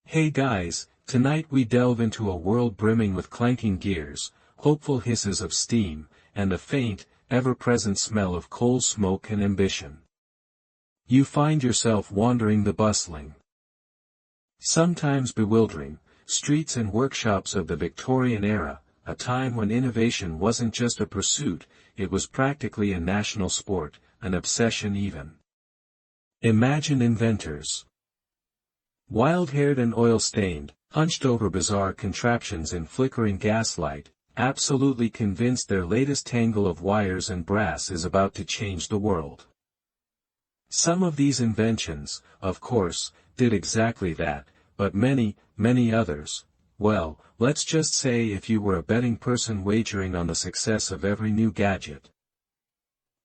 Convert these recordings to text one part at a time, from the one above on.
Hey guys, tonight we delve into a world brimming with clanking gears, hopeful hisses of steam, and the faint, ever-present smell of coal smoke and ambition. You find yourself wandering the bustling, sometimes bewildering, streets and workshops of the Victorian era, a time when innovation wasn't just a pursuit, it was practically a national sport, an obsession even. Imagine inventors, wild-haired and oil-stained, hunched over bizarre contraptions in flickering gaslight, absolutely convinced their latest tangle of wires and brass is about to change the world. Some of these inventions, of course, did exactly that, but many, many others, well, let's just say if you were a betting person wagering on the success of every new gadget,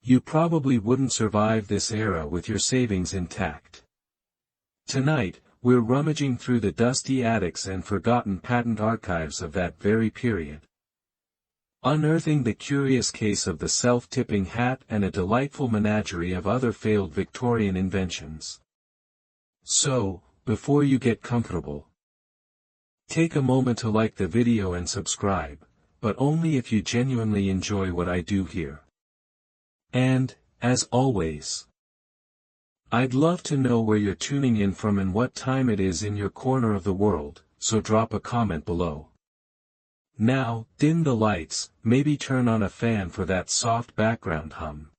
you probably wouldn't survive this era with your savings intact. Tonight, we're rummaging through the dusty attics and forgotten patent archives of that very period, unearthing the curious case of the self-tipping hat and a delightful menagerie of other failed Victorian inventions. So, before you get comfortable, take a moment to like the video and subscribe, but only if you genuinely enjoy what I do here. And, as always, I'd love to know where you're tuning in from and what time it is in your corner of the world, so drop a comment below. Now, dim the lights, maybe turn on a fan for that soft background hum.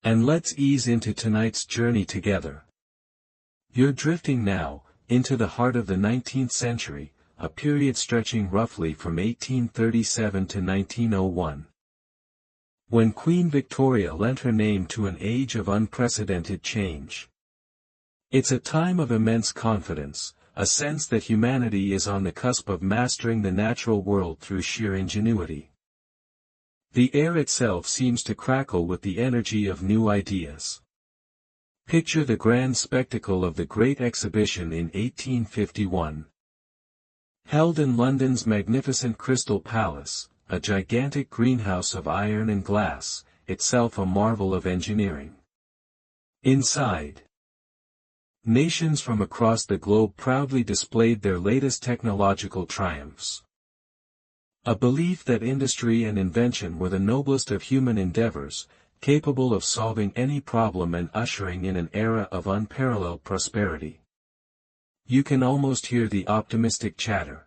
And let's ease into tonight's journey together. You're drifting now, into the heart of the 19th century, a period stretching roughly from 1837 to 1901. When Queen Victoria lent her name to an age of unprecedented change. It's a time of immense confidence, a sense that humanity is on the cusp of mastering the natural world through sheer ingenuity. The air itself seems to crackle with the energy of new ideas. Picture the grand spectacle of the Great Exhibition in 1851. Held in London's magnificent Crystal Palace, a gigantic greenhouse of iron and glass, itself a marvel of engineering. Inside, nations from across the globe proudly displayed their latest technological triumphs. A belief that industry and invention were the noblest of human endeavors, capable of solving any problem and ushering in an era of unparalleled prosperity. You can almost hear the optimistic chatter.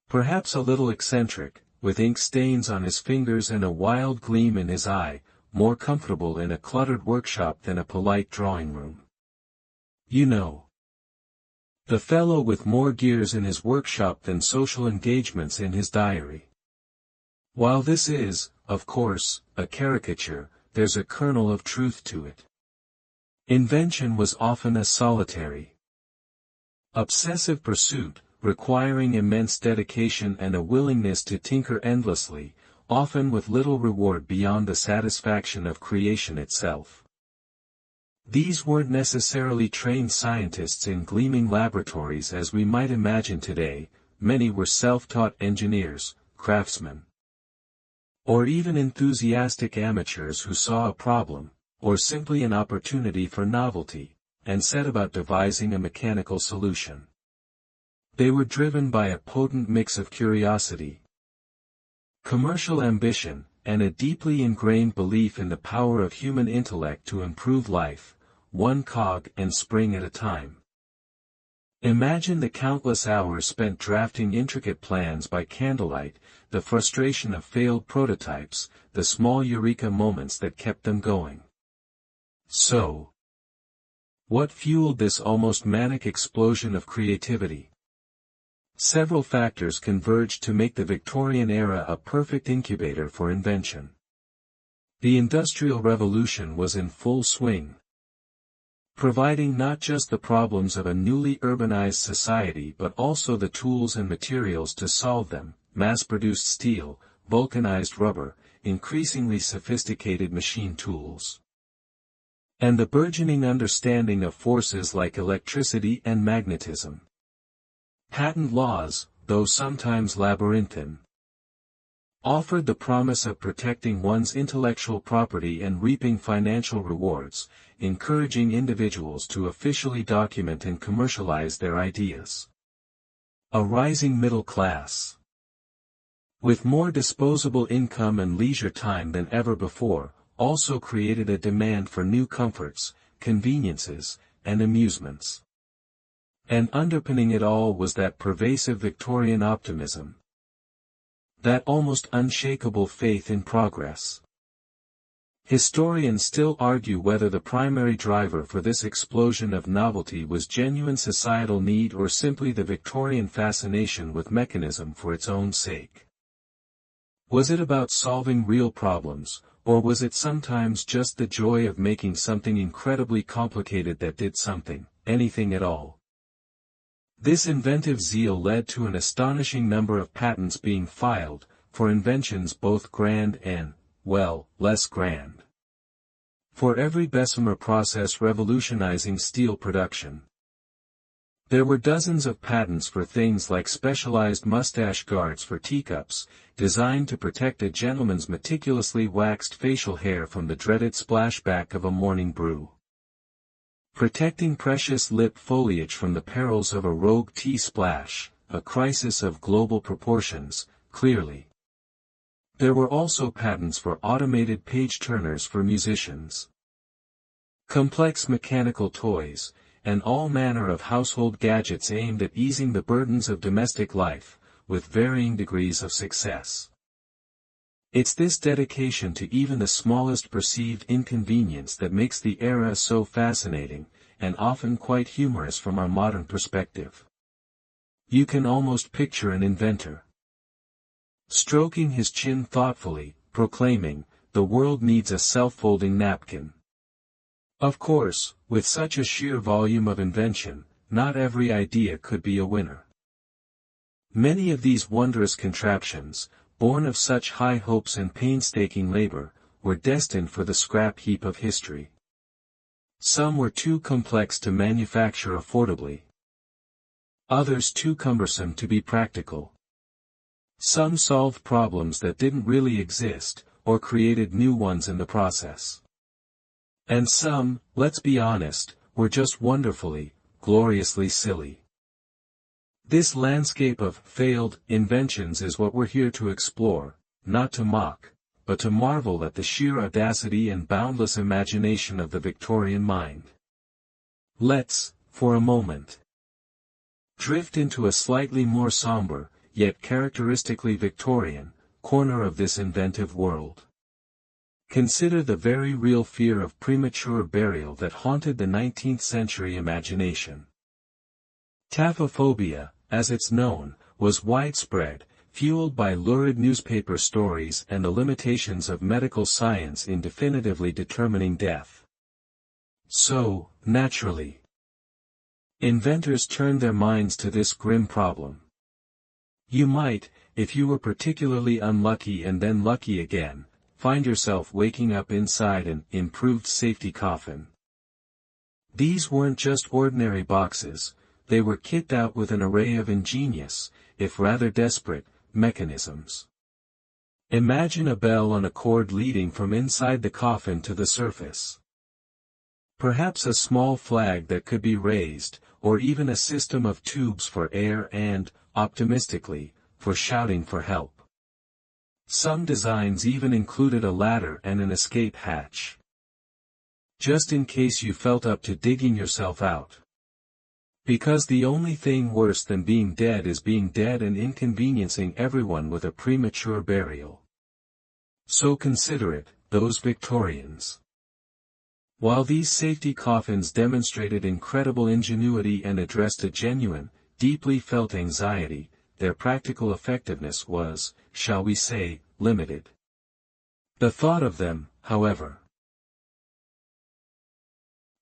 Perhaps a little eccentric, with ink stains on his fingers and a wild gleam in his eye, more comfortable in a cluttered workshop than a polite drawing room. You know, the fellow with more gears in his workshop than social engagements in his diary. While this is, of course, a caricature, there's a kernel of truth to it. Invention was often a solitary, obsessive pursuit, requiring immense dedication and a willingness to tinker endlessly, often with little reward beyond the satisfaction of creation itself. These weren't necessarily trained scientists in gleaming laboratories as we might imagine today, many were self-taught engineers, craftsmen, or even enthusiastic amateurs who saw a problem, or simply an opportunity for novelty, and set about devising a mechanical solution. They were driven by a potent mix of curiosity, commercial ambition, and a deeply ingrained belief in the power of human intellect to improve life, one cog and spring at a time. Imagine the countless hours spent drafting intricate plans by candlelight, the frustration of failed prototypes, the small eureka moments that kept them going. So, what fueled this almost manic explosion of creativity? Several factors converged to make the Victorian era a perfect incubator for invention. The Industrial Revolution was in full swing, providing not just the problems of a newly urbanized society but also the tools and materials to solve them: mass-produced steel, vulcanized rubber, increasingly sophisticated machine tools, and the burgeoning understanding of forces like electricity and magnetism. Patent laws, though sometimes labyrinthine, offered the promise of protecting one's intellectual property and reaping financial rewards, encouraging individuals to officially document and commercialize their ideas. A rising middle class. With more disposable income and leisure time than ever before, also created a demand for new comforts, conveniences, and amusements. And underpinning it all was that pervasive Victorian optimism. That almost unshakable faith in progress. Historians still argue whether the primary driver for this explosion of novelty was genuine societal need or simply the Victorian fascination with mechanism for its own sake. Was it about solving real problems, or was it sometimes just the joy of making something incredibly complicated that did something, anything at all? This inventive zeal led to an astonishing number of patents being filed, for inventions both grand and, well, less grand. For every Bessemer process revolutionizing steel production. There were dozens of patents for things like specialized mustache guards for teacups, designed to protect a gentleman's meticulously waxed facial hair from the dreaded splashback of a morning brew. Protecting precious lip foliage from the perils of a rogue tea splash, a crisis of global proportions, clearly. There were also patents for automated page-turners for musicians. Complex mechanical toys, and all manner of household gadgets aimed at easing the burdens of domestic life, with varying degrees of success. It's this dedication to even the smallest perceived inconvenience that makes the era so fascinating, and often quite humorous from our modern perspective. You can almost picture an inventor stroking his chin thoughtfully, proclaiming, "The world needs a self-folding napkin." Of course, with such a sheer volume of invention, not every idea could be a winner. Many of these wondrous contraptions, born of such high hopes and painstaking labor, were destined for the scrap heap of history. Some were too complex to manufacture affordably. Others too cumbersome to be practical. Some solved problems that didn't really exist, or created new ones in the process. And some, let's be honest, were just wonderfully, gloriously silly. This landscape of failed inventions is what we're here to explore, not to mock, but to marvel at the sheer audacity and boundless imagination of the Victorian mind. Let's, for a moment, drift into a slightly more somber, yet characteristically Victorian, corner of this inventive world. Consider the very real fear of premature burial that haunted the 19th century imagination. Taphophobia, as it's known, was widespread, fueled by lurid newspaper stories and the limitations of medical science in definitively determining death. So, naturally, inventors turned their minds to this grim problem. You might, if you were particularly unlucky and then lucky again, find yourself waking up inside an improved safety coffin. These weren't just ordinary boxes, they were kitted out with an array of ingenious, if rather desperate, mechanisms. Imagine a bell on a cord leading from inside the coffin to the surface. Perhaps a small flag that could be raised, or even a system of tubes for air and, optimistically, for shouting for help. Some designs even included a ladder and an escape hatch. Just in case you felt up to digging yourself out. Because the only thing worse than being dead is being dead and inconveniencing everyone with a premature burial. So consider it, those Victorians. While these safety coffins demonstrated incredible ingenuity and addressed a genuine, deeply felt anxiety, their practical effectiveness was, shall we say, limited. The thought of them, however.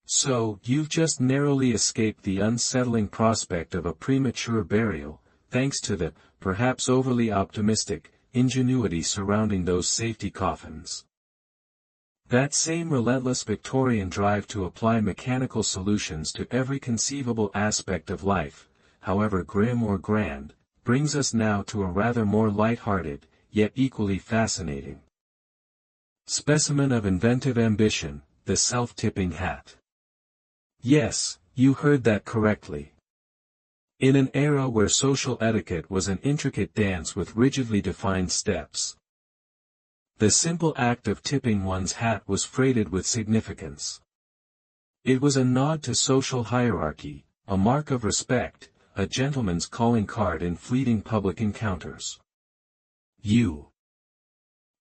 So, you've just narrowly escaped the unsettling prospect of a premature burial, thanks to the, perhaps overly optimistic, ingenuity surrounding those safety coffins. That same relentless Victorian drive to apply mechanical solutions to every conceivable aspect of life, however grim or grand, brings us now to a rather more light-hearted, yet equally fascinating. Specimen of inventive ambition, the self-tipping hat. Yes, you heard that correctly. In an era where social etiquette was an intricate dance with rigidly defined steps, the simple act of tipping one's hat was freighted with significance. It was a nod to social hierarchy, a mark of respect, a gentleman's calling card in fleeting public encounters. You,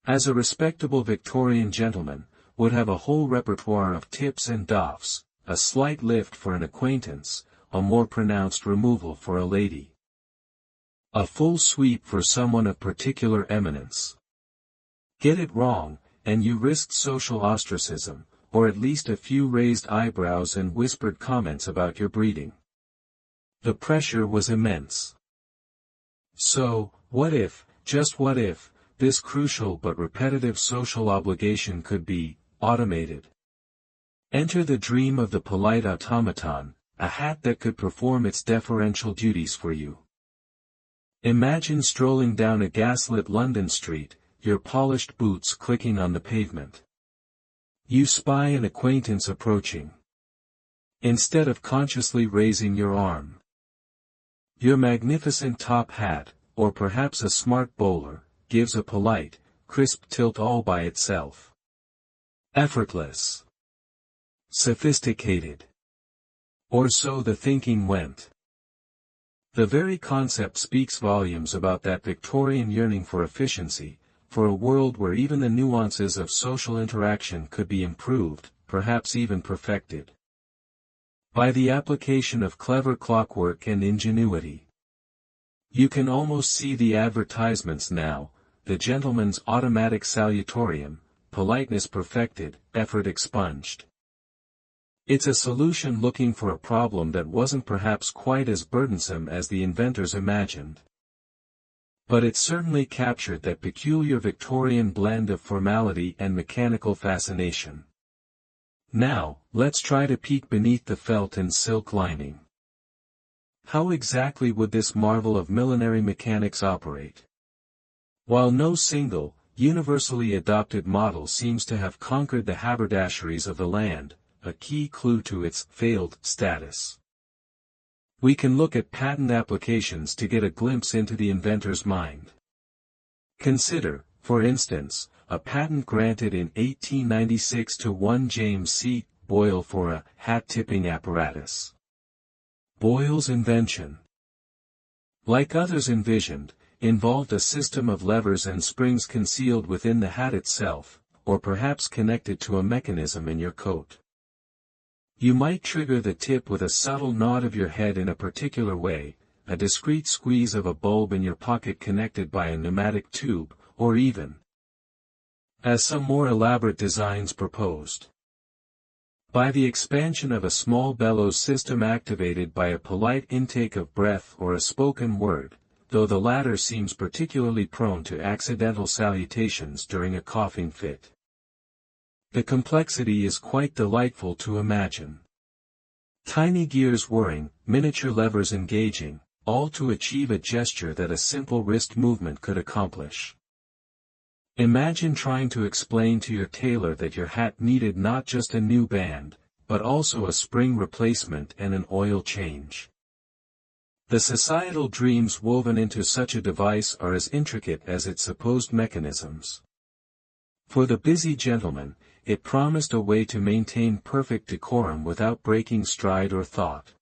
as a respectable Victorian gentleman, would have a whole repertoire of tips and doffs, a slight lift for an acquaintance, a more pronounced removal for a lady. A full sweep for someone of particular eminence. Get it wrong, and you risked social ostracism, or at least a few raised eyebrows and whispered comments about your breeding. The pressure was immense. So, what if, just what if, this crucial but repetitive social obligation could be automated? Enter the dream of the polite automaton, a hat that could perform its deferential duties for you. Imagine strolling down a gaslit London street, your polished boots clicking on the pavement. You spy an acquaintance approaching. Instead of consciously raising your arm, your magnificent top hat, or perhaps a smart bowler, gives a polite, crisp tilt all by itself. Effortless. Sophisticated. Or so the thinking went. The very concept speaks volumes about that Victorian yearning for efficiency, for a world where even the nuances of social interaction could be improved, perhaps even perfected, by the application of clever clockwork and ingenuity. You can almost see the advertisements now, the gentleman's automatic salutorium, politeness perfected, effort expunged. It's a solution looking for a problem that wasn't perhaps quite as burdensome as the inventors imagined. But it certainly captured that peculiar Victorian blend of formality and mechanical fascination. Now, let's try to peek beneath the felt and silk lining. How exactly would this marvel of millinery mechanics operate? While no single, universally adopted model seems to have conquered the haberdasheries of the land, a key clue to its failed status, we can look at patent applications to get a glimpse into the inventor's mind. Consider, for instance, a patent granted in 1896 to one James C. Boyle for a hat-tipping apparatus. Boyle's invention, like others envisioned, involved a system of levers and springs concealed within the hat itself, or perhaps connected to a mechanism in your coat. You might trigger the tip with a subtle nod of your head in a particular way, a discreet squeeze of a bulb in your pocket connected by a pneumatic tube, or even, as some more elaborate designs proposed, by the expansion of a small bellows system activated by a polite intake of breath or a spoken word, though the latter seems particularly prone to accidental salutations during a coughing fit. The complexity is quite delightful to imagine. Tiny gears whirring, miniature levers engaging, all to achieve a gesture that a simple wrist movement could accomplish. Imagine trying to explain to your tailor that your hat needed not just a new band, but also a spring replacement and an oil change. The societal dreams woven into such a device are as intricate as its supposed mechanisms. For the busy gentleman, it promised a way to maintain perfect decorum without breaking stride or thought.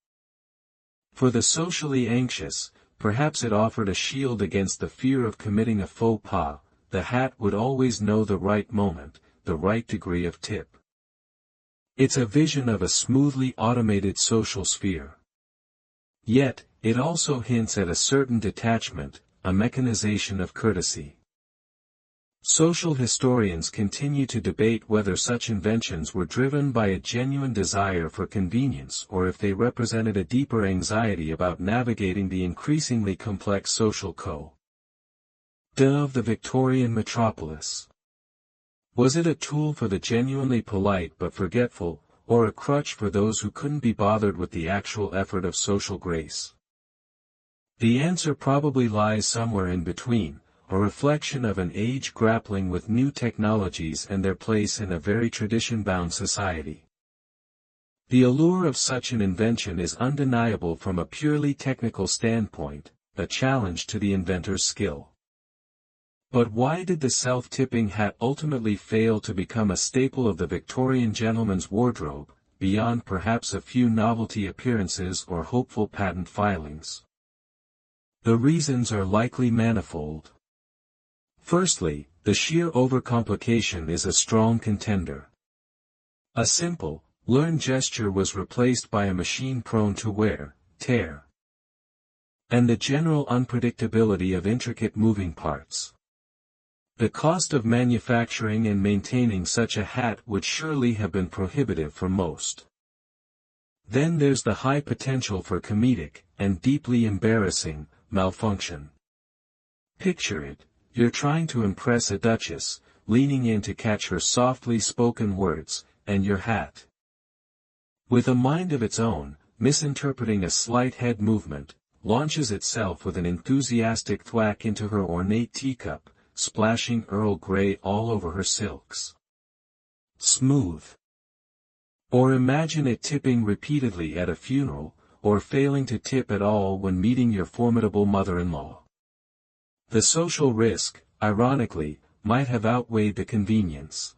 For the socially anxious, perhaps it offered a shield against the fear of committing a faux pas. The hat would always know the right moment, the right degree of tip. It's a vision of a smoothly automated social sphere. Yet, it also hints at a certain detachment, a mechanization of courtesy. Social historians continue to debate whether such inventions were driven by a genuine desire for convenience or if they represented a deeper anxiety about navigating the increasingly complex social of the Victorian metropolis. Was it a tool for the genuinely polite but forgetful, or a crutch for those who couldn't be bothered with the actual effort of social grace? The answer probably lies somewhere in between, a reflection of an age grappling with new technologies and their place in a very tradition-bound society. The allure of such an invention is undeniable from a purely technical standpoint, a challenge to the inventor's skill. But why did the self-tipping hat ultimately fail to become a staple of the Victorian gentleman's wardrobe, beyond perhaps a few novelty appearances or hopeful patent filings? The reasons are likely manifold. Firstly, the sheer overcomplication is a strong contender. A simple, learned gesture was replaced by a machine prone to wear, tear, and the general unpredictability of intricate moving parts. The cost of manufacturing and maintaining such a hat would surely have been prohibitive for most. Then there's the high potential for comedic, and deeply embarrassing, malfunction. Picture it, you're trying to impress a duchess, leaning in to catch her softly spoken words, and your hat, with a mind of its own, misinterpreting a slight head movement, launches itself with an enthusiastic thwack into her ornate teacup, splashing Earl Grey all over her silks. Smooth. Or imagine it tipping repeatedly at a funeral, or failing to tip at all when meeting your formidable mother-in-law. The social risk, ironically, might have outweighed the convenience.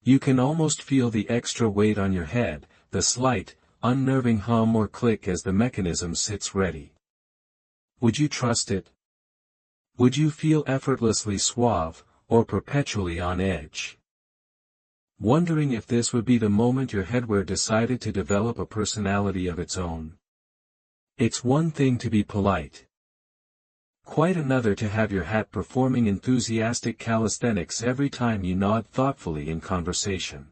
You can almost feel the extra weight on your head, the slight, unnerving hum or click as the mechanism sits ready. Would you trust it? Would you feel effortlessly suave, or perpetually on edge? Wondering if this would be the moment your headwear decided to develop a personality of its own. It's one thing to be polite. Quite another to have your hat performing enthusiastic calisthenics every time you nod thoughtfully in conversation.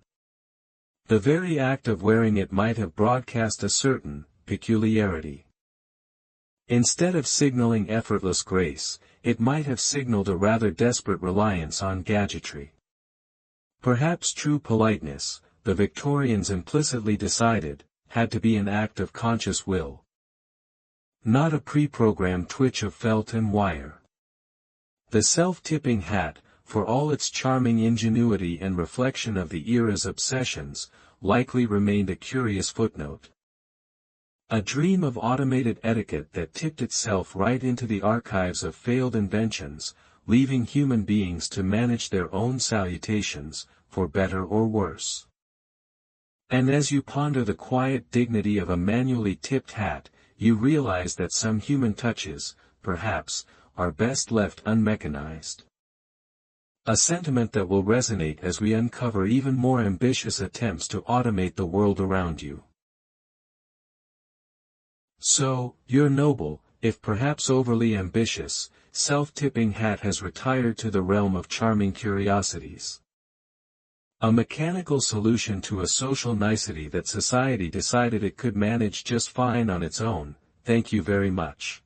The very act of wearing it might have broadcast a certain peculiarity. Instead of signaling effortless grace, it might have signaled a rather desperate reliance on gadgetry. Perhaps true politeness, the Victorians implicitly decided, had to be an act of conscious will, not a pre-programmed twitch of felt and wire. The self-tipping hat, for all its charming ingenuity and reflection of the era's obsessions, likely remained a curious footnote. A dream of automated etiquette that tipped itself right into the archives of failed inventions, leaving human beings to manage their own salutations, for better or worse. And as you ponder the quiet dignity of a manually tipped hat, you realize that some human touches, perhaps, are best left unmechanized. A sentiment that will resonate as we uncover even more ambitious attempts to automate the world around you. So, your noble, if perhaps overly ambitious, self-tipping hat has retired to the realm of charming curiosities. A mechanical solution to a social nicety that society decided it could manage just fine on its own, thank you very much.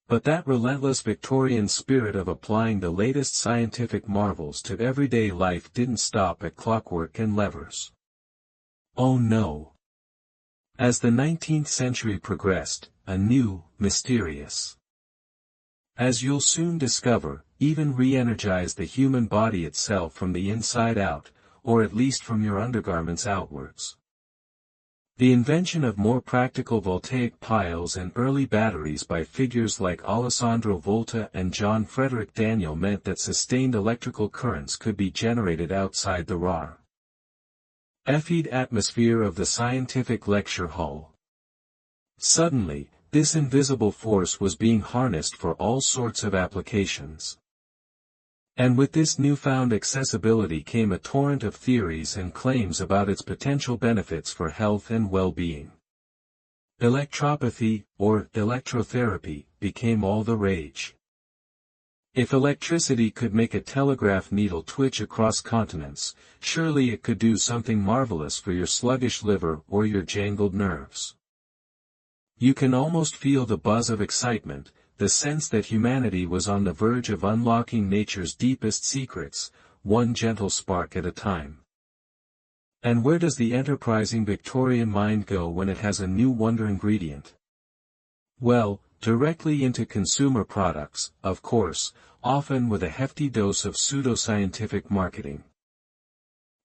But that relentless Victorian spirit of applying the latest scientific marvels to everyday life didn't stop at clockwork and levers. Oh no. As the 19th century progressed, a new, mysterious, as you'll soon discover, even re-energized the human body itself from the inside out, or at least from your undergarments outwards. The invention of more practical voltaic piles and early batteries by figures like Alessandro Volta and John Frederick Daniel meant that sustained electrical currents could be generated outside the rarefied atmosphere of the scientific lecture hall. Suddenly, this invisible force was being harnessed for all sorts of applications. And with this newfound accessibility came a torrent of theories and claims about its potential benefits for health and well-being. Electropathy, or electrotherapy, became all the rage. If electricity could make a telegraph needle twitch across continents, surely it could do something marvelous for your sluggish liver or your jangled nerves. You can almost feel the buzz of excitement, the sense that humanity was on the verge of unlocking nature's deepest secrets, one gentle spark at a time. And where does the enterprising Victorian mind go when it has a new wonder ingredient? Well, directly into consumer products, of course, often with a hefty dose of pseudoscientific marketing.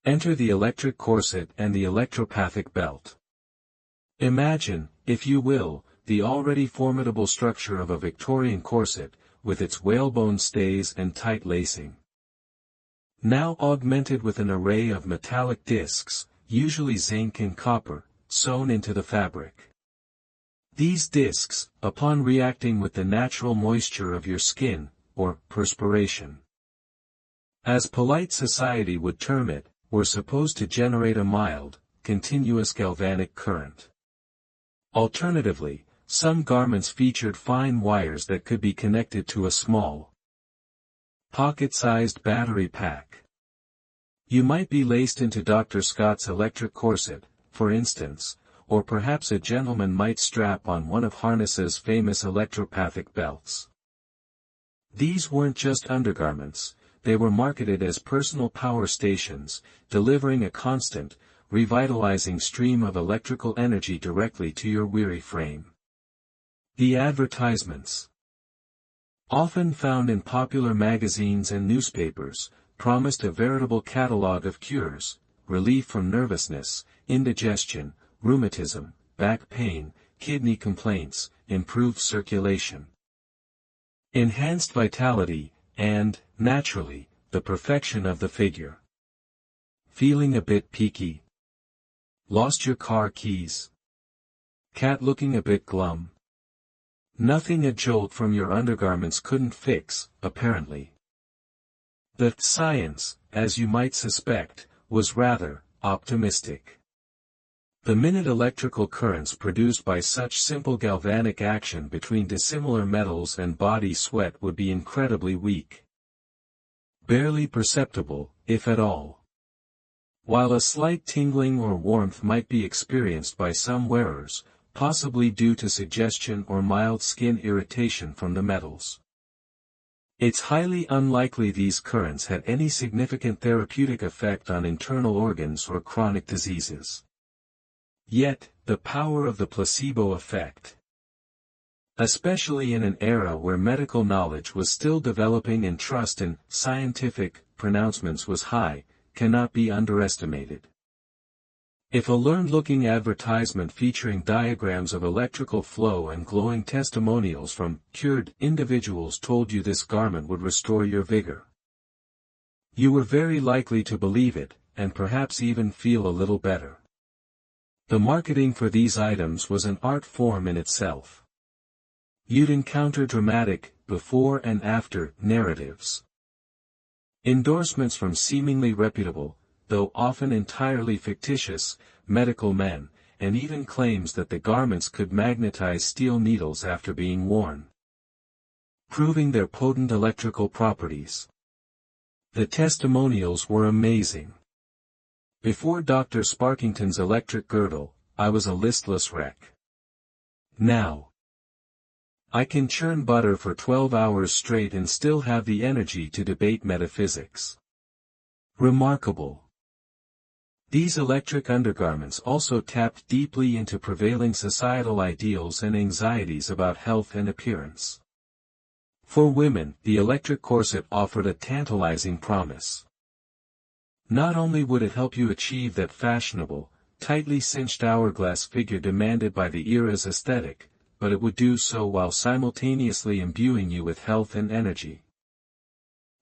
Enter the electric corset and the electropathic belt. Imagine, if you will, the already formidable structure of a Victorian corset, with its whalebone stays and tight lacing. Now augmented with an array of metallic discs, usually zinc and copper, sewn into the fabric. These discs, upon reacting with the natural moisture of your skin, or perspiration, as polite society would term it, were supposed to generate a mild, continuous galvanic current. Alternatively, some garments featured fine wires that could be connected to a small, pocket-sized battery pack. You might be laced into Dr. Scott's electric corset, for instance, or perhaps a gentleman might strap on one of Harness's famous electropathic belts. These weren't just undergarments, they were marketed as personal power stations, delivering a constant, revitalizing stream of electrical energy directly to your weary frame. The advertisements, often found in popular magazines and newspapers, promised a veritable catalog of cures: relief from nervousness, indigestion, rheumatism, back pain, kidney complaints, improved circulation, enhanced vitality, and, naturally, the perfection of the figure. Feeling a bit peaky? Lost your car keys? Cat looking a bit glum? Nothing a jolt from your undergarments couldn't fix, apparently. The science, as you might suspect, was rather optimistic. The minute electrical currents produced by such simple galvanic action between dissimilar metals and body sweat would be incredibly weak. Barely perceptible, if at all. While a slight tingling or warmth might be experienced by some wearers, possibly due to suggestion or mild skin irritation from the metals, it's highly unlikely these currents had any significant therapeutic effect on internal organs or chronic diseases. Yet, the power of the placebo effect, especially in an era where medical knowledge was still developing and trust in scientific pronouncements was high, cannot be underestimated. If a learned-looking advertisement featuring diagrams of electrical flow and glowing testimonials from cured individuals told you this garment would restore your vigor, you were very likely to believe it, and perhaps even feel a little better. The marketing for these items was an art form in itself. You'd encounter dramatic, before and after, narratives. Endorsements from seemingly reputable, though often entirely fictitious, medical men, and even claims that the garments could magnetize steel needles after being worn, proving their potent electrical properties. The testimonials were amazing. Before Dr. Sparkington's electric girdle, I was a listless wreck. Now, I can churn butter for 12 hours straight and still have the energy to debate metaphysics. Remarkable. These electric undergarments also tapped deeply into prevailing societal ideals and anxieties about health and appearance. For women, the electric corset offered a tantalizing promise. Not only would it help you achieve that fashionable, tightly cinched hourglass figure demanded by the era's aesthetic, but it would do so while simultaneously imbuing you with health and energy,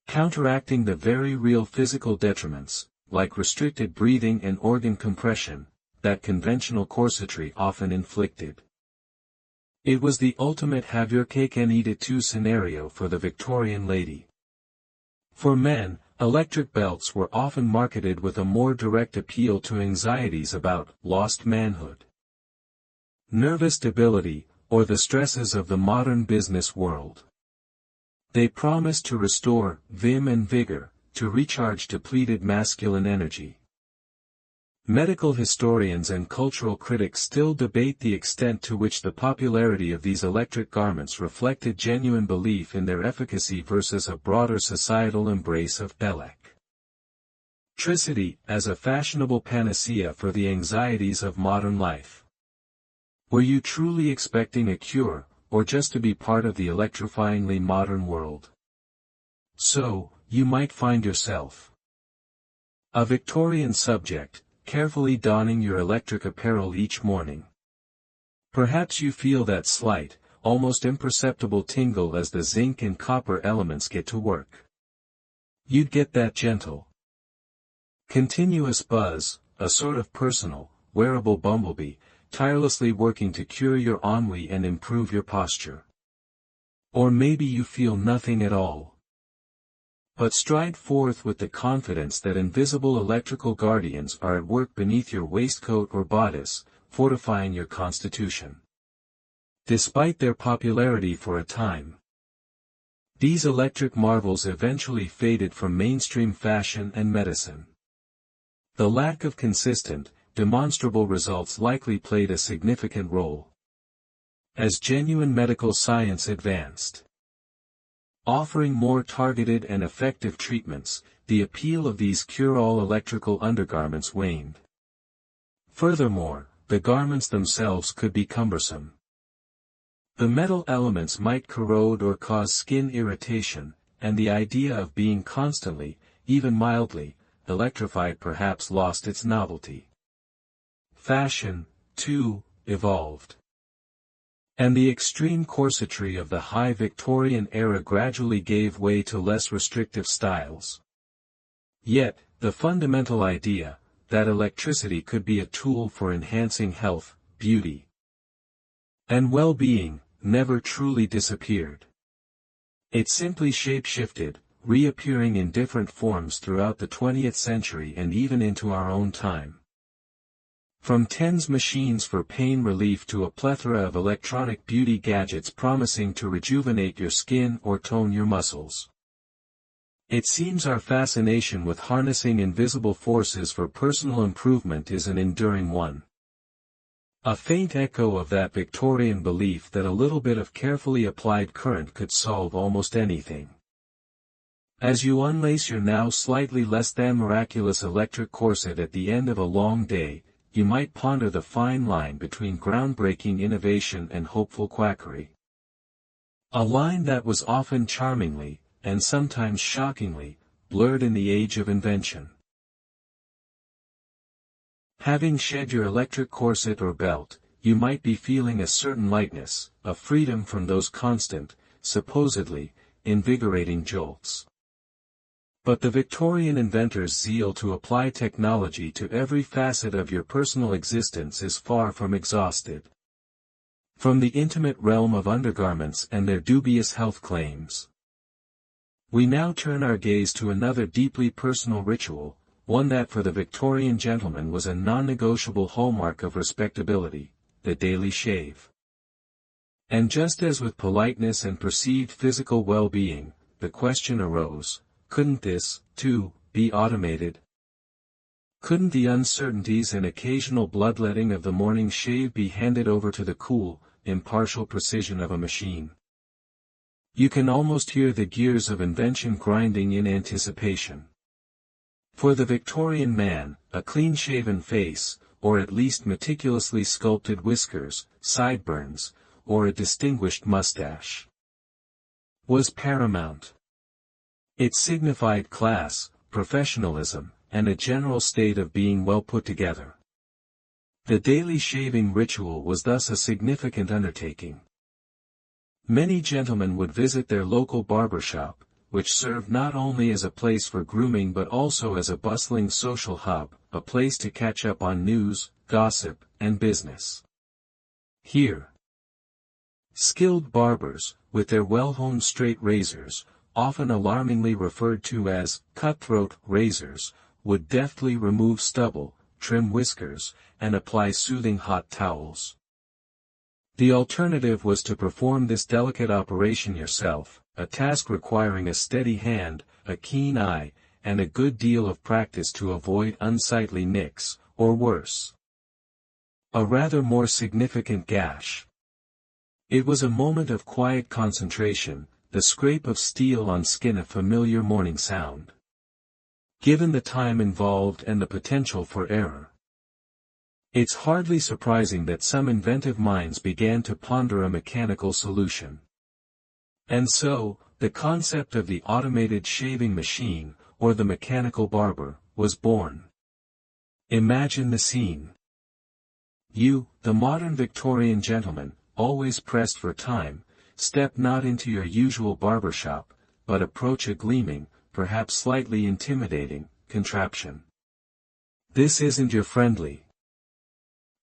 counteracting the very real physical detriments, like restricted breathing and organ compression, that conventional corsetry often inflicted. It was the ultimate have your cake and eat it too scenario for the Victorian lady. For men, electric belts were often marketed with a more direct appeal to anxieties about lost manhood, nervous debility, or the stresses of the modern business world. They promised to restore vim and vigor, to recharge depleted masculine energy. Medical historians and cultural critics still debate the extent to which the popularity of these electric garments reflected genuine belief in their efficacy versus a broader societal embrace of electricity as a fashionable panacea for the anxieties of modern life. Were you truly expecting a cure, or just to be part of the electrifyingly modern world. So, you might find yourself a Victorian subject, carefully donning your electric apparel each morning. Perhaps you feel that slight, almost imperceptible tingle as the zinc and copper elements get to work. You'd get that gentle, continuous buzz, a sort of personal, wearable bumblebee, tirelessly working to cure your ennui and improve your posture. Or maybe you feel nothing at all, but stride forth with the confidence that invisible electrical guardians are at work beneath your waistcoat or bodice, fortifying your constitution. Despite their popularity for a time, these electric marvels eventually faded from mainstream fashion and medicine. The lack of consistent, demonstrable results likely played a significant role. As genuine medical science advanced, offering more targeted and effective treatments, the appeal of these cure-all electrical undergarments waned. Furthermore, the garments themselves could be cumbersome. The metal elements might corrode or cause skin irritation, and the idea of being constantly, even mildly, electrified perhaps lost its novelty. Fashion, too, evolved. And the extreme corsetry of the high Victorian era gradually gave way to less restrictive styles. Yet, the fundamental idea, that electricity could be a tool for enhancing health, beauty, and well-being, never truly disappeared. It simply shape-shifted, reappearing in different forms throughout the 20th century and even into our own time. From TENS machines for pain relief to a plethora of electronic beauty gadgets promising to rejuvenate your skin or tone your muscles. It seems our fascination with harnessing invisible forces for personal improvement is an enduring one. A faint echo of that Victorian belief that a little bit of carefully applied current could solve almost anything. As you unlace your now slightly less than miraculous electric corset at the end of a long day, you might ponder the fine line between groundbreaking innovation and hopeful quackery. A line that was often charmingly, and sometimes shockingly, blurred in the age of invention. Having shed your electric corset or belt, you might be feeling a certain lightness, a freedom from those constant, supposedly, invigorating jolts. But the Victorian inventor's zeal to apply technology to every facet of your personal existence is far from exhausted. From the intimate realm of undergarments and their dubious health claims, we now turn our gaze to another deeply personal ritual, one that for the Victorian gentleman was a non-negotiable hallmark of respectability, the daily shave. And just as with politeness and perceived physical well-being, the question arose, couldn't this, too, be automated? Couldn't the uncertainties and occasional bloodletting of the morning shave be handed over to the cool, impartial precision of a machine? You can almost hear the gears of invention grinding in anticipation. For the Victorian man, a clean-shaven face, or at least meticulously sculpted whiskers, sideburns, or a distinguished mustache, was paramount. It signified class, professionalism, and a general state of being well put together. The daily shaving ritual was thus a significant undertaking. Many gentlemen would visit their local barber shop, which served not only as a place for grooming but also as a bustling social hub, a place to catch up on news, gossip, and business. Here, skilled barbers, with their well-honed straight razors, often alarmingly referred to as cutthroat razors, would deftly remove stubble, trim whiskers, and apply soothing hot towels. The alternative was to perform this delicate operation yourself, a task requiring a steady hand, a keen eye, and a good deal of practice to avoid unsightly nicks, or worse, a rather more significant gash. It was a moment of quiet concentration, the scrape of steel on skin a familiar morning sound. Given the time involved and the potential for error, It's hardly surprising that some inventive minds began to ponder a mechanical solution. And so, the concept of the automated shaving machine, or the mechanical barber, was born. Imagine the scene. You, the modern Victorian gentleman, always pressed for time, step not into your usual barber shop, but approach a gleaming, perhaps slightly intimidating, contraption. This isn't your friendly,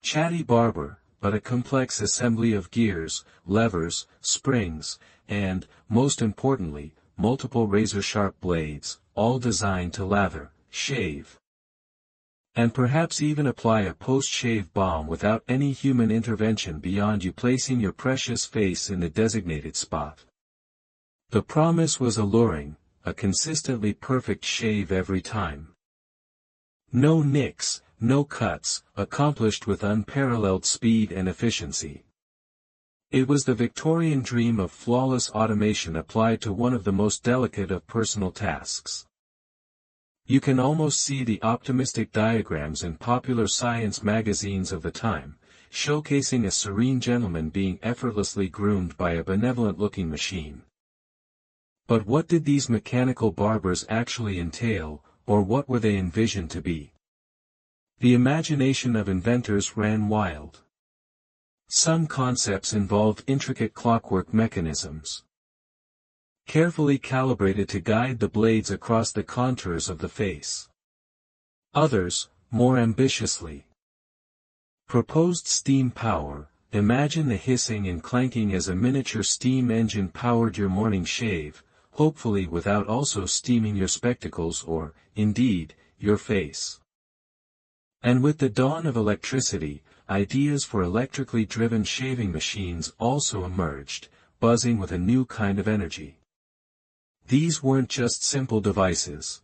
chatty barber, but a complex assembly of gears, levers, springs, and, most importantly, multiple razor-sharp blades, all designed to lather, shave, and perhaps even apply a post-shave balm without any human intervention beyond you placing your precious face in the designated spot. The promise was alluring, a consistently perfect shave every time. No nicks, no cuts, accomplished with unparalleled speed and efficiency. It was the Victorian dream of flawless automation applied to one of the most delicate of personal tasks. You can almost see the optimistic diagrams in popular science magazines of the time, showcasing a serene gentleman being effortlessly groomed by a benevolent-looking machine. But what did these mechanical barbers actually entail, or what were they envisioned to be? The imagination of inventors ran wild. Some concepts involved intricate clockwork mechanisms, carefully calibrated to guide the blades across the contours of the face. Others, more ambitiously, proposed steam power. Imagine the hissing and clanking as a miniature steam engine powered your morning shave, hopefully without also steaming your spectacles or, indeed, your face. And with the dawn of electricity, ideas for electrically driven shaving machines also emerged, buzzing with a new kind of energy. These weren't just simple devices.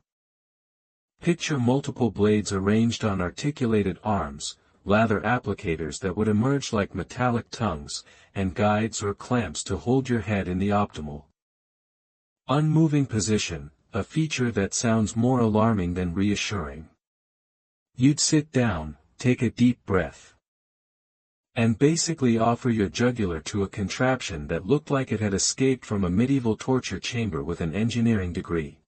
Picture multiple blades arranged on articulated arms, lather applicators that would emerge like metallic tongues, and guides or clamps to hold your head in the optimal, unmoving position, a feature that sounds more alarming than reassuring. You'd sit down, take a deep breath, and basically offer your jugular to a contraption that looked like it had escaped from a medieval torture chamber with an engineering degree.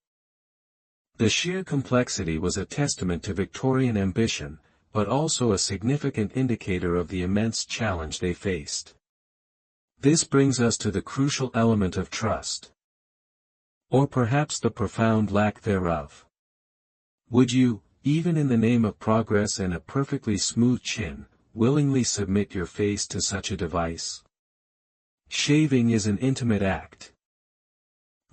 The sheer complexity was a testament to Victorian ambition, but also a significant indicator of the immense challenge they faced. This brings us to the crucial element of trust. Or perhaps the profound lack thereof. Would you, even in the name of progress and a perfectly smooth chin, willingly submit your face to such a device? Shaving is an intimate act,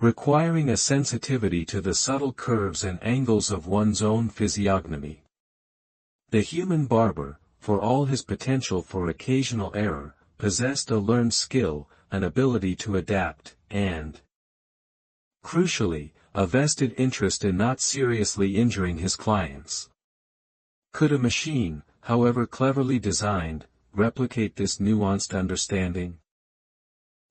requiring a sensitivity to the subtle curves and angles of one's own physiognomy. The human barber, for all his potential for occasional error, possessed a learned skill, an ability to adapt, and, crucially, a vested interest in not seriously injuring his clients. Could a machine, however cleverly designed, replicate this nuanced understanding?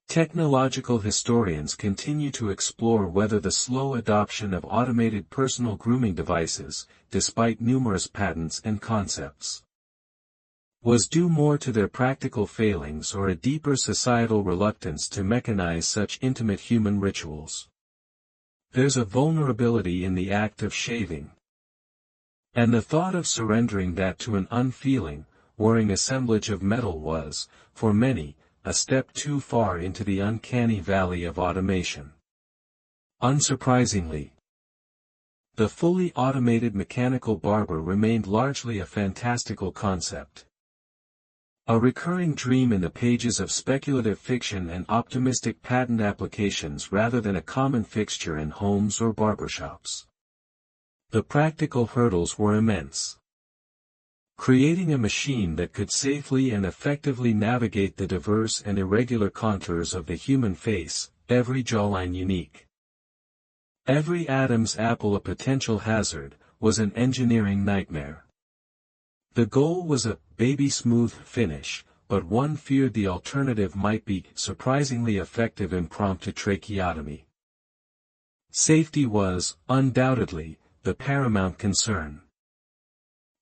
Technological historians continue to explore whether the slow adoption of automated personal grooming devices, despite numerous patents and concepts, was due more to their practical failings or a deeper societal reluctance to mechanize such intimate human rituals. There's a vulnerability in the act of shaving, and the thought of surrendering that to an unfeeling, whirring assemblage of metal was, for many, a step too far into the uncanny valley of automation. Unsurprisingly, the fully automated mechanical barber remained largely a fantastical concept. A recurring dream in the pages of speculative fiction and optimistic patent applications rather than a common fixture in homes or barbershops. The practical hurdles were immense. Creating a machine that could safely and effectively navigate the diverse and irregular contours of the human face, every jawline unique, every Adam's apple a potential hazard, was an engineering nightmare. The goal was a baby-smooth finish, but one feared the alternative might be surprisingly effective impromptu tracheotomy. Safety was, undoubtedly, the paramount concern.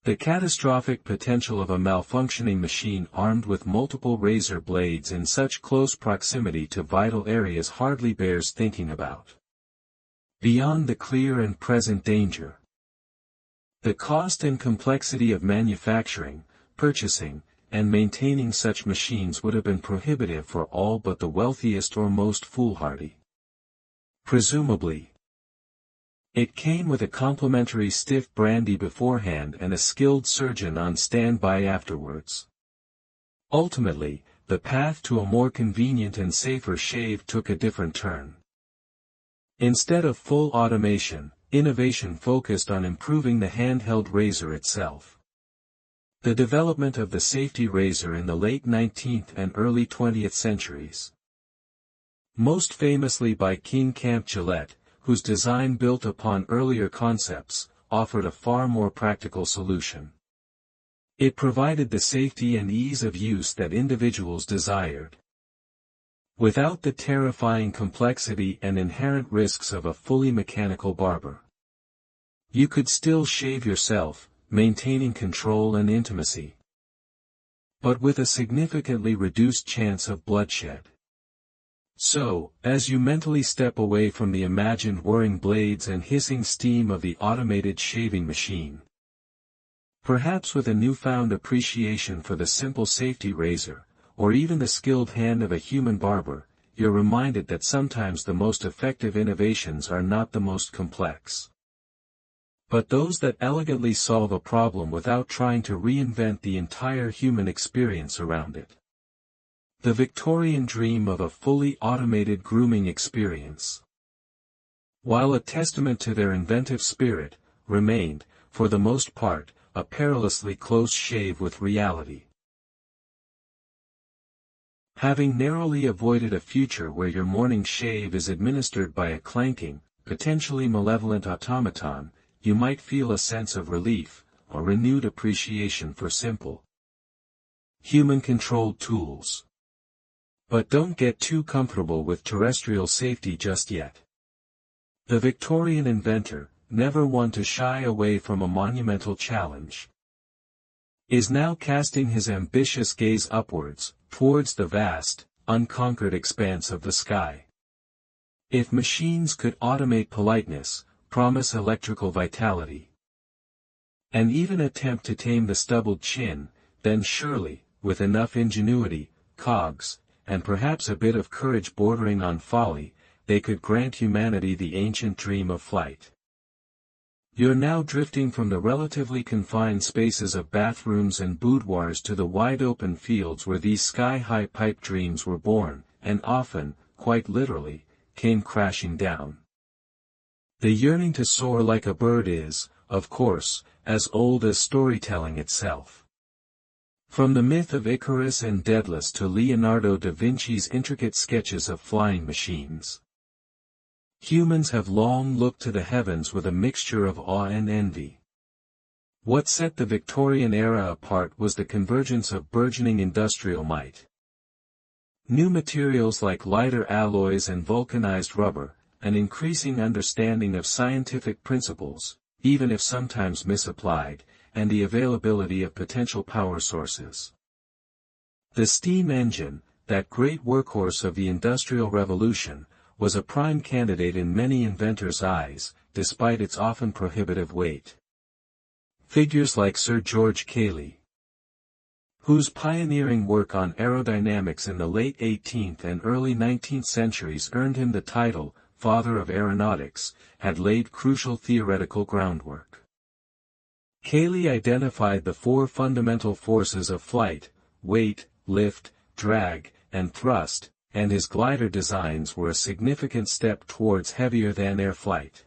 The catastrophic potential of a malfunctioning machine armed with multiple razor blades in such close proximity to vital areas hardly bears thinking about. Beyond the clear and present danger, the cost and complexity of manufacturing, purchasing, and maintaining such machines would have been prohibitive for all but the wealthiest or most foolhardy. Presumably, it came with a complimentary stiff brandy beforehand and a skilled surgeon on standby afterwards. Ultimately, the path to a more convenient and safer shave took a different turn. Instead of full automation, innovation focused on improving the handheld razor itself. The development of the safety razor in the late 19th and early 20th centuries, most famously by King Camp Gillette, whose design built upon earlier concepts, offered a far more practical solution. It provided the safety and ease of use that individuals desired, without the terrifying complexity and inherent risks of a fully mechanical barber. You could still shave yourself, maintaining control and intimacy, but with a significantly reduced chance of bloodshed. So, as you mentally step away from the imagined whirring blades and hissing steam of the automated shaving machine, perhaps with a newfound appreciation for the simple safety razor, or even the skilled hand of a human barber, you're reminded that sometimes the most effective innovations are not the most complex, but those that elegantly solve a problem without trying to reinvent the entire human experience around it. The Victorian dream of a fully automated grooming experience, while a testament to their inventive spirit, remained, for the most part, a perilously close shave with reality. Having narrowly avoided a future where your morning shave is administered by a clanking, potentially malevolent automaton, you might feel a sense of relief, or renewed appreciation for simple, human-controlled tools. But don't get too comfortable with terrestrial safety just yet. The Victorian inventor, never one to shy away from a monumental challenge, is now casting his ambitious gaze upwards, towards the vast, unconquered expanse of the sky. If machines could automate politeness, promise electrical vitality, and even attempt to tame the stubbled chin, then surely, with enough ingenuity, cogs, and perhaps a bit of courage bordering on folly, they could grant humanity the ancient dream of flight. You're now drifting from the relatively confined spaces of bathrooms and boudoirs to the wide-open fields where these sky-high pipe dreams were born, and often, quite literally, came crashing down. The yearning to soar like a bird is, of course, as old as storytelling itself. From the myth of Icarus and Daedalus to Leonardo da Vinci's intricate sketches of flying machines, humans have long looked to the heavens with a mixture of awe and envy. What set the Victorian era apart was the convergence of burgeoning industrial might. New materials like lighter alloys and vulcanized rubber, an increasing understanding of scientific principles, even if sometimes misapplied, and the availability of potential power sources. The steam engine, that great workhorse of the Industrial Revolution, was a prime candidate in many inventors' eyes, despite its often prohibitive weight. Figures like Sir George Cayley, whose pioneering work on aerodynamics in the late 18th and early 19th centuries earned him the title, Father of Aeronautics, had laid crucial theoretical groundwork. Cayley identified the four fundamental forces of flight: weight, lift, drag, and thrust, and his glider designs were a significant step towards heavier-than-air flight.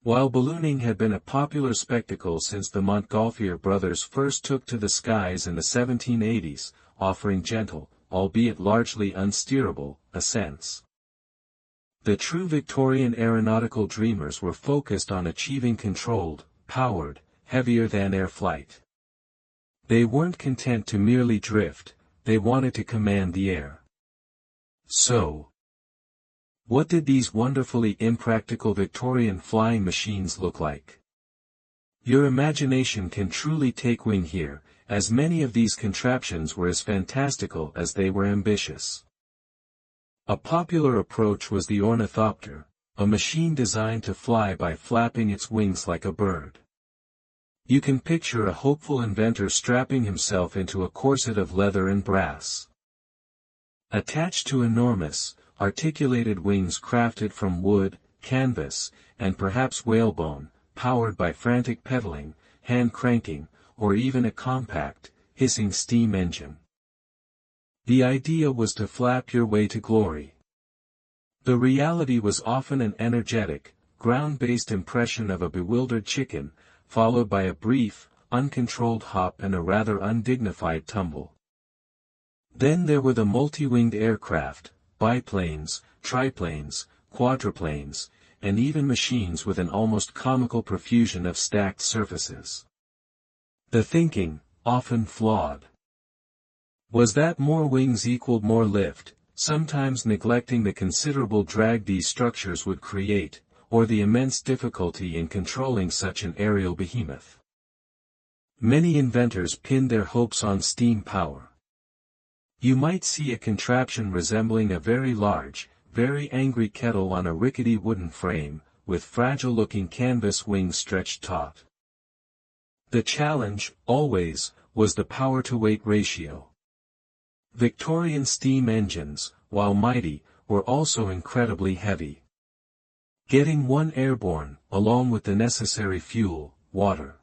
While ballooning had been a popular spectacle since the Montgolfier brothers first took to the skies in the 1780s, offering gentle, albeit largely unsteerable, ascents, the true Victorian aeronautical dreamers were focused on achieving controlled, powered, heavier-than-air flight. They weren't content to merely drift, they wanted to command the air. So, what did these wonderfully impractical Victorian flying machines look like? Your imagination can truly take wing here, as many of these contraptions were as fantastical as they were ambitious. A popular approach was the ornithopter, a machine designed to fly by flapping its wings like a bird. You can picture a hopeful inventor strapping himself into a corset of leather and brass. Attached to enormous, articulated wings crafted from wood, canvas, and perhaps whalebone, powered by frantic pedaling, hand cranking, or even a compact, hissing steam engine. The idea was to flap your way to glory. The reality was often an energetic, ground-based impression of a bewildered chicken, followed by a brief, uncontrolled hop and a rather undignified tumble. Then there were the multi-winged aircraft, biplanes, triplanes, quadruplanes, and even machines with an almost comical profusion of stacked surfaces. The thinking, often flawed, was that more wings equaled more lift, sometimes neglecting the considerable drag these structures would create, or the immense difficulty in controlling such an aerial behemoth. Many inventors pinned their hopes on steam power. You might see a contraption resembling a very large, very angry kettle on a rickety wooden frame, with fragile-looking canvas wings stretched taut. The challenge, always, was the power-to-weight ratio. Victorian steam engines, while mighty, were also incredibly heavy. Getting one airborne, along with the necessary fuel, water,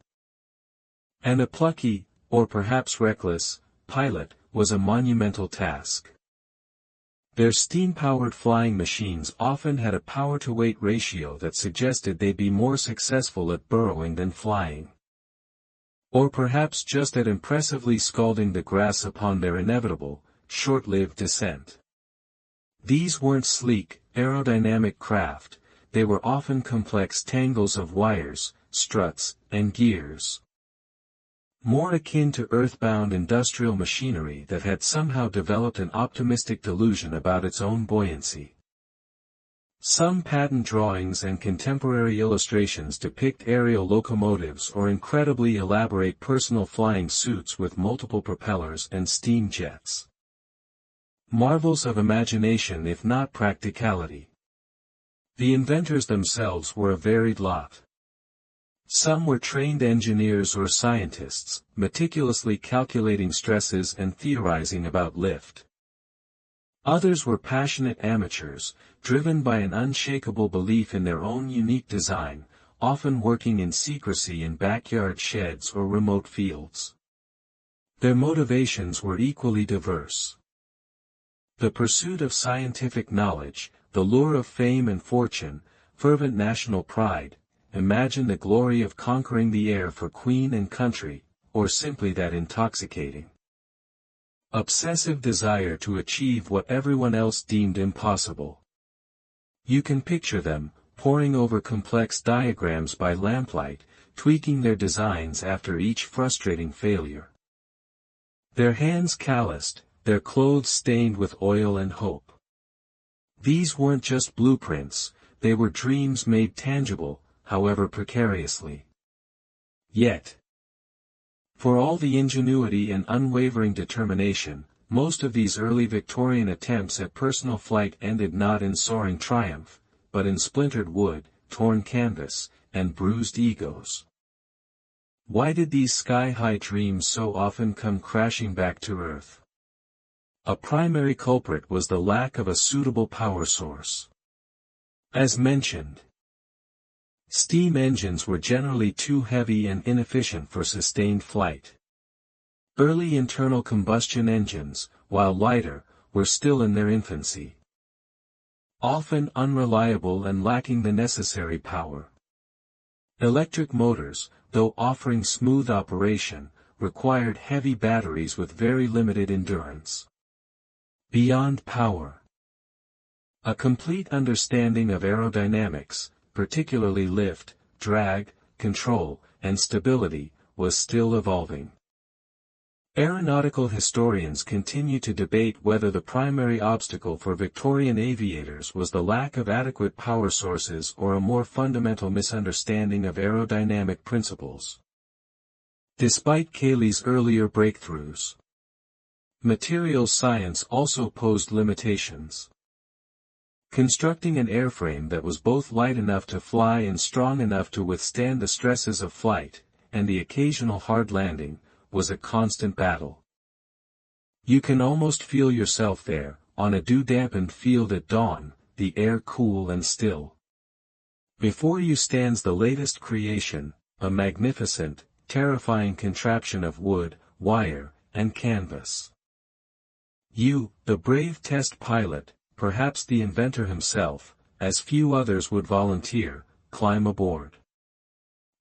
and a plucky, or perhaps reckless, pilot, was a monumental task. Their steam-powered flying machines often had a power-to-weight ratio that suggested they'd be more successful at burrowing than flying. Or perhaps just at impressively scalding the grass upon their inevitable, short-lived descent. These weren't sleek, aerodynamic craft, they were often complex tangles of wires, struts, and gears. More akin to earthbound industrial machinery that had somehow developed an optimistic delusion about its own buoyancy. Some patent drawings and contemporary illustrations depict aerial locomotives or incredibly elaborate personal flying suits with multiple propellers and steam jets. Marvels of imagination if not practicality. The inventors themselves were a varied lot. Some were trained engineers or scientists, meticulously calculating stresses and theorizing about lift. Others were passionate amateurs, driven by an unshakable belief in their own unique design, often working in secrecy in backyard sheds or remote fields. Their motivations were equally diverse. The pursuit of scientific knowledge, the lure of fame and fortune, fervent national pride, imagine the glory of conquering the air for queen and country, or simply that intoxicating, obsessive desire to achieve what everyone else deemed impossible. You can picture them, poring over complex diagrams by lamplight, tweaking their designs after each frustrating failure. Their hands calloused, their clothes stained with oil and hope. These weren't just blueprints, they were dreams made tangible, however precariously. Yet, for all the ingenuity and unwavering determination, most of these early Victorian attempts at personal flight ended not in soaring triumph, but in splintered wood, torn canvas, and bruised egos. Why did these sky-high dreams so often come crashing back to earth? A primary culprit was the lack of a suitable power source. As mentioned, steam engines were generally too heavy and inefficient for sustained flight. Early internal combustion engines, while lighter, were still in their infancy. Often unreliable and lacking the necessary power. Electric motors, though offering smooth operation, required heavy batteries with very limited endurance. Beyond power, a complete understanding of aerodynamics, particularly lift, drag, control, and stability, was still evolving. Aeronautical historians continue to debate whether the primary obstacle for Victorian aviators was the lack of adequate power sources or a more fundamental misunderstanding of aerodynamic principles. Despite Cayley's earlier breakthroughs, materials science also posed limitations. Constructing an airframe that was both light enough to fly and strong enough to withstand the stresses of flight, and the occasional hard landing, was a constant battle. You can almost feel yourself there, on a dew-dampened field at dawn, the air cool and still. Before you stands the latest creation, a magnificent, terrifying contraption of wood, wire, and canvas. You, the brave test pilot, perhaps the inventor himself, as few others would volunteer, climb aboard.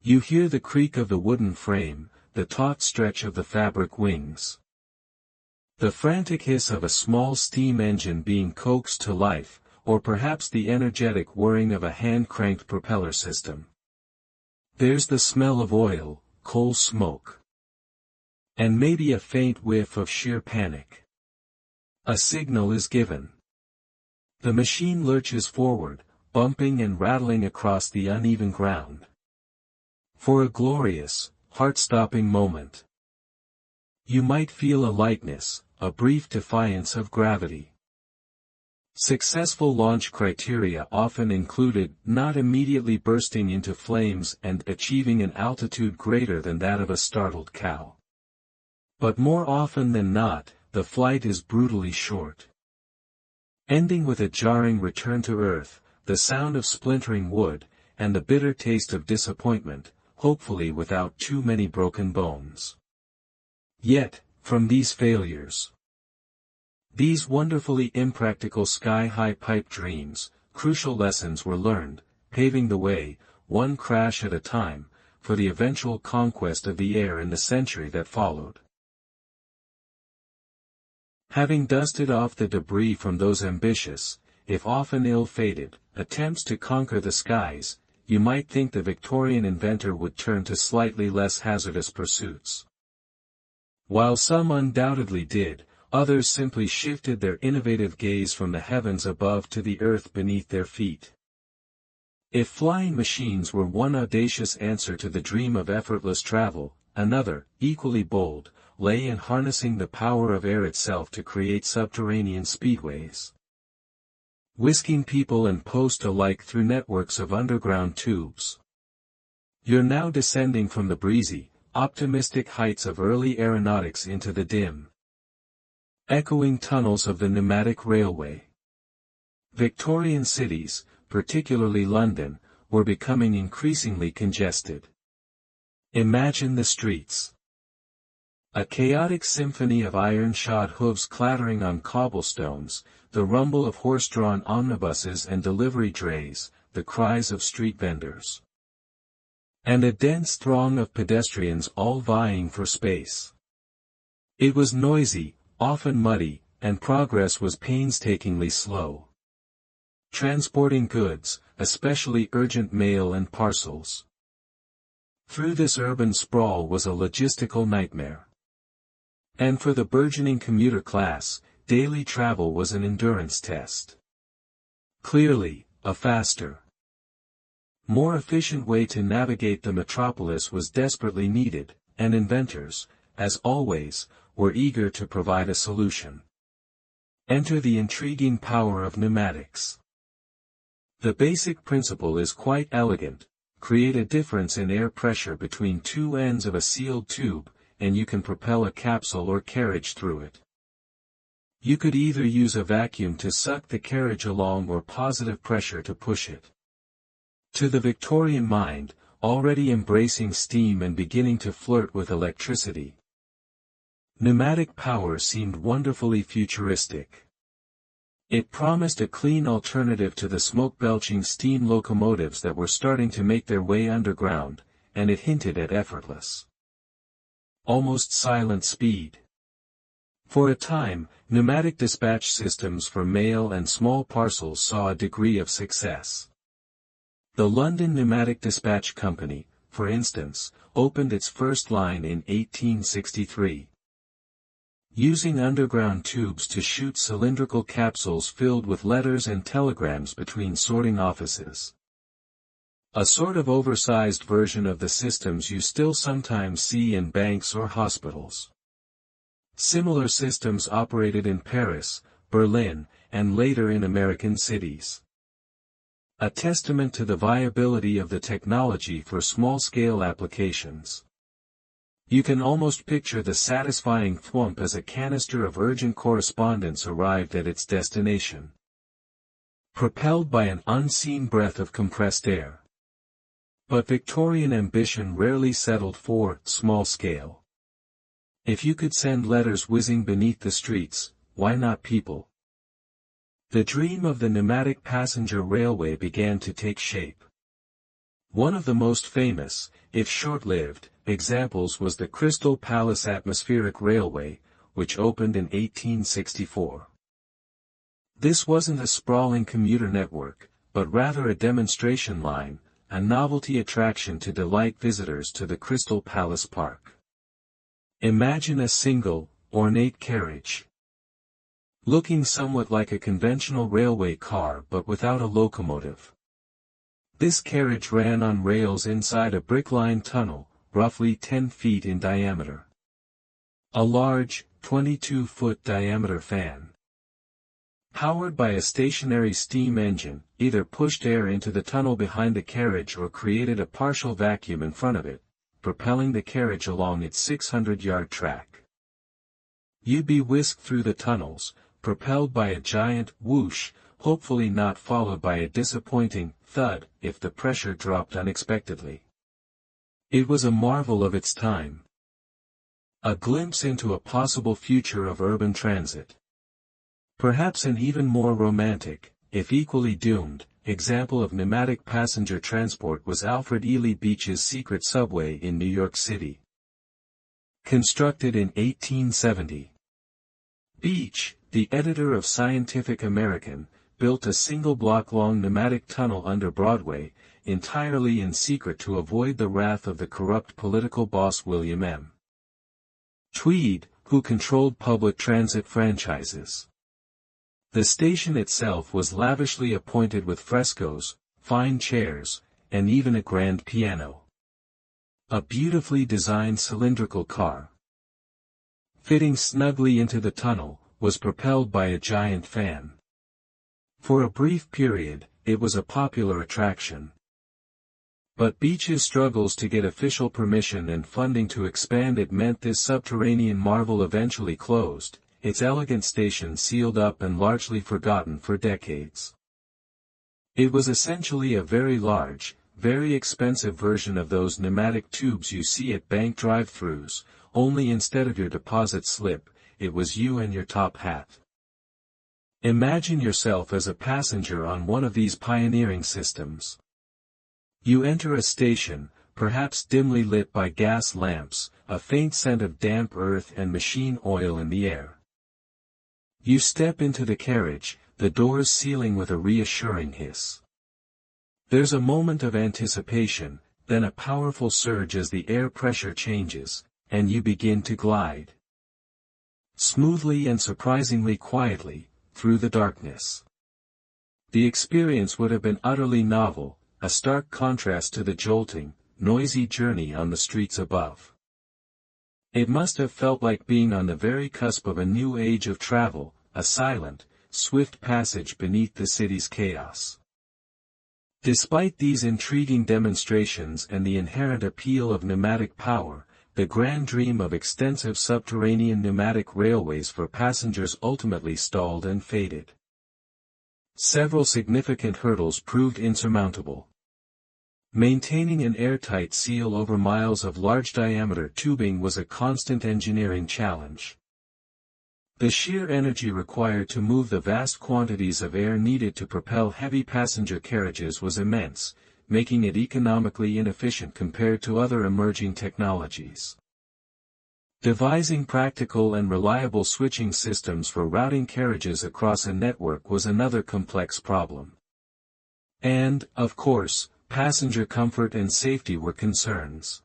You hear the creak of the wooden frame, the taut stretch of the fabric wings. The frantic hiss of a small steam engine being coaxed to life, or perhaps the energetic whirring of a hand-cranked propeller system. There's the smell of oil, coal smoke. And maybe a faint whiff of sheer panic. A signal is given. The machine lurches forward, bumping and rattling across the uneven ground. For a glorious, heart-stopping moment. You might feel a lightness, a brief defiance of gravity. Successful launch criteria often included not immediately bursting into flames and achieving an altitude greater than that of a startled cow. But more often than not, the flight is brutally short. Ending with a jarring return to earth, the sound of splintering wood, and the bitter taste of disappointment, hopefully without too many broken bones. Yet, from these failures, these wonderfully impractical sky-high pipe dreams, crucial lessons were learned, paving the way, one crash at a time, for the eventual conquest of the air in the century that followed. Having dusted off the debris from those ambitious, if often ill-fated, attempts to conquer the skies, you might think the Victorian inventor would turn to slightly less hazardous pursuits. While some undoubtedly did, others simply shifted their innovative gaze from the heavens above to the earth beneath their feet. If flying machines were one audacious answer to the dream of effortless travel, another, equally bold, lay in harnessing the power of air itself to create subterranean speedways. Whisking people and post alike through networks of underground tubes. You're now descending from the breezy, optimistic heights of early aeronautics into the dim, echoing tunnels of the pneumatic railway. Victorian cities, particularly London, were becoming increasingly congested. Imagine the streets. A chaotic symphony of iron-shod hooves clattering on cobblestones, the rumble of horse-drawn omnibuses and delivery drays, the cries of street vendors. And a dense throng of pedestrians all vying for space. It was noisy, often muddy, and progress was painstakingly slow. Transporting goods, especially urgent mail and parcels, through this urban sprawl was a logistical nightmare. And for the burgeoning commuter class, daily travel was an endurance test. Clearly, a faster, more efficient way to navigate the metropolis was desperately needed, and inventors, as always, were eager to provide a solution. Enter the intriguing power of pneumatics. The basic principle is quite elegant: create a difference in air pressure between two ends of a sealed tube, and you can propel a capsule or carriage through it. You could either use a vacuum to suck the carriage along or positive pressure to push it. To the Victorian mind, already embracing steam and beginning to flirt with electricity, pneumatic power seemed wonderfully futuristic. It promised a clean alternative to the smoke-belching steam locomotives that were starting to make their way underground, and it hinted at effortless, almost silent speed. For a time, pneumatic dispatch systems for mail and small parcels saw a degree of success. The London Pneumatic Dispatch Company, for instance, opened its first line in 1863. using underground tubes to shoot cylindrical capsules filled with letters and telegrams between sorting offices. A sort of oversized version of the systems you still sometimes see in banks or hospitals. Similar systems operated in Paris, Berlin, and later in American cities. A testament to the viability of the technology for small-scale applications. You can almost picture the satisfying thwomp as a canister of urgent correspondence arrived at its destination. Propelled by an unseen breath of compressed air. But Victorian ambition rarely settled for small scale. If you could send letters whizzing beneath the streets, why not people? The dream of the pneumatic passenger railway began to take shape. One of the most famous, if short-lived, examples was the Crystal Palace Atmospheric Railway, which opened in 1864. This wasn't a sprawling commuter network, but rather a demonstration line, a novelty attraction to delight visitors to the Crystal Palace Park. Imagine a single, ornate carriage. Looking somewhat like a conventional railway car but without a locomotive. This carriage ran on rails inside a brick-lined tunnel, roughly 10 feet in diameter. A large, 22-foot diameter fan, powered by a stationary steam engine, either pushed air into the tunnel behind the carriage or created a partial vacuum in front of it, propelling the carriage along its 600-yard track. You'd be whisked through the tunnels, propelled by a giant whoosh, hopefully not followed by a disappointing thud if the pressure dropped unexpectedly. It was a marvel of its time. A glimpse into a possible future of urban transit. Perhaps an even more romantic, if equally doomed, example of pneumatic passenger transport was Alfred Ely Beech's secret subway in New York City. Constructed in 1870. Beech, the editor of Scientific American, built a single-block-long pneumatic tunnel under Broadway, entirely in secret to avoid the wrath of the corrupt political boss William M. Tweed, who controlled public transit franchises. The station itself was lavishly appointed with frescoes, fine chairs, and even a grand piano. A beautifully designed cylindrical car, fitting snugly into the tunnel, was propelled by a giant fan. For a brief period, it was a popular attraction. But Beech's struggles to get official permission and funding to expand it meant this subterranean marvel eventually closed, its elegant station sealed up and largely forgotten for decades. It was essentially a very large, very expensive version of those pneumatic tubes you see at bank drive-thrus, only instead of your deposit slip, it was you and your top hat. Imagine yourself as a passenger on one of these pioneering systems. You enter a station, perhaps dimly lit by gas lamps, a faint scent of damp earth and machine oil in the air. You step into the carriage, the doors sealing with a reassuring hiss. There's a moment of anticipation, then a powerful surge as the air pressure changes, and you begin to glide. Smoothly and surprisingly quietly, through the darkness. The experience would have been utterly novel, a stark contrast to the jolting, noisy journey on the streets above. It must have felt like being on the very cusp of a new age of travel, a silent, swift passage beneath the city's chaos. Despite these intriguing demonstrations and the inherent appeal of pneumatic power, the grand dream of extensive subterranean pneumatic railways for passengers ultimately stalled and faded. Several significant hurdles proved insurmountable. Maintaining an airtight seal over miles of large-diameter tubing was a constant engineering challenge. The sheer energy required to move the vast quantities of air needed to propel heavy passenger carriages was immense, making it economically inefficient compared to other emerging technologies. Devising practical and reliable switching systems for routing carriages across a network was another complex problem. And, of course, passenger comfort and safety were concerns.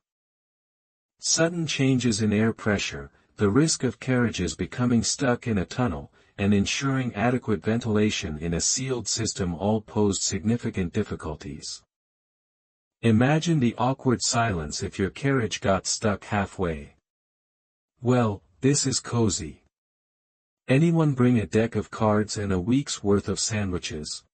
Sudden changes in air pressure, the risk of carriages becoming stuck in a tunnel, and ensuring adequate ventilation in a sealed system all posed significant difficulties. Imagine the awkward silence if your carriage got stuck halfway. Well, this is cozy. Anyone bring a deck of cards and a week's worth of sandwiches?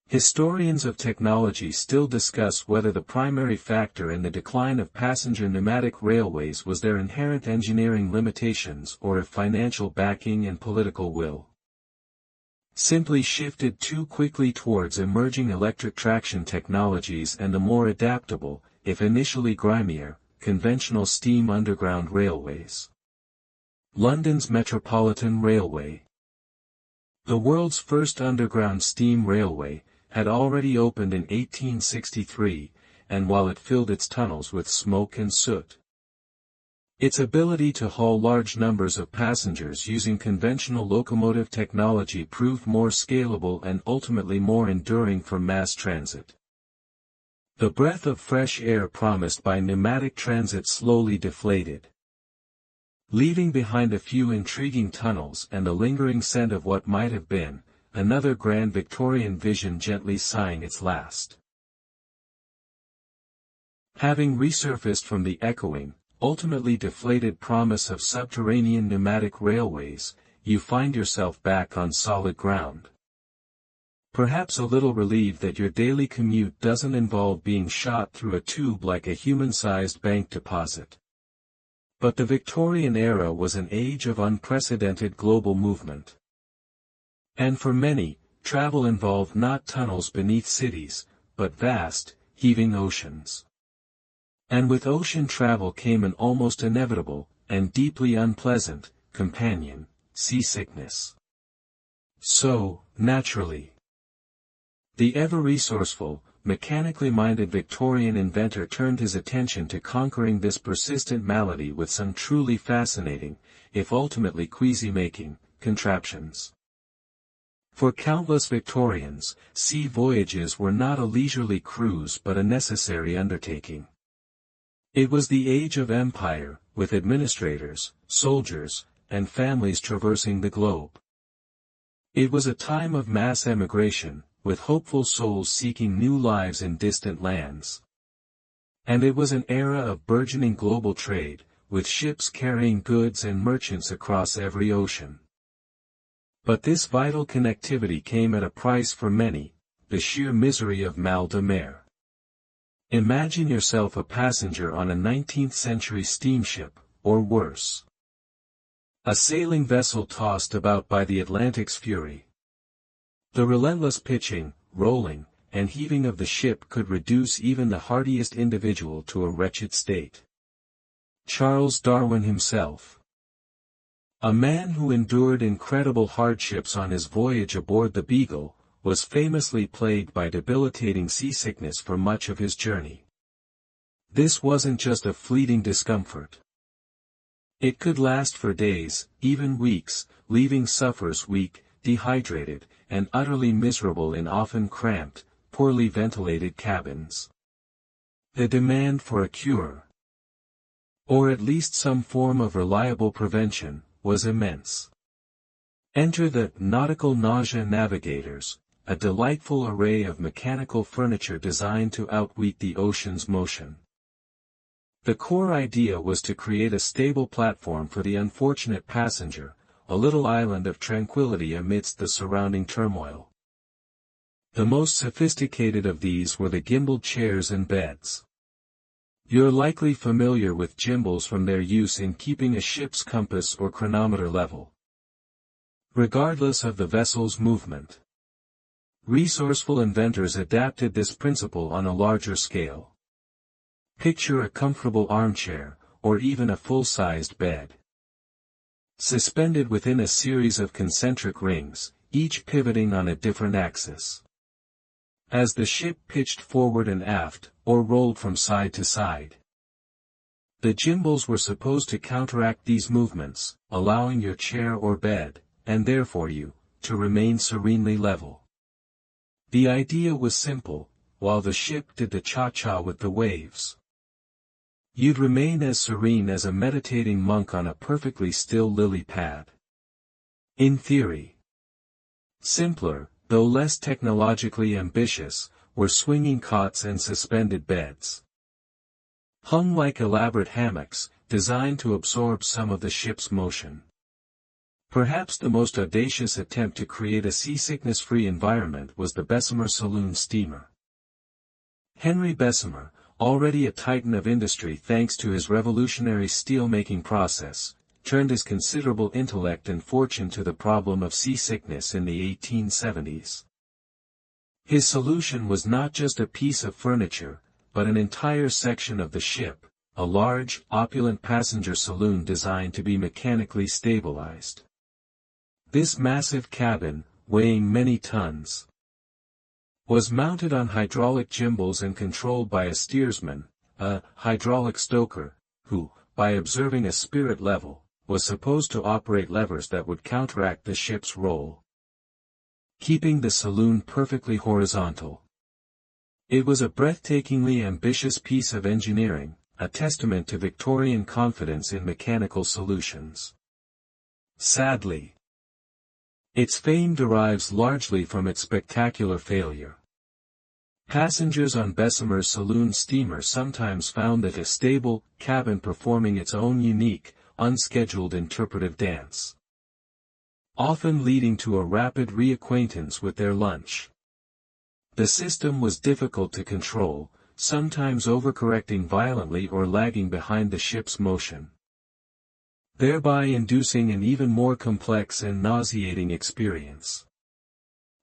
Historians of technology still discuss whether the primary factor in the decline of passenger pneumatic railways was their inherent engineering limitations or if financial backing and political will simply shifted too quickly towards emerging electric traction technologies and the more adaptable, if initially grimier, conventional steam underground railways. London's Metropolitan Railway, the world's first underground steam railway, had already opened in 1863, and while it filled its tunnels with smoke and soot, its ability to haul large numbers of passengers using conventional locomotive technology proved more scalable and ultimately more enduring for mass transit. The breath of fresh air promised by pneumatic transit slowly deflated, leaving behind a few intriguing tunnels and a lingering scent of what might have been, another grand Victorian vision gently sighing its last. Having resurfaced from the echoing, ultimately deflated promise of subterranean pneumatic railways, you find yourself back on solid ground. Perhaps a little relieved that your daily commute doesn't involve being shot through a tube like a human-sized bank deposit. But the Victorian era was an age of unprecedented global movement. And for many, travel involved not tunnels beneath cities, but vast, heaving oceans. And with ocean travel came an almost inevitable, and deeply unpleasant, companion, seasickness. So, naturally, the ever-resourceful, mechanically minded Victorian inventor turned his attention to conquering this persistent malady with some truly fascinating, if ultimately queasy-making, contraptions. For countless Victorians, sea voyages were not a leisurely cruise but a necessary undertaking. It was the age of empire, with administrators, soldiers, and families traversing the globe. It was a time of mass emigration, with hopeful souls seeking new lives in distant lands. And it was an era of burgeoning global trade, with ships carrying goods and merchants across every ocean. But this vital connectivity came at a price for many, the sheer misery of mal de mer. Imagine yourself a passenger on a 19th-century steamship, or worse, a sailing vessel tossed about by the Atlantic's fury. The relentless pitching, rolling, and heaving of the ship could reduce even the hardiest individual to a wretched state. Charles Darwin himself, a man who endured incredible hardships on his voyage aboard the Beagle, was famously plagued by debilitating seasickness for much of his journey. This wasn't just a fleeting discomfort. It could last for days, even weeks, leaving sufferers weak, dehydrated, and utterly miserable in often cramped, poorly ventilated cabins. The demand for a cure, or at least some form of reliable prevention, was immense. Enter the nautical nausea navigators, a delightful array of mechanical furniture designed to outwit the ocean's motion. The core idea was to create a stable platform for the unfortunate passenger, a little island of tranquility amidst the surrounding turmoil. The most sophisticated of these were the gimbaled chairs and beds. You're likely familiar with gimbals from their use in keeping a ship's compass or chronometer level, regardless of the vessel's movement. Resourceful inventors adapted this principle on a larger scale. Picture a comfortable armchair, or even a full-sized bed, suspended within a series of concentric rings, each pivoting on a different axis. As the ship pitched forward and aft, or rolled from side to side, the gimbals were supposed to counteract these movements, allowing your chair or bed, and therefore you, to remain serenely level. The idea was simple, while the ship did the cha-cha with the waves. You'd remain as serene as a meditating monk on a perfectly still lily pad. In theory. Simpler, though less technologically ambitious, were swinging cots and suspended beds. Hung like elaborate hammocks, designed to absorb some of the ship's motion. Perhaps the most audacious attempt to create a seasickness-free environment was the Bessemer saloon steamer. Henry Bessemer, already a titan of industry thanks to his revolutionary steel-making process, turned his considerable intellect and fortune to the problem of seasickness in the 1870s. His solution was not just a piece of furniture, but an entire section of the ship, a large, opulent passenger saloon designed to be mechanically stabilized. This massive cabin, weighing many tons, was mounted on hydraulic gimbals and controlled by a steersman, a hydraulic stoker, who, by observing a spirit level, was supposed to operate levers that would counteract the ship's roll, keeping the saloon perfectly horizontal. It was a breathtakingly ambitious piece of engineering, a testament to Victorian confidence in mechanical solutions. Sadly, its fame derives largely from its spectacular failure. Passengers on Bessemer's saloon steamer sometimes found that a stable cabin performing its own unique, unscheduled interpretive dance, often leading to a rapid reacquaintance with their lunch. The system was difficult to control, sometimes overcorrecting violently or lagging behind the ship's motion, thereby inducing an even more complex and nauseating experience.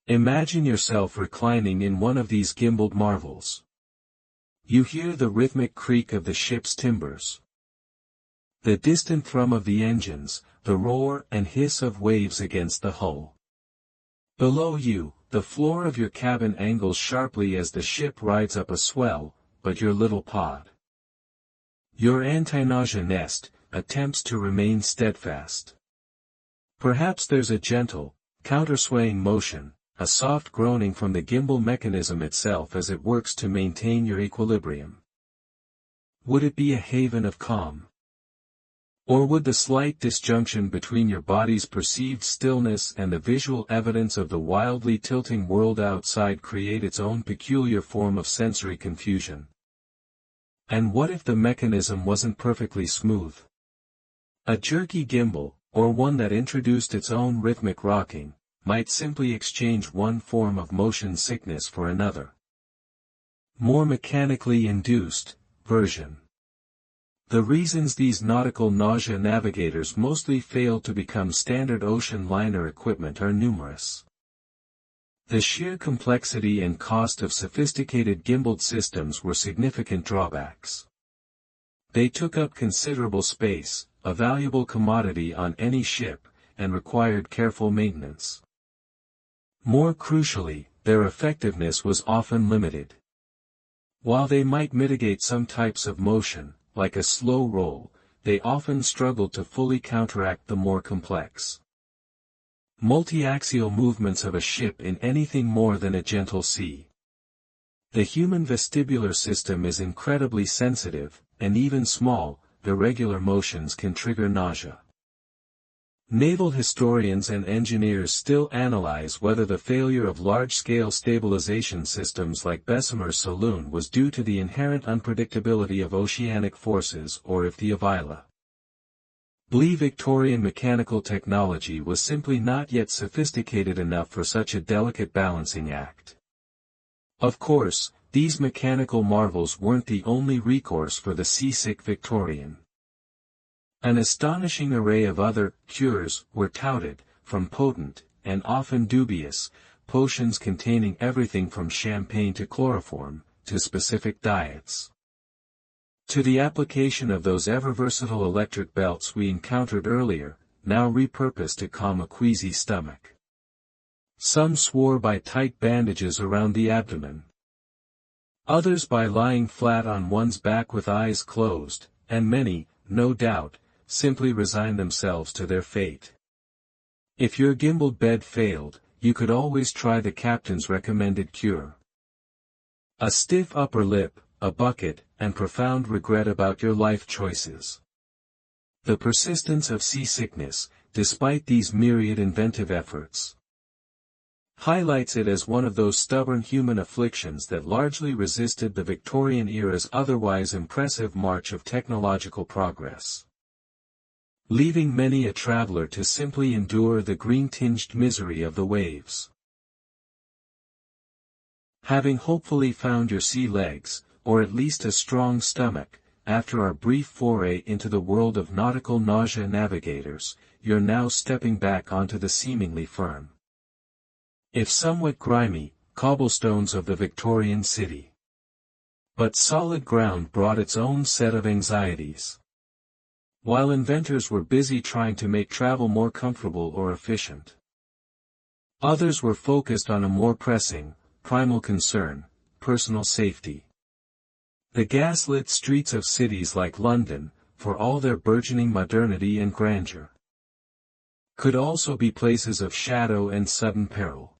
Imagine yourself reclining in one of these gimbaled marvels. You hear the rhythmic creak of the ship's timbers, the distant thrum of the engines, the roar and hiss of waves against the hull. Below you, the floor of your cabin angles sharply as the ship rides up a swell, but your little pod, your anti-nausea nest, attempts to remain steadfast. Perhaps there's a gentle, counterswaying motion, a soft groaning from the gimbal mechanism itself as it works to maintain your equilibrium. Would it be a haven of calm? Or would the slight disjunction between your body's perceived stillness and the visual evidence of the wildly tilting world outside create its own peculiar form of sensory confusion? And what if the mechanism wasn't perfectly smooth? A jerky gimbal, or one that introduced its own rhythmic rocking, might simply exchange one form of motion sickness for another, more mechanically induced, version. The reasons these nautical nausea navigators mostly fail to become standard ocean liner equipment are numerous. The sheer complexity and cost of sophisticated gimbaled systems were significant drawbacks. They took up considerable space, a valuable commodity on any ship, and required careful maintenance. More crucially, their effectiveness was often limited. While they might mitigate some types of motion, like a slow roll, they often struggled to fully counteract the more complex multi-axial movements of a ship in anything more than a gentle sea. The human vestibular system is incredibly sensitive, and even small, irregular motions can trigger nausea. Naval historians and engineers still analyze whether the failure of large-scale stabilization systems like Bessemer's saloon was due to the inherent unpredictability of oceanic forces or if the Victorian mechanical technology was simply not yet sophisticated enough for such a delicate balancing act. Of course, these mechanical marvels weren't the only recourse for the seasick Victorian. An astonishing array of other cures were touted, from potent, and often dubious, potions containing everything from champagne to chloroform, to specific diets, to the application of those ever-versatile electric belts we encountered earlier, now repurposed to calm a queasy stomach. Some swore by tight bandages around the abdomen, others by lying flat on one's back with eyes closed, and many, no doubt, simply resigned themselves to their fate. If your gimbaled bed failed, you could always try the captain's recommended cure. A stiff upper lip, a bucket, and profound regret about your life choices. The persistence of seasickness, despite these myriad inventive efforts, highlights it as one of those stubborn human afflictions that largely resisted the Victorian era's otherwise impressive march of technological progress, leaving many a traveler to simply endure the green-tinged misery of the waves. Having hopefully found your sea legs, or at least a strong stomach, after our brief foray into the world of nautical nausea navigators, you're now stepping back onto the seemingly firm, if somewhat grimy, cobblestones of the Victorian city. But solid ground brought its own set of anxieties. While inventors were busy trying to make travel more comfortable or efficient, others were focused on a more pressing, primal concern: personal safety. The gaslit streets of cities like London, for all their burgeoning modernity and grandeur, could also be places of shadow and sudden peril.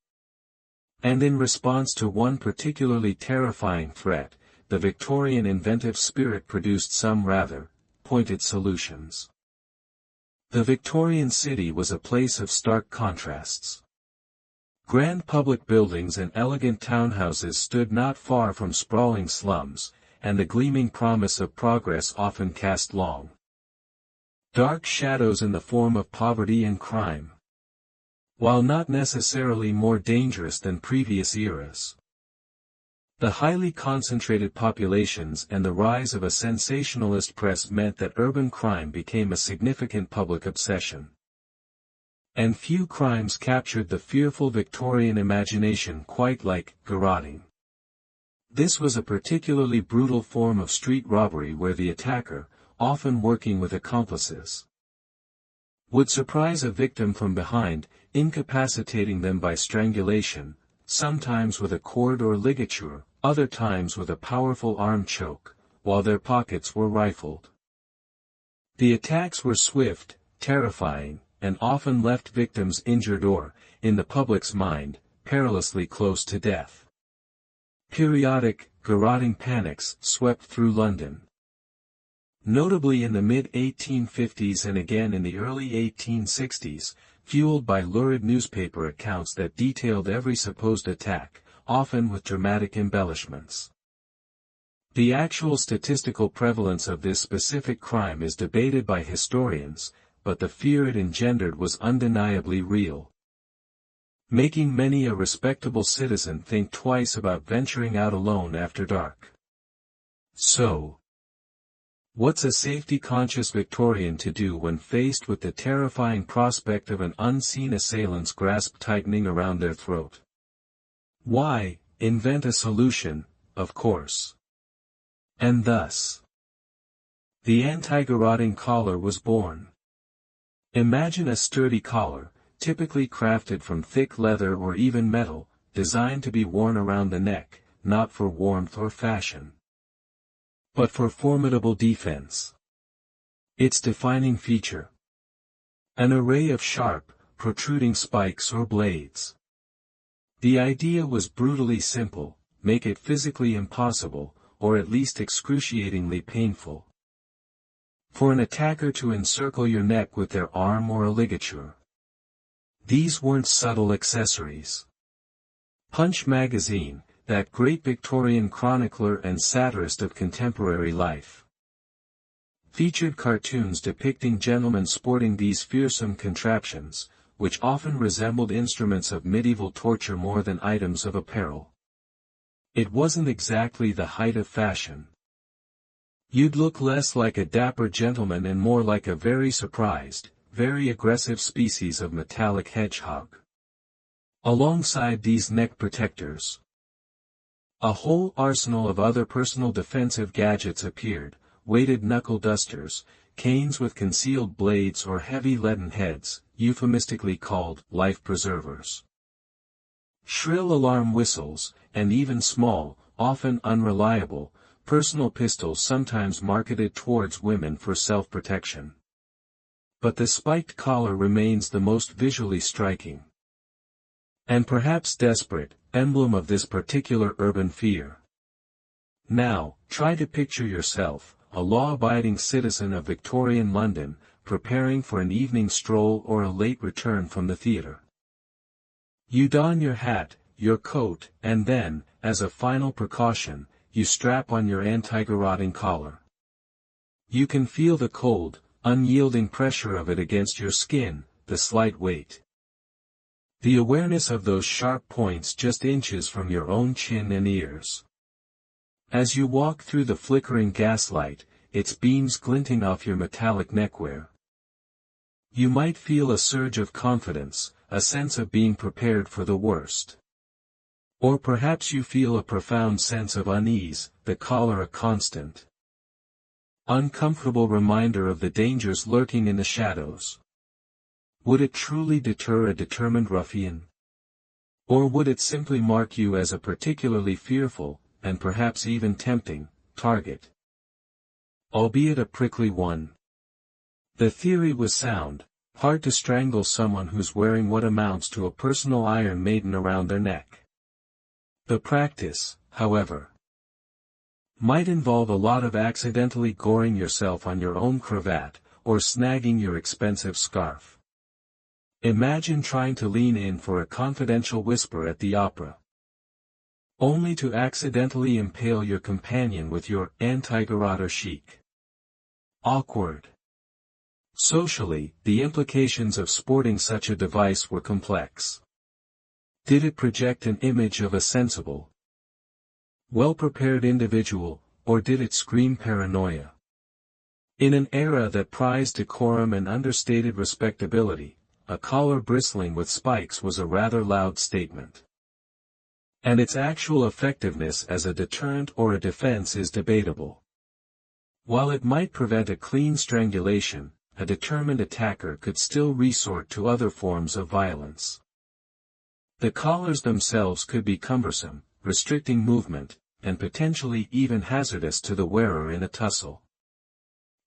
And in response to one particularly terrifying threat, the Victorian inventive spirit produced some rather pointed solutions. The Victorian city was a place of stark contrasts. Grand public buildings and elegant townhouses stood not far from sprawling slums, and the gleaming promise of progress often cast long, dark shadows in the form of poverty and crime. While not necessarily more dangerous than previous eras, the highly concentrated populations and the rise of a sensationalist press meant that urban crime became a significant public obsession. And few crimes captured the fearful Victorian imagination quite like garroting. This was a particularly brutal form of street robbery where the attacker, often working with accomplices, would surprise a victim from behind, incapacitating them by strangulation, sometimes with a cord or ligature, other times with a powerful arm choke, while their pockets were rifled. The attacks were swift, terrifying, and often left victims injured or, in the public's mind, perilously close to death. Periodic, garroting panics swept through London, notably in the mid-1850s and again in the early 1860s, fueled by lurid newspaper accounts that detailed every supposed attack, often with dramatic embellishments. The actual statistical prevalence of this specific crime is debated by historians, but the fear it engendered was undeniably real, making many a respectable citizen think twice about venturing out alone after dark. So, what's a safety-conscious Victorian to do when faced with the terrifying prospect of an unseen assailant's grasp tightening around their throat? Why, invent a solution, of course. And thus, the anti-garroting collar was born. Imagine a sturdy collar, typically crafted from thick leather or even metal, designed to be worn around the neck, not for warmth or fashion, but for formidable defense. Its defining feature: an array of sharp, protruding spikes or blades. The idea was brutally simple: make it physically impossible, or at least excruciatingly painful, for an attacker to encircle your neck with their arm or a ligature. These weren't subtle accessories. Punch magazine, that great Victorian chronicler and satirist of contemporary life, featured cartoons depicting gentlemen sporting these fearsome contraptions, which often resembled instruments of medieval torture more than items of apparel. It wasn't exactly the height of fashion. You'd look less like a dapper gentleman and more like a very surprised, very aggressive species of metallic hedgehog. Alongside these neck protectors, a whole arsenal of other personal defensive gadgets appeared: weighted knuckle dusters, canes with concealed blades or heavy leaden heads, euphemistically called life preservers, shrill alarm whistles, and even small, often unreliable, personal pistols sometimes marketed towards women for self-protection. But the spiked collar remains the most visually striking, and perhaps desperate, emblem of this particular urban fear. Now, try to picture yourself, a law-abiding citizen of Victorian London, preparing for an evening stroll or a late return from the theatre. You don your hat, your coat, and then, as a final precaution, you strap on your anti-garroting collar. You can feel the cold, unyielding pressure of it against your skin, the slight weight. The awareness of those sharp points just inches from your own chin and ears. As you walk through the flickering gaslight, its beams glinting off your metallic neckwear. You might feel a surge of confidence, a sense of being prepared for the worst. Or perhaps you feel a profound sense of unease, the collar a constant, uncomfortable reminder of the dangers lurking in the shadows. Would it truly deter a determined ruffian? Or would it simply mark you as a particularly fearful, and perhaps even tempting, target? Albeit a prickly one. The theory was sound: hard to strangle someone who's wearing what amounts to a personal Iron Maiden around their neck. The practice, however, might involve a lot of accidentally goring yourself on your own cravat, or snagging your expensive scarf. Imagine trying to lean in for a confidential whisper at the opera, only to accidentally impale your companion with your anti-garroter chic. Awkward. Socially, the implications of sporting such a device were complex. Did it project an image of a sensible, well-prepared individual, or did it scream paranoia? In an era that prized decorum and understated respectability, a collar bristling with spikes was a rather loud statement. And its actual effectiveness as a deterrent or a defense is debatable. While it might prevent a clean strangulation, a determined attacker could still resort to other forms of violence. The collars themselves could be cumbersome, restricting movement, and potentially even hazardous to the wearer in a tussle.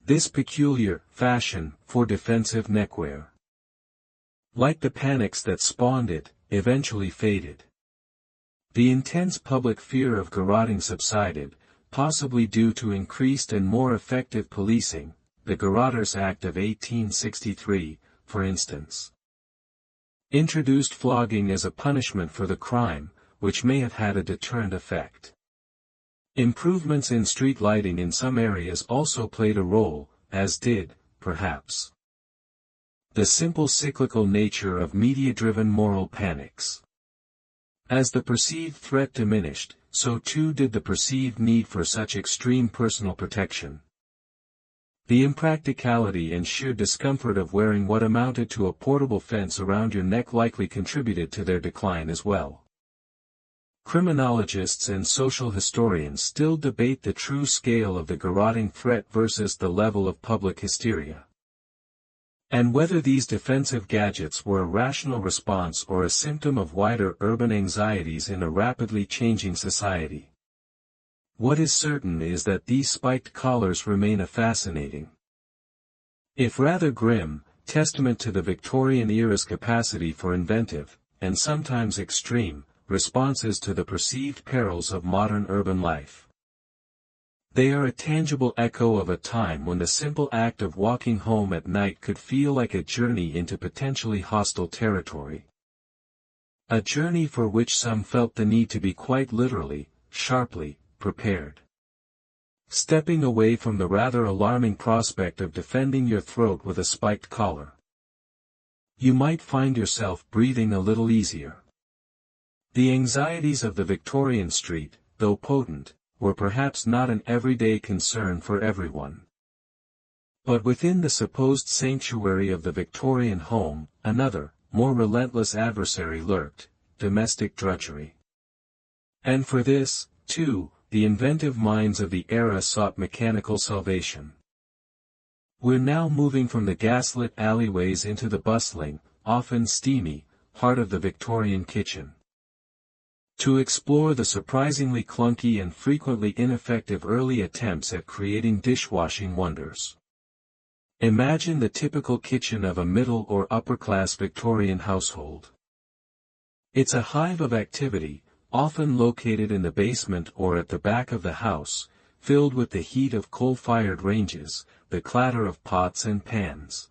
This peculiar fashion for defensive neckwear, like the panics that spawned it, eventually faded. The intense public fear of garroting subsided, possibly due to increased and more effective policing, the Garroters Act of 1863, for instance, introduced flogging as a punishment for the crime, which may have had a deterrent effect. Improvements in street lighting in some areas also played a role, as did, perhaps, the simple cyclical nature of media-driven moral panics. As the perceived threat diminished, so too did the perceived need for such extreme personal protection. The impracticality and sheer discomfort of wearing what amounted to a portable fence around your neck likely contributed to their decline as well. Criminologists and social historians still debate the true scale of the garroting threat versus the level of public hysteria, and whether these defensive gadgets were a rational response or a symptom of wider urban anxieties in a rapidly changing society. What is certain is that these spiked collars remain a fascinating, if rather grim, testament to the Victorian era's capacity for inventive, and sometimes extreme, responses to the perceived perils of modern urban life. They are a tangible echo of a time when the simple act of walking home at night could feel like a journey into potentially hostile territory. A journey for which some felt the need to be quite literally, sharply, prepared. Stepping away from the rather alarming prospect of defending your throat with a spiked collar, you might find yourself breathing a little easier. The anxieties of the Victorian street, though potent, were perhaps not an everyday concern for everyone. But within the supposed sanctuary of the Victorian home, another, more relentless adversary lurked: domestic drudgery. And for this, too, the inventive minds of the era sought mechanical salvation. We're now moving from the gaslit alleyways into the bustling, often steamy, heart of the Victorian kitchen, to explore the surprisingly clunky and frequently ineffective early attempts at creating dishwashing wonders. Imagine the typical kitchen of a middle or upper-class Victorian household. It's a hive of activity, often located in the basement or at the back of the house, filled with the heat of coal-fired ranges, the clatter of pots and pans,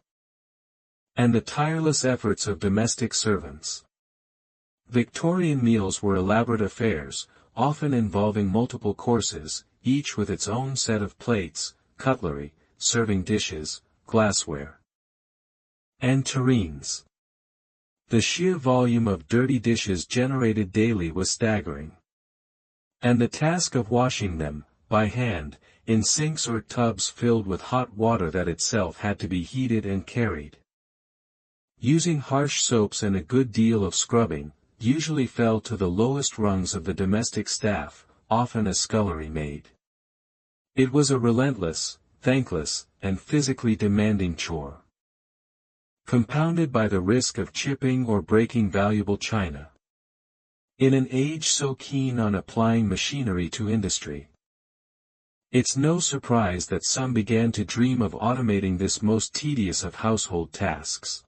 and the tireless efforts of domestic servants. Victorian meals were elaborate affairs, often involving multiple courses, each with its own set of plates, cutlery, serving dishes, glassware, and tureens. The sheer volume of dirty dishes generated daily was staggering. And the task of washing them, by hand, in sinks or tubs filled with hot water that itself had to be heated and carried, using harsh soaps and a good deal of scrubbing, usually fell to the lowest rungs of the domestic staff, often a scullery maid. It was a relentless, thankless, and physically demanding chore, compounded by the risk of chipping or breaking valuable china. In an age so keen on applying machinery to industry, it's no surprise that some began to dream of automating this most tedious of household tasks.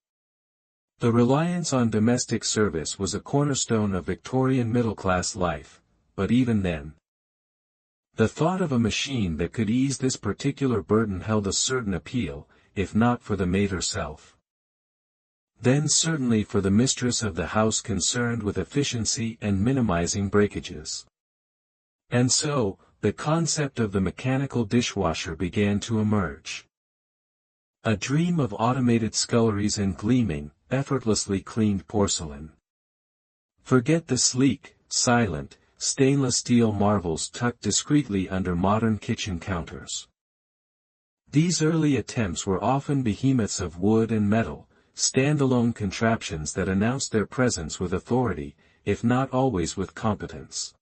The reliance on domestic service was a cornerstone of Victorian middle-class life, but even then, the thought of a machine that could ease this particular burden held a certain appeal, if not for the maid herself, then certainly for the mistress of the house concerned with efficiency and minimizing breakages. And so, the concept of the mechanical dishwasher began to emerge. A dream of automated sculleries and gleaming, effortlessly cleaned porcelain. Forget the sleek, silent, stainless steel marvels tucked discreetly under modern kitchen counters. These early attempts were often behemoths of wood and metal, standalone contraptions that announced their presence with authority, if not always with competence.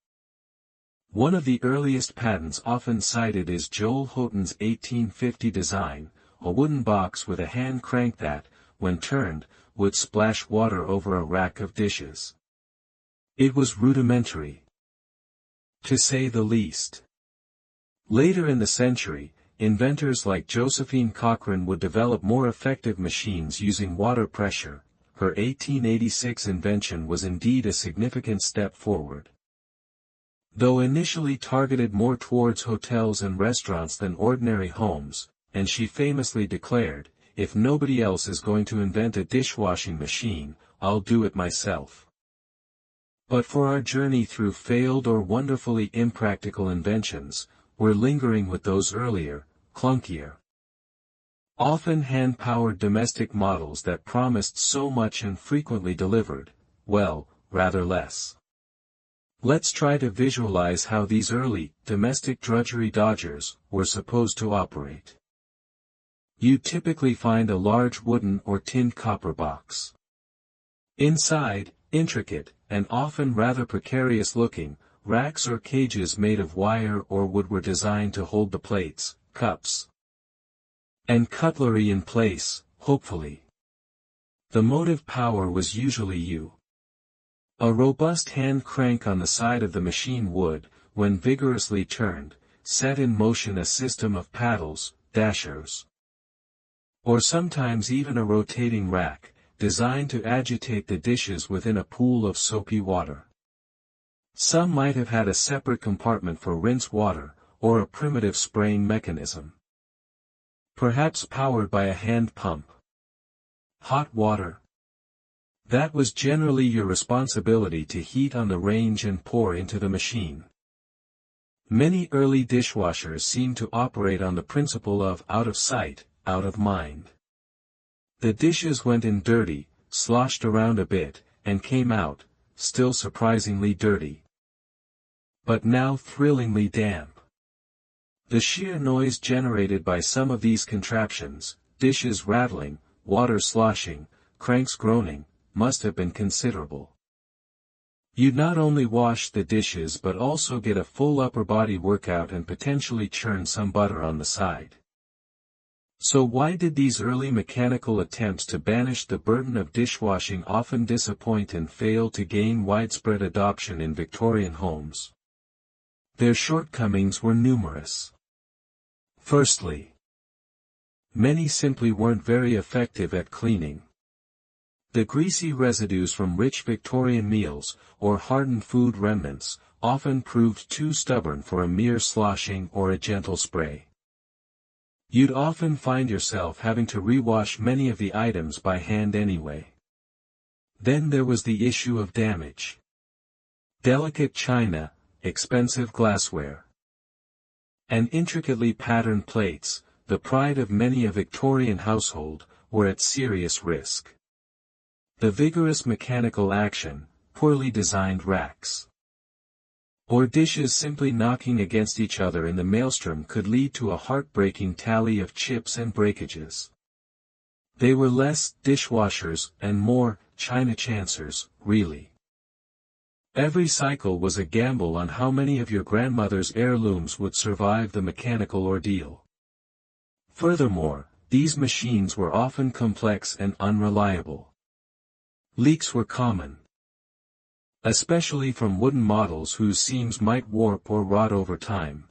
One of the earliest patents often cited is Joel Houghton's 1850 design, a wooden box with a hand crank that, when turned, would splash water over a rack of dishes. It was rudimentary, to say the least. Later in the century, inventors like Josephine Cochrane would develop more effective machines using water pressure. Her 1886 invention was indeed a significant step forward. Though initially targeted more towards hotels and restaurants than ordinary homes, and she famously declared, "If nobody else is going to invent a dishwashing machine, I'll do it myself." But for our journey through failed or wonderfully impractical inventions, we're lingering with those earlier, clunkier, often hand-powered domestic models that promised so much and frequently delivered, well, rather less. Let's try to visualize how these early, domestic drudgery dodgers, were supposed to operate. You typically find a large wooden or tinned copper box. Inside, intricate, and often rather precarious-looking, racks or cages made of wire or wood were designed to hold the plates, cups, and cutlery in place, hopefully. The motive power was usually a robust hand crank on the side of the machine would, when vigorously turned, set in motion a system of paddles, dashers, or sometimes even a rotating rack, designed to agitate the dishes within a pool of soapy water. Some might have had a separate compartment for rinse water, or a primitive spraying mechanism, perhaps powered by a hand pump. Hot water. That was generally your responsibility to heat on the range and pour into the machine. Many early dishwashers seemed to operate on the principle of out of sight, out of mind. The dishes went in dirty, sloshed around a bit, and came out, still surprisingly dirty, but now thrillingly damp. The sheer noise generated by some of these contraptions, dishes rattling, water sloshing, cranks groaning, must have been considerable. You'd not only wash the dishes but also get a full upper body workout and potentially churn some butter on the side. So why did these early mechanical attempts to banish the burden of dishwashing often disappoint and fail to gain widespread adoption in Victorian homes? Their shortcomings were numerous. Firstly, many simply weren't very effective at cleaning. The greasy residues from rich Victorian meals, or hardened food remnants, often proved too stubborn for a mere sloshing or a gentle spray. You'd often find yourself having to rewash many of the items by hand anyway. Then there was the issue of damage. Delicate china, expensive glassware, and intricately patterned plates, the pride of many a Victorian household, were at serious risk. The vigorous mechanical action, poorly designed racks, or dishes simply knocking against each other in the maelstrom could lead to a heartbreaking tally of chips and breakages. They were less dishwashers and more china chancers, really. Every cycle was a gamble on how many of your grandmother's heirlooms would survive the mechanical ordeal. Furthermore, these machines were often complex and unreliable. Leaks were common, especially from wooden models whose seams might warp or rot over time.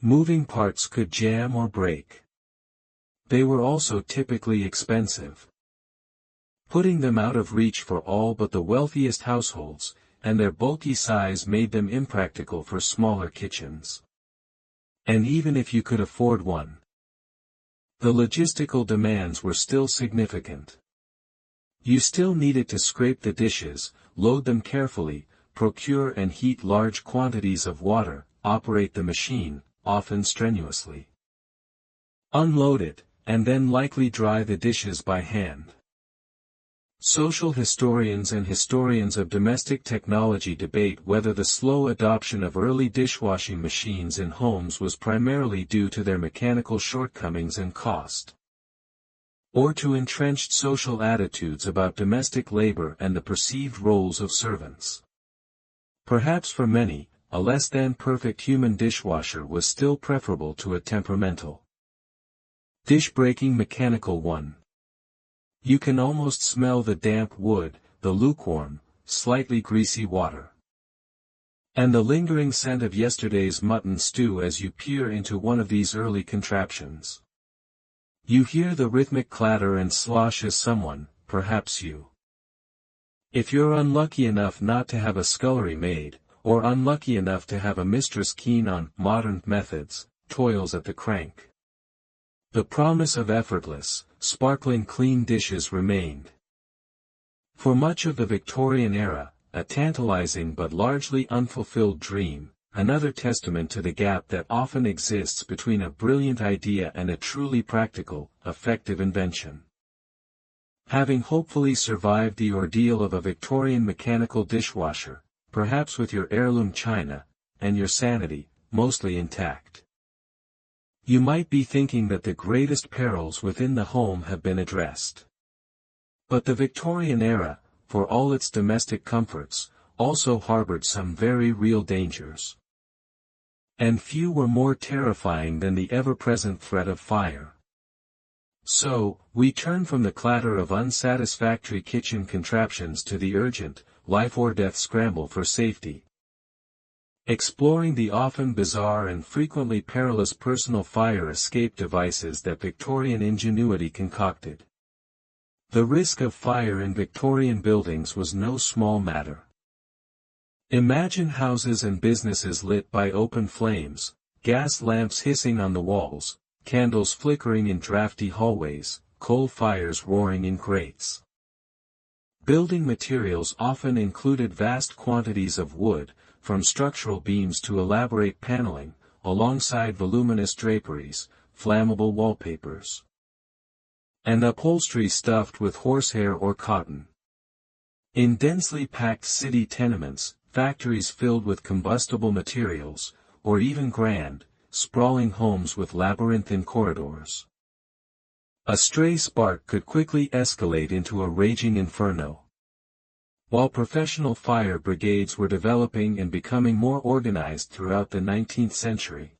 Moving parts could jam or break. They were also typically expensive. Putting them out of reach for all but the wealthiest households, and their bulky size made them impractical for smaller kitchens. And even if you could afford one, the logistical demands were still significant. You still needed to scrape the dishes, load them carefully, procure and heat large quantities of water, operate the machine, often strenuously, unload it, and then likely dry the dishes by hand. Social historians and historians of domestic technology debate whether the slow adoption of early dishwashing machines in homes was primarily due to their mechanical shortcomings and cost, or to entrenched social attitudes about domestic labor and the perceived roles of servants. Perhaps for many, a less-than-perfect human dishwasher was still preferable to a temperamental, dish-breaking mechanical one. You can almost smell the damp wood, the lukewarm, slightly greasy water, and the lingering scent of yesterday's mutton stew as you peer into one of these early contraptions. You hear the rhythmic clatter and slosh as someone, perhaps you, if you're unlucky enough not to have a scullery maid, or unlucky enough to have a mistress keen on modern methods, toils at the crank. The promise of effortless, sparkling clean dishes remained. For much of the Victorian era, a tantalizing but largely unfulfilled dream, another testament to the gap that often exists between a brilliant idea and a truly practical, effective invention. Having hopefully survived the ordeal of a Victorian mechanical dishwasher, perhaps with your heirloom china, and your sanity, mostly intact, you might be thinking that the greatest perils within the home have been addressed. But the Victorian era, for all its domestic comforts, also harbored some very real dangers. And few were more terrifying than the ever-present threat of fire. So, we turn from the clatter of unsatisfactory kitchen contraptions to the urgent, life-or-death scramble for safety. Exploring the often bizarre and frequently perilous personal fire escape devices that Victorian ingenuity concocted. The risk of fire in Victorian buildings was no small matter. Imagine houses and businesses lit by open flames, gas lamps hissing on the walls, candles flickering in drafty hallways, coal fires roaring in grates. Building materials often included vast quantities of wood, from structural beams to elaborate paneling, alongside voluminous draperies, flammable wallpapers, and upholstery stuffed with horsehair or cotton. In densely packed city tenements, factories filled with combustible materials, or even grand, sprawling homes with labyrinthine corridors, a stray spark could quickly escalate into a raging inferno. While professional fire brigades were developing and becoming more organized throughout the 19th century,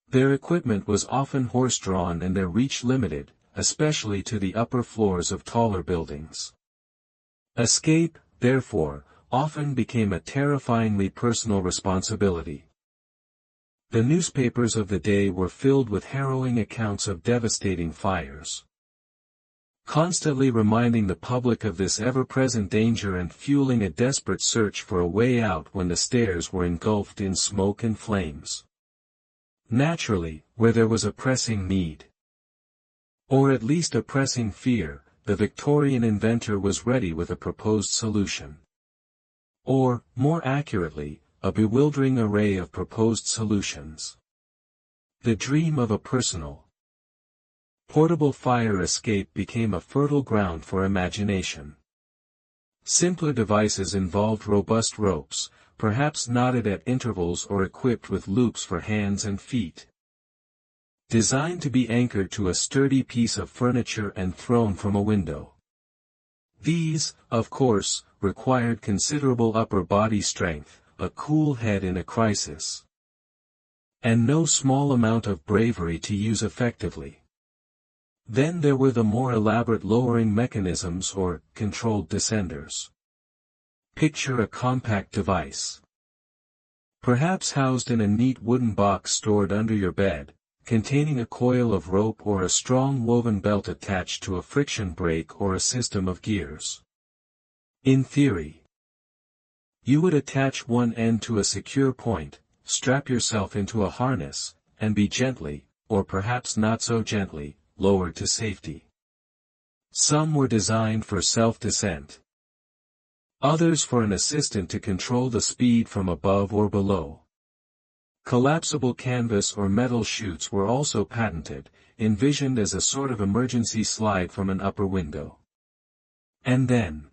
their equipment was often horse-drawn and their reach limited, especially to the upper floors of taller buildings. Escape, therefore, often became a terrifyingly personal responsibility. The newspapers of the day were filled with harrowing accounts of devastating fires. constantly reminding the public of this ever-present danger and fueling a desperate search for a way out when the stairs were engulfed in smoke and flames. Naturally, where there was a pressing need, or at least a pressing fear, the Victorian inventor was ready with a proposed solution. Or, more accurately, a bewildering array of proposed solutions. The dream of a personal, portable fire escape became a fertile ground for imagination. Simpler devices involved robust ropes, perhaps knotted at intervals or equipped with loops for hands and feet, designed to be anchored to a sturdy piece of furniture and thrown from a window. These, of course, required considerable upper body strength, a cool head in a crisis, and no small amount of bravery to use effectively. Then there were the more elaborate lowering mechanisms or controlled descenders. Picture a compact device, perhaps housed in a neat wooden box stored under your bed, containing a coil of rope or a strong woven belt attached to a friction brake or a system of gears. In theory, you would attach one end to a secure point, strap yourself into a harness, and be gently, or perhaps not so gently, lowered to safety. Some were designed for self-descent, others for an assistant to control the speed from above or below. Collapsible canvas or metal chutes were also patented, envisioned as a sort of emergency slide from an upper window. And then,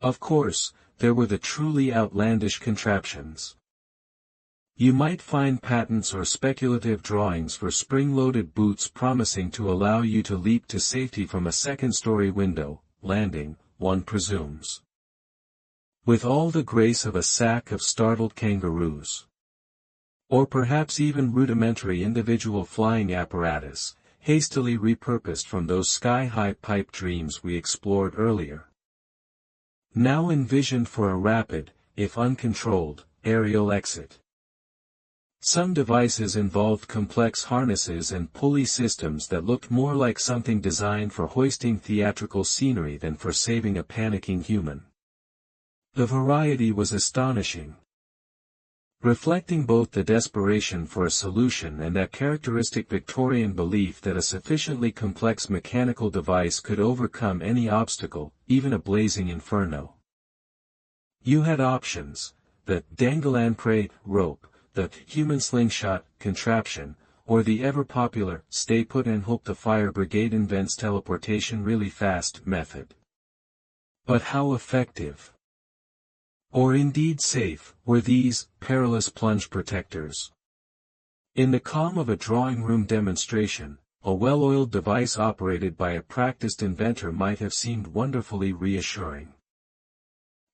of course, there were the truly outlandish contraptions. You might find patents or speculative drawings for spring-loaded boots promising to allow you to leap to safety from a second-story window, landing, one presumes, with all the grace of a sack of startled kangaroos. Or perhaps even rudimentary individual flying apparatus, hastily repurposed from those sky-high pipe dreams we explored earlier, now envisioned for a rapid, if uncontrolled, aerial exit. Some devices involved complex harnesses and pulley systems that looked more like something designed for hoisting theatrical scenery than for saving a panicking human. The variety was astonishing, reflecting both the desperation for a solution and that characteristic Victorian belief that a sufficiently complex mechanical device could overcome any obstacle, even a blazing inferno. You had options: the dangle-and-pray rope, the human slingshot contraption, or the ever-popular stay put and hope the fire brigade invents teleportation really fast method. But how effective, or indeed safe, were these perilous plunge protectors? In the calm of a drawing-room demonstration, a well-oiled device operated by a practiced inventor might have seemed wonderfully reassuring.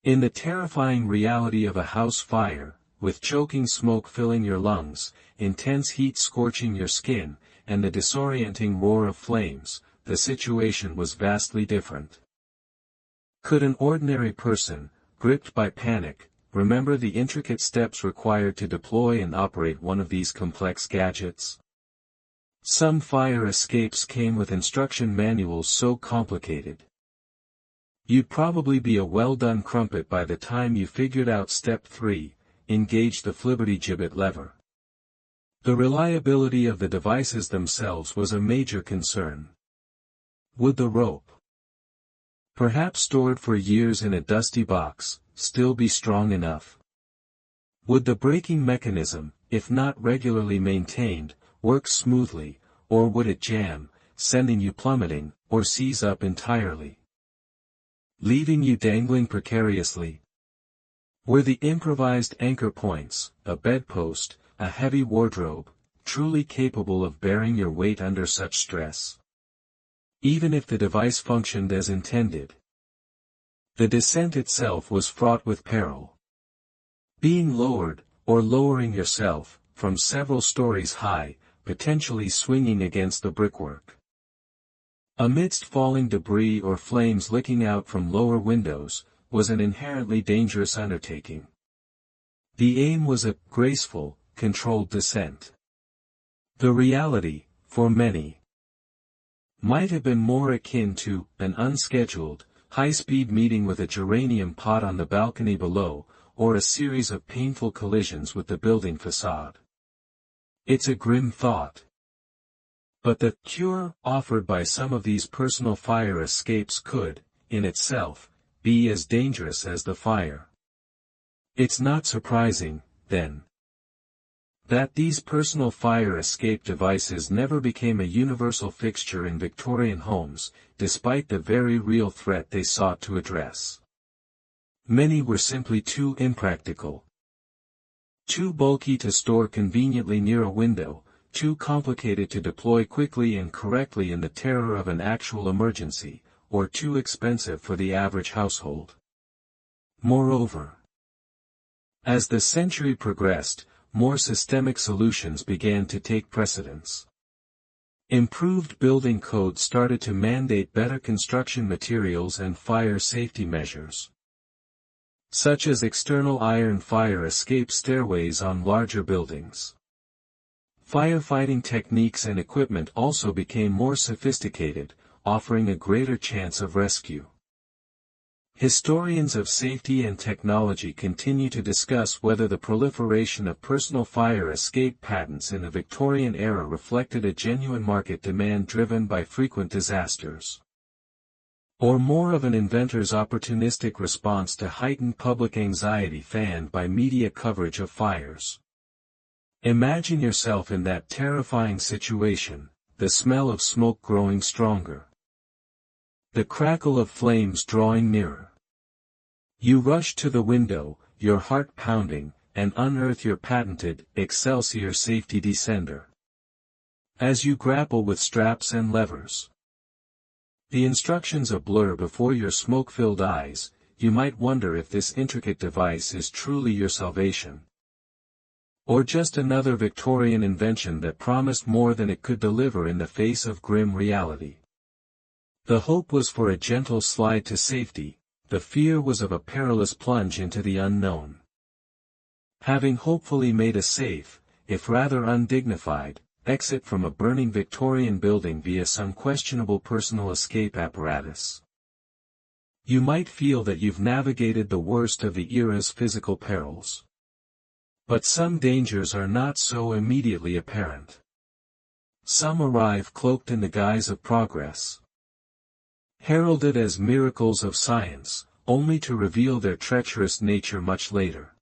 In the terrifying reality of a house fire, with choking smoke filling your lungs, intense heat scorching your skin, and the disorienting roar of flames, the situation was vastly different. Could an ordinary person, gripped by panic, remember the intricate steps required to deploy and operate one of these complex gadgets? Some fire escapes came with instruction manuals so complicated you'd probably be a well-done crumpet by the time you figured out step 3, engage the flibbertigibbet lever. The reliability of the devices themselves was a major concern. Would the rope, perhaps stored for years in a dusty box, still be strong enough? Would the braking mechanism, if not regularly maintained, work smoothly, or would it jam, sending you plummeting, or seize up entirely, leaving you dangling precariously? Were the improvised anchor points, a bedpost, a heavy wardrobe, truly capable of bearing your weight under such stress? Even if the device functioned as intended, the descent itself was fraught with peril. Being lowered, or lowering yourself, from several stories high, potentially swinging against the brickwork, amidst falling debris or flames licking out from lower windows, was an inherently dangerous undertaking. The aim was a graceful, controlled descent. The reality, for many, might have been more akin to an unscheduled, high-speed meeting with a geranium pot on the balcony below, or a series of painful collisions with the building facade. It's a grim thought. But the cure offered by some of these personal fire escapes could, in itself, be as dangerous as the fire. It's not surprising, then, that these personal fire escape devices never became a universal fixture in Victorian homes, despite the very real threat they sought to address. Many were simply too impractical. Too bulky to store conveniently near a window, too complicated to deploy quickly and correctly in the terror of an actual emergency, or too expensive for the average household. Moreover, as the century progressed, more systemic solutions began to take precedence. Improved building codes started to mandate better construction materials and fire safety measures, such as external iron fire escape stairways on larger buildings. Firefighting techniques and equipment also became more sophisticated, offering a greater chance of rescue. Historians of safety and technology continue to discuss whether the proliferation of personal fire escape patents in the Victorian era reflected a genuine market demand driven by frequent disasters, or more of an inventor's opportunistic response to heightened public anxiety fanned by media coverage of fires. Imagine yourself in that terrifying situation, the smell of smoke growing stronger, the crackle of flames drawing nearer. You rush to the window, your heart pounding, and unearth your patented Excelsior safety descender. As you grapple with straps and levers, the instructions a blur before your smoke-filled eyes, you might wonder if this intricate device is truly your salvation, or just another Victorian invention that promised more than it could deliver in the face of grim reality. The hope was for a gentle slide to safety, the fear was of a perilous plunge into the unknown. Having hopefully made a safe, if rather undignified, exit from a burning Victorian building via some questionable personal escape apparatus, you might feel that you've navigated the worst of the era's physical perils. But some dangers are not so immediately apparent. Some arrive cloaked in the guise of progress, heralded as miracles of science, only to reveal their treacherous nature much later.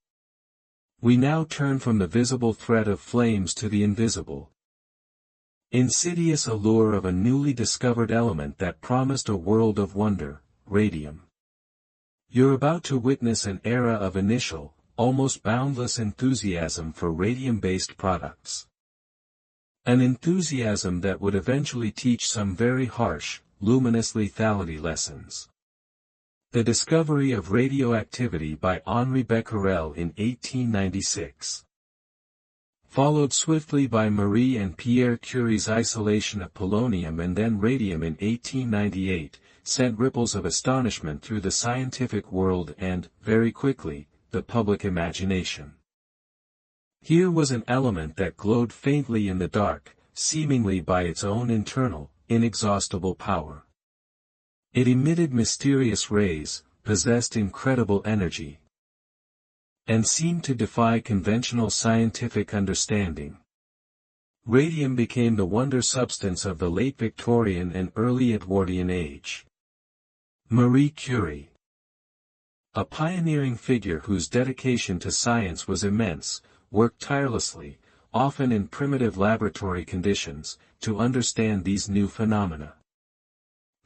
We now turn from the visible threat of flames to the invisible, insidious allure of a newly discovered element that promised a world of wonder, radium. You're about to witness an era of initial, almost boundless enthusiasm for radium-based products. An enthusiasm that would eventually teach some very harsh, luminous lethality lessons. The discovery of radioactivity by Henri Becquerel in 1896, followed swiftly by Marie and Pierre Curie's isolation of polonium and then radium in 1898, sent ripples of astonishment through the scientific world and, very quickly, the public imagination. Here was an element that glowed faintly in the dark, seemingly by its own internal, inexhaustible power. It emitted mysterious rays, possessed incredible energy, and seemed to defy conventional scientific understanding. Radium became the wonder substance of the late Victorian and early Edwardian age. Marie Curie, a pioneering figure whose dedication to science was immense, worked tirelessly, often in primitive laboratory conditions, to understand these new phenomena.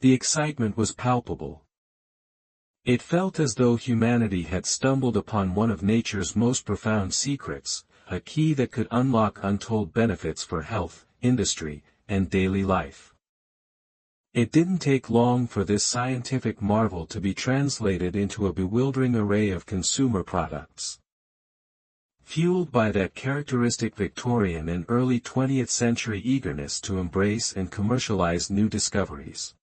The excitement was palpable. It felt as though humanity had stumbled upon one of nature's most profound secrets, a key that could unlock untold benefits for health, industry, and daily life. It didn't take long for this scientific marvel to be translated into a bewildering array of consumer products. Fueled by that characteristic Victorian and early 20th century eagerness to embrace and commercialize new discoveries.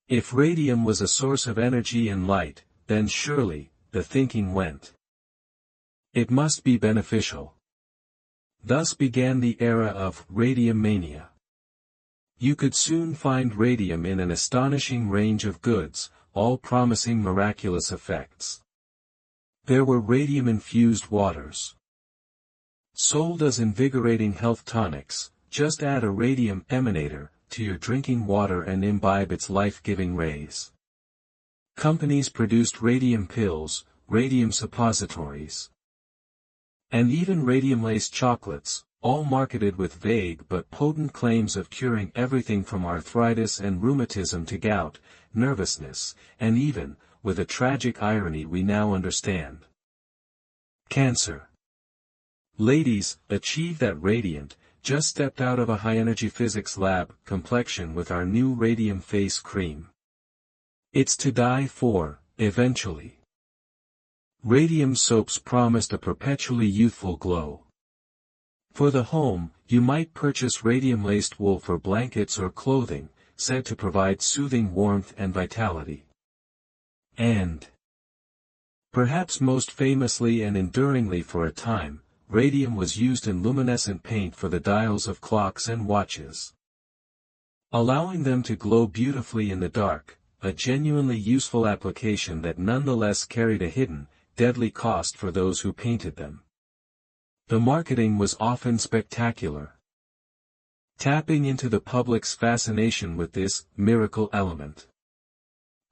If radium was a source of energy and light, then surely, the thinking went, it must be beneficial. Thus began the era of radium mania. You could soon find radium in an astonishing range of goods, all promising miraculous effects. There were radium-infused waters, sold as invigorating health tonics. Just add a radium emanator to your drinking water and imbibe its life-giving rays. Companies produced radium pills, radium suppositories, and even radium-laced chocolates, all marketed with vague but potent claims of curing everything from arthritis and rheumatism to gout, nervousness, and even, with a tragic irony we now understand, cancer. Ladies, achieve that radiant, just stepped out of a high-energy physics lab complexion with our new radium face cream. It's to die for, eventually. Radium soaps promised a perpetually youthful glow. For the home, you might purchase radium-laced wool for blankets or clothing, said to provide soothing warmth and vitality. And, perhaps most famously and enduringly for a time, radium was used in luminescent paint for the dials of clocks and watches, allowing them to glow beautifully in the dark, a genuinely useful application that nonetheless carried a hidden, deadly cost for those who painted them. The marketing was often spectacular, tapping into the public's fascination with this miracle element.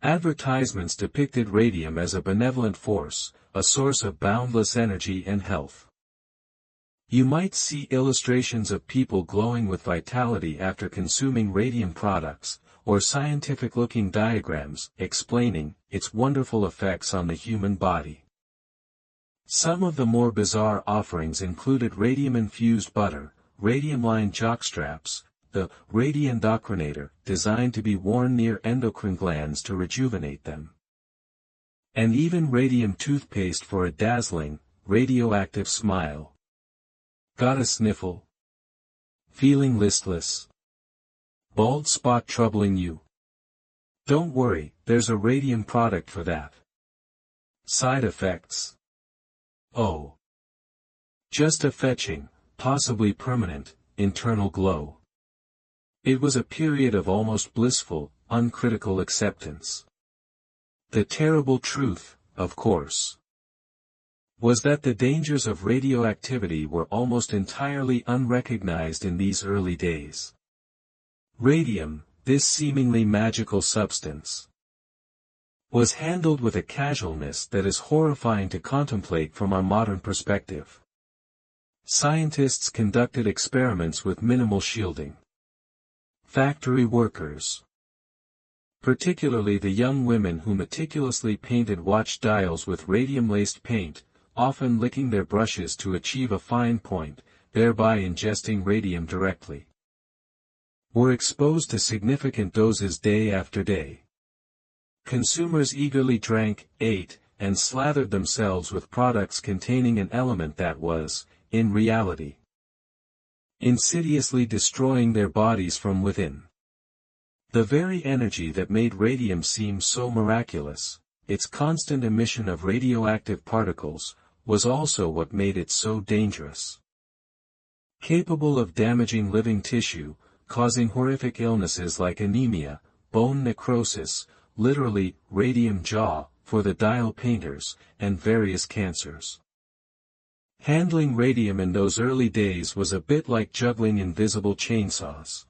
Advertisements depicted radium as a benevolent force, a source of boundless energy and health. You might see illustrations of people glowing with vitality after consuming radium products, or scientific-looking diagrams explaining its wonderful effects on the human body. Some of the more bizarre offerings included radium-infused butter, radium-lined jockstraps, the radiondocrinator, designed to be worn near endocrine glands to rejuvenate them, and even radium toothpaste for a dazzling, radioactive smile. Got a sniffle? Feeling listless? Bald spot troubling you? Don't worry, there's a radium product for that. Side effects? Oh. Just a fetching, possibly permanent, internal glow. It was a period of almost blissful, uncritical acceptance. The terrible truth, of course, was that the dangers of radioactivity were almost entirely unrecognized in these early days. Radium, this seemingly magical substance, was handled with a casualness that is horrifying to contemplate from our modern perspective. Scientists conducted experiments with minimal shielding. Factory workers, particularly the young women who meticulously painted watch dials with radium-laced paint, often licking their brushes to achieve a fine point, thereby ingesting radium directly, were exposed to significant doses day after day. Consumers eagerly drank, ate, and slathered themselves with products containing an element that was, in reality, insidiously destroying their bodies from within. The very energy that made radium seem so miraculous, its constant emission of radioactive particles, was also what made it so dangerous. Capable of damaging living tissue, causing horrific illnesses like anemia, bone necrosis, literally, radium jaw, for the dial painters, and various cancers. Handling radium in those early days was a bit like juggling invisible chainsaws.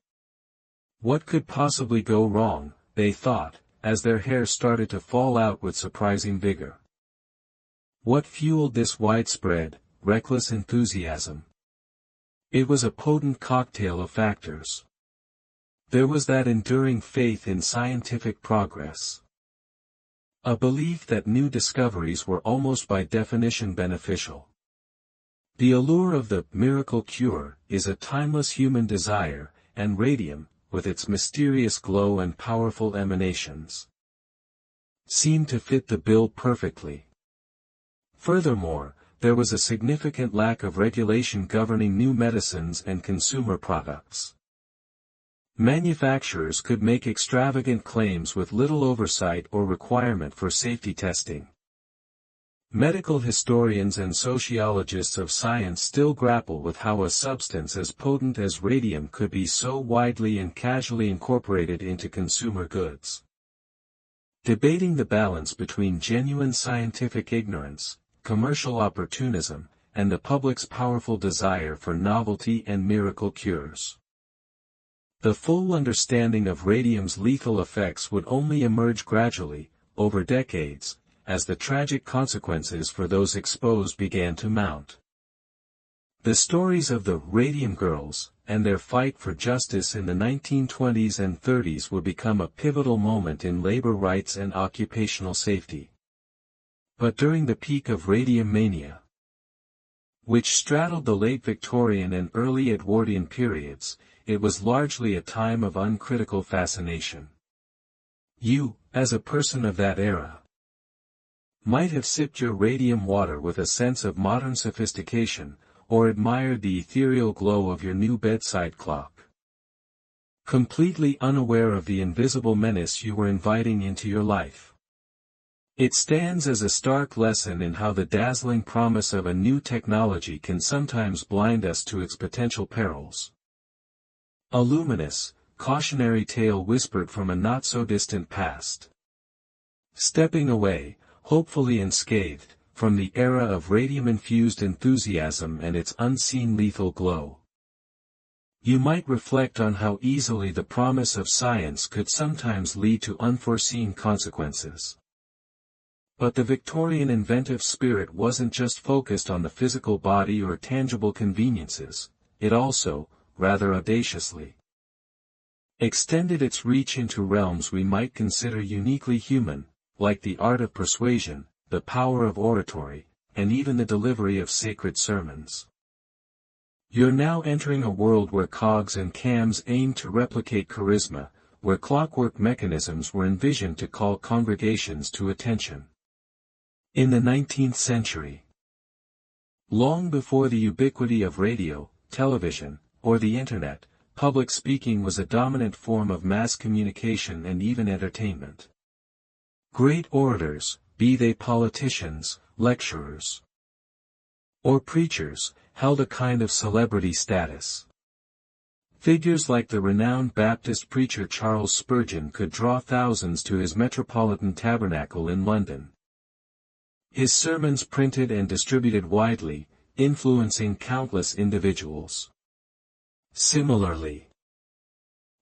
What could possibly go wrong, they thought, as their hair started to fall out with surprising vigor. What fueled this widespread, reckless enthusiasm? It was a potent cocktail of factors. There was that enduring faith in scientific progress, a belief that new discoveries were almost by definition beneficial. The allure of the miracle cure is a timeless human desire, and radium, with its mysterious glow and powerful emanations, seemed to fit the bill perfectly. Furthermore, there was a significant lack of regulation governing new medicines and consumer products. Manufacturers could make extravagant claims with little oversight or requirement for safety testing. Medical historians and sociologists of science still grapple with how a substance as potent as radium could be so widely and casually incorporated into consumer goods. Debating the balance between genuine scientific ignorance, commercial opportunism, and the public's powerful desire for novelty and miracle cures. The full understanding of radium's lethal effects would only emerge gradually, over decades, as the tragic consequences for those exposed began to mount. The stories of the Radium Girls, and their fight for justice in the 1920s and 30s would become a pivotal moment in labor rights and occupational safety. But during the peak of radium mania, which straddled the late Victorian and early Edwardian periods, it was largely a time of uncritical fascination. You, as a person of that era, might have sipped your radium water with a sense of modern sophistication, or admired the ethereal glow of your new bedside clock, completely unaware of the invisible menace you were inviting into your life. It stands as a stark lesson in how the dazzling promise of a new technology can sometimes blind us to its potential perils. A luminous, cautionary tale whispered from a not-so-distant past. Stepping away, hopefully unscathed, from the era of radium-infused enthusiasm and its unseen lethal glow. You might reflect on how easily the promise of science could sometimes lead to unforeseen consequences. But the Victorian inventive spirit wasn't just focused on the physical body or tangible conveniences, it also, rather audaciously, extended its reach into realms we might consider uniquely human, like the art of persuasion, the power of oratory, and even the delivery of sacred sermons. You're now entering a world where cogs and cams aim to replicate charisma, where clockwork mechanisms were envisioned to call congregations to attention. In the 19th century, long before the ubiquity of radio, television, or the Internet, public speaking was a dominant form of mass communication and even entertainment. Great orators, be they politicians, lecturers, or preachers, held a kind of celebrity status. Figures like the renowned Baptist preacher Charles Spurgeon could draw thousands to his Metropolitan Tabernacle in London. His sermons printed and distributed widely, influencing countless individuals. Similarly,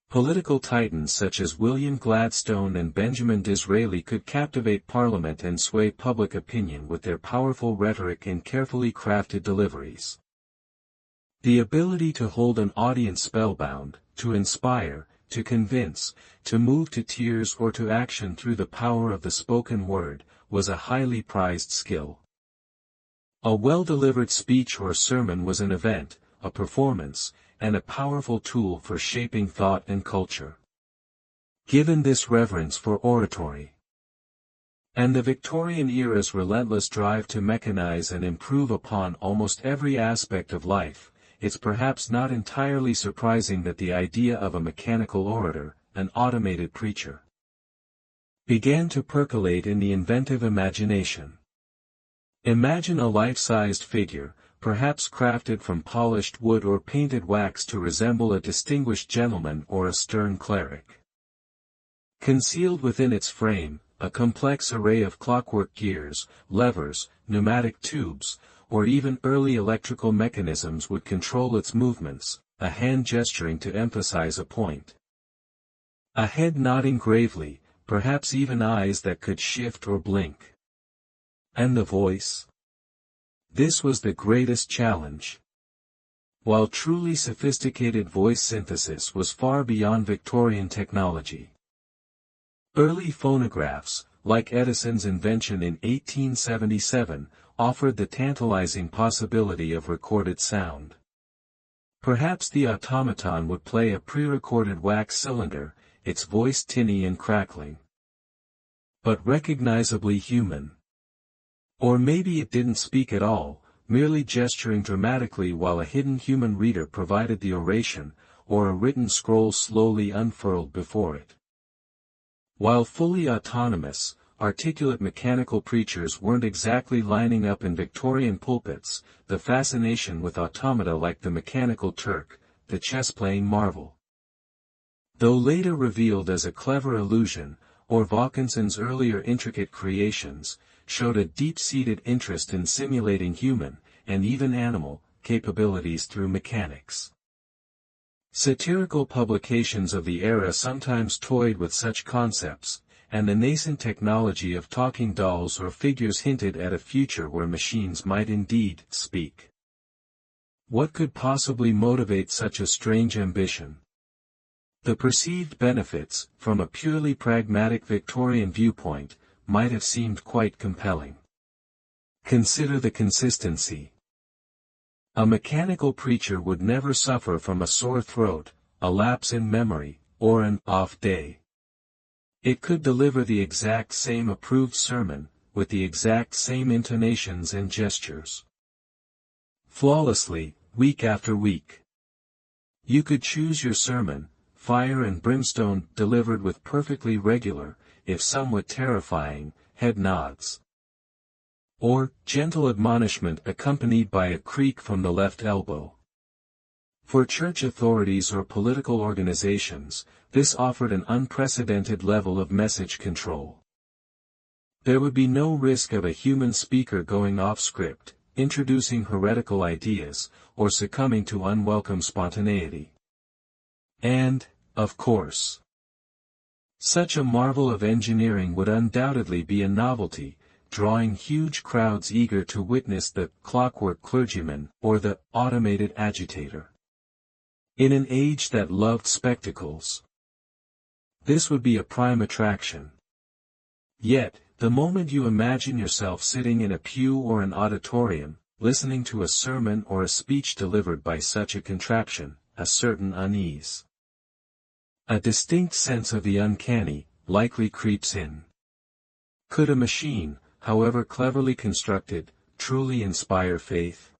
political titans such as William Gladstone and Benjamin Disraeli could captivate Parliament and sway public opinion with their powerful rhetoric and carefully crafted deliveries. The ability to hold an audience spellbound, to inspire, to convince, to move to tears or to action through the power of the spoken word, was a highly prized skill. A well-delivered speech or sermon was an event, a performance, and a powerful tool for shaping thought and culture. Given this reverence for oratory, and the Victorian era's relentless drive to mechanize and improve upon almost every aspect of life, it's perhaps not entirely surprising that the idea of a mechanical orator, an automated preacher, began to percolate in the inventive imagination. Imagine a life-sized figure, perhaps crafted from polished wood or painted wax to resemble a distinguished gentleman or a stern cleric. Concealed within its frame, a complex array of clockwork gears, levers, pneumatic tubes, or even early electrical mechanisms would control its movements, a hand gesturing to emphasize a point, a head nodding gravely, perhaps even eyes that could shift or blink. And the voice? This was the greatest challenge. While truly sophisticated voice synthesis was far beyond Victorian technology, early phonographs, like Edison's invention in 1877, offered the tantalizing possibility of recorded sound. Perhaps the automaton would play a pre-recorded wax cylinder, its voice tinny and crackling, but recognizably human. Or maybe it didn't speak at all, merely gesturing dramatically while a hidden human reader provided the oration, or a written scroll slowly unfurled before it. While fully autonomous, articulate mechanical preachers weren't exactly lining up in Victorian pulpits, the fascination with automata like the Mechanical Turk, the chess-playing marvel. Though later revealed as a clever illusion, or Vaucanson's earlier intricate creations, showed a deep-seated interest in simulating human, and even animal, capabilities through mechanics. Satirical publications of the era sometimes toyed with such concepts, and the nascent technology of talking dolls or figures hinted at a future where machines might indeed speak. What could possibly motivate such a strange ambition? The perceived benefits, from a purely pragmatic Victorian viewpoint, might have seemed quite compelling. Consider the consistency. A mechanical preacher would never suffer from a sore throat, a lapse in memory, or an off day. It could deliver the exact same approved sermon, with the exact same intonations and gestures. Flawlessly, week after week. You could choose your sermon, fire and brimstone delivered with perfectly regular, if somewhat terrifying, head nods. Or, gentle admonishment accompanied by a creak from the left elbow. For church authorities or political organizations, this offered an unprecedented level of message control. There would be no risk of a human speaker going off script, introducing heretical ideas, or succumbing to unwelcome spontaneity. And, of course, such a marvel of engineering would undoubtedly be a novelty, drawing huge crowds eager to witness the clockwork clergyman or the automated agitator. In an age that loved spectacles, this would be a prime attraction. Yet, the moment you imagine yourself sitting in a pew or an auditorium, listening to a sermon or a speech delivered by such a contraption, a certain unease, a distinct sense of the uncanny, likely creeps in. Could a machine, however cleverly constructed, truly inspire faith?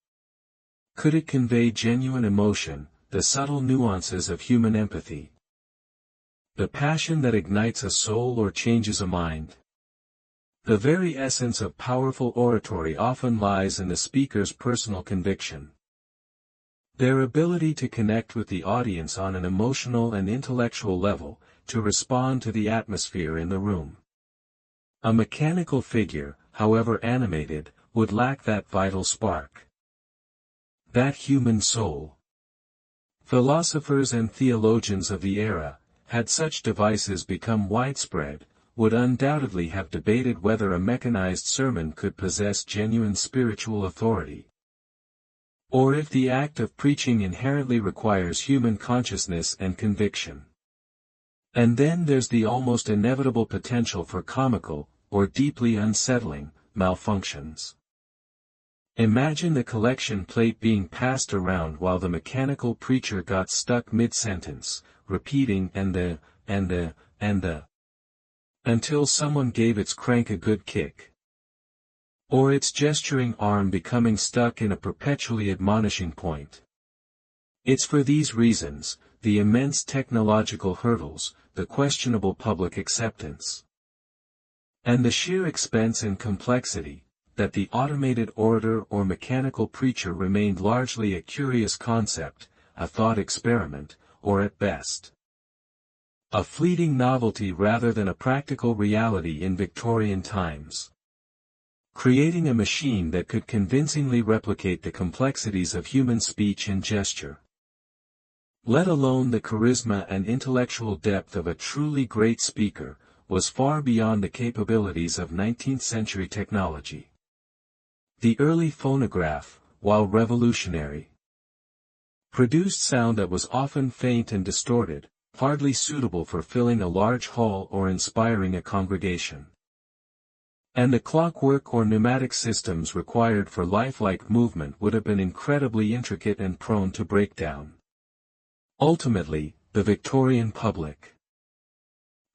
Could it convey genuine emotion, the subtle nuances of human empathy, the passion that ignites a soul or changes a mind? The very essence of powerful oratory often lies in the speaker's personal conviction. Their ability to connect with the audience on an emotional and intellectual level, to respond to the atmosphere in the room. A mechanical figure, however animated, would lack that vital spark. That human soul. Philosophers and theologians of the era, had such devices become widespread, would undoubtedly have debated whether a mechanized sermon could possess genuine spiritual authority, or if the act of preaching inherently requires human consciousness and conviction. And then there's the almost inevitable potential for comical, or deeply unsettling, malfunctions. Imagine the collection plate being passed around while the mechanical preacher got stuck mid-sentence, repeating and the, until someone gave its crank a good kick. Or its gesturing arm becoming stuck in a perpetually admonishing point. It's for these reasons, the immense technological hurdles, the questionable public acceptance, and the sheer expense and complexity, that the automated orator or mechanical preacher remained largely a curious concept, a thought experiment, or at best, a fleeting novelty rather than a practical reality in Victorian times. Creating a machine that could convincingly replicate the complexities of human speech and gesture, let alone the charisma and intellectual depth of a truly great speaker, was far beyond the capabilities of 19th-century technology. The early phonograph, while revolutionary, produced sound that was often faint and distorted, hardly suitable for filling a large hall or inspiring a congregation. And the clockwork or pneumatic systems required for lifelike movement would have been incredibly intricate and prone to breakdown. Ultimately, the Victorian public,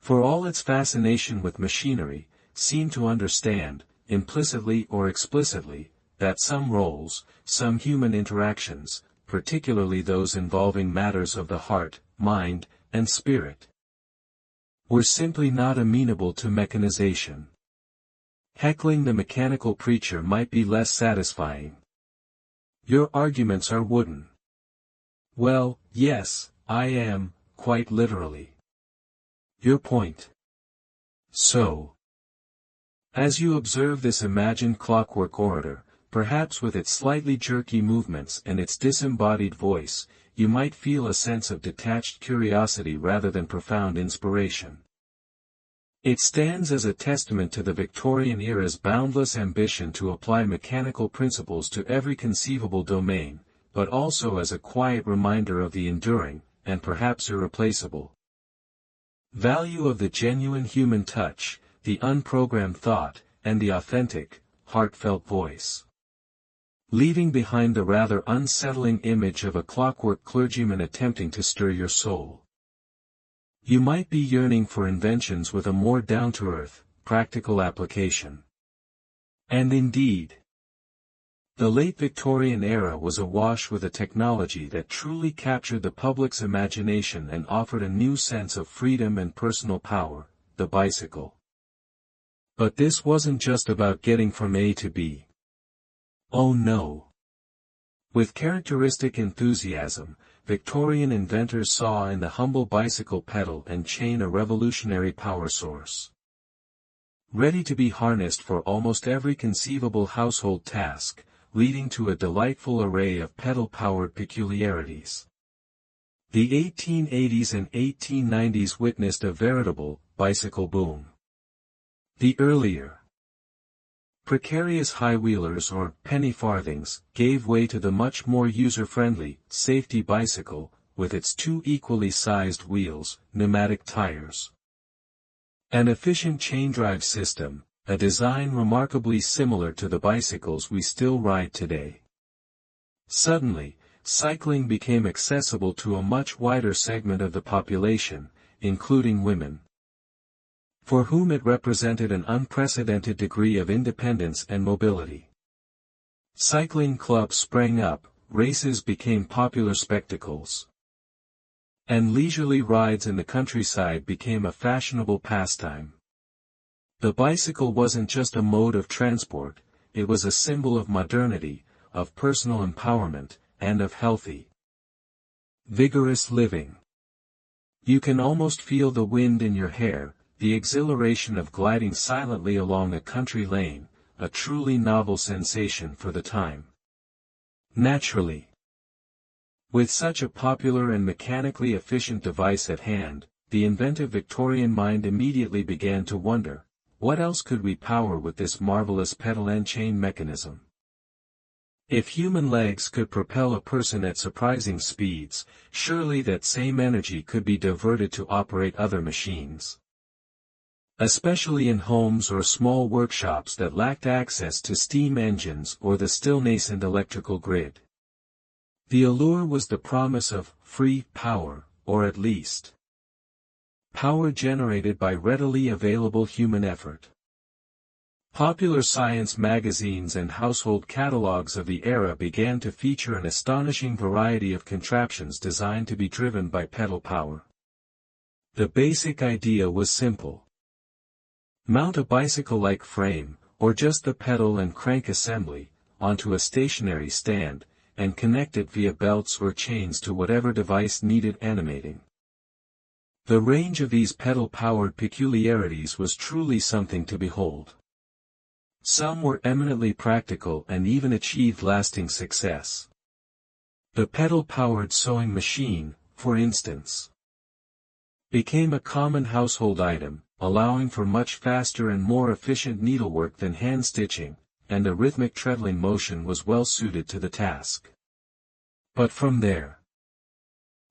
for all its fascination with machinery, seemed to understand, implicitly or explicitly, that some roles, some human interactions, particularly those involving matters of the heart, mind, and spirit, were simply not amenable to mechanization. Heckling the mechanical preacher might be less satisfying. Your arguments are wooden. Well, yes, I am, quite literally. Your point. So, as you observe this imagined clockwork orator, perhaps with its slightly jerky movements and its disembodied voice, you might feel a sense of detached curiosity rather than profound inspiration. It stands as a testament to the Victorian era's boundless ambition to apply mechanical principles to every conceivable domain, but also as a quiet reminder of the enduring, and perhaps irreplaceable, value of the genuine human touch, the unprogrammed thought, and the authentic, heartfelt voice. Leaving behind the rather unsettling image of a clockwork clergyman attempting to stir your soul. You might be yearning for inventions with a more down-to-earth, practical application. And indeed, the late Victorian era was awash with a technology that truly captured the public's imagination and offered a new sense of freedom and personal power, the bicycle. But this wasn't just about getting from A to B. Oh no. With characteristic enthusiasm, Victorian inventors saw in the humble bicycle pedal and chain a revolutionary power source. Ready to be harnessed for almost every conceivable household task, leading to a delightful array of pedal-powered peculiarities. The 1880s and 1890s witnessed a veritable bicycle boom. The earlier precarious high-wheelers or penny farthings gave way to the much more user-friendly, safety bicycle, with its two equally sized wheels, pneumatic tires, an efficient chain-drive system, a design remarkably similar to the bicycles we still ride today. Suddenly, cycling became accessible to a much wider segment of the population, including women, for whom it represented an unprecedented degree of independence and mobility. Cycling clubs sprang up, races became popular spectacles, and leisurely rides in the countryside became a fashionable pastime. The bicycle wasn't just a mode of transport, it was a symbol of modernity, of personal empowerment, and of healthy, vigorous living. You can almost feel the wind in your hair, the exhilaration of gliding silently along a country lane, a truly novel sensation for the time. Naturally, with such a popular and mechanically efficient device at hand, the inventive Victorian mind immediately began to wonder, what else could we power with this marvelous pedal and chain mechanism? If human legs could propel a person at surprising speeds, surely that same energy could be diverted to operate other machines, especially in homes or small workshops that lacked access to steam engines or the still nascent electrical grid. The allure was the promise of free power, or at least power generated by readily available human effort. Popular science magazines and household catalogs of the era began to feature an astonishing variety of contraptions designed to be driven by pedal power. The basic idea was simple. Mount a bicycle-like frame, or just the pedal and crank assembly, onto a stationary stand, and connect it via belts or chains to whatever device needed animating. The range of these pedal-powered peculiarities was truly something to behold. Some were eminently practical and even achieved lasting success. The pedal-powered sewing machine, for instance, became a common household item, allowing for much faster and more efficient needlework than hand-stitching, and a rhythmic treadling motion was well suited to the task. But from there,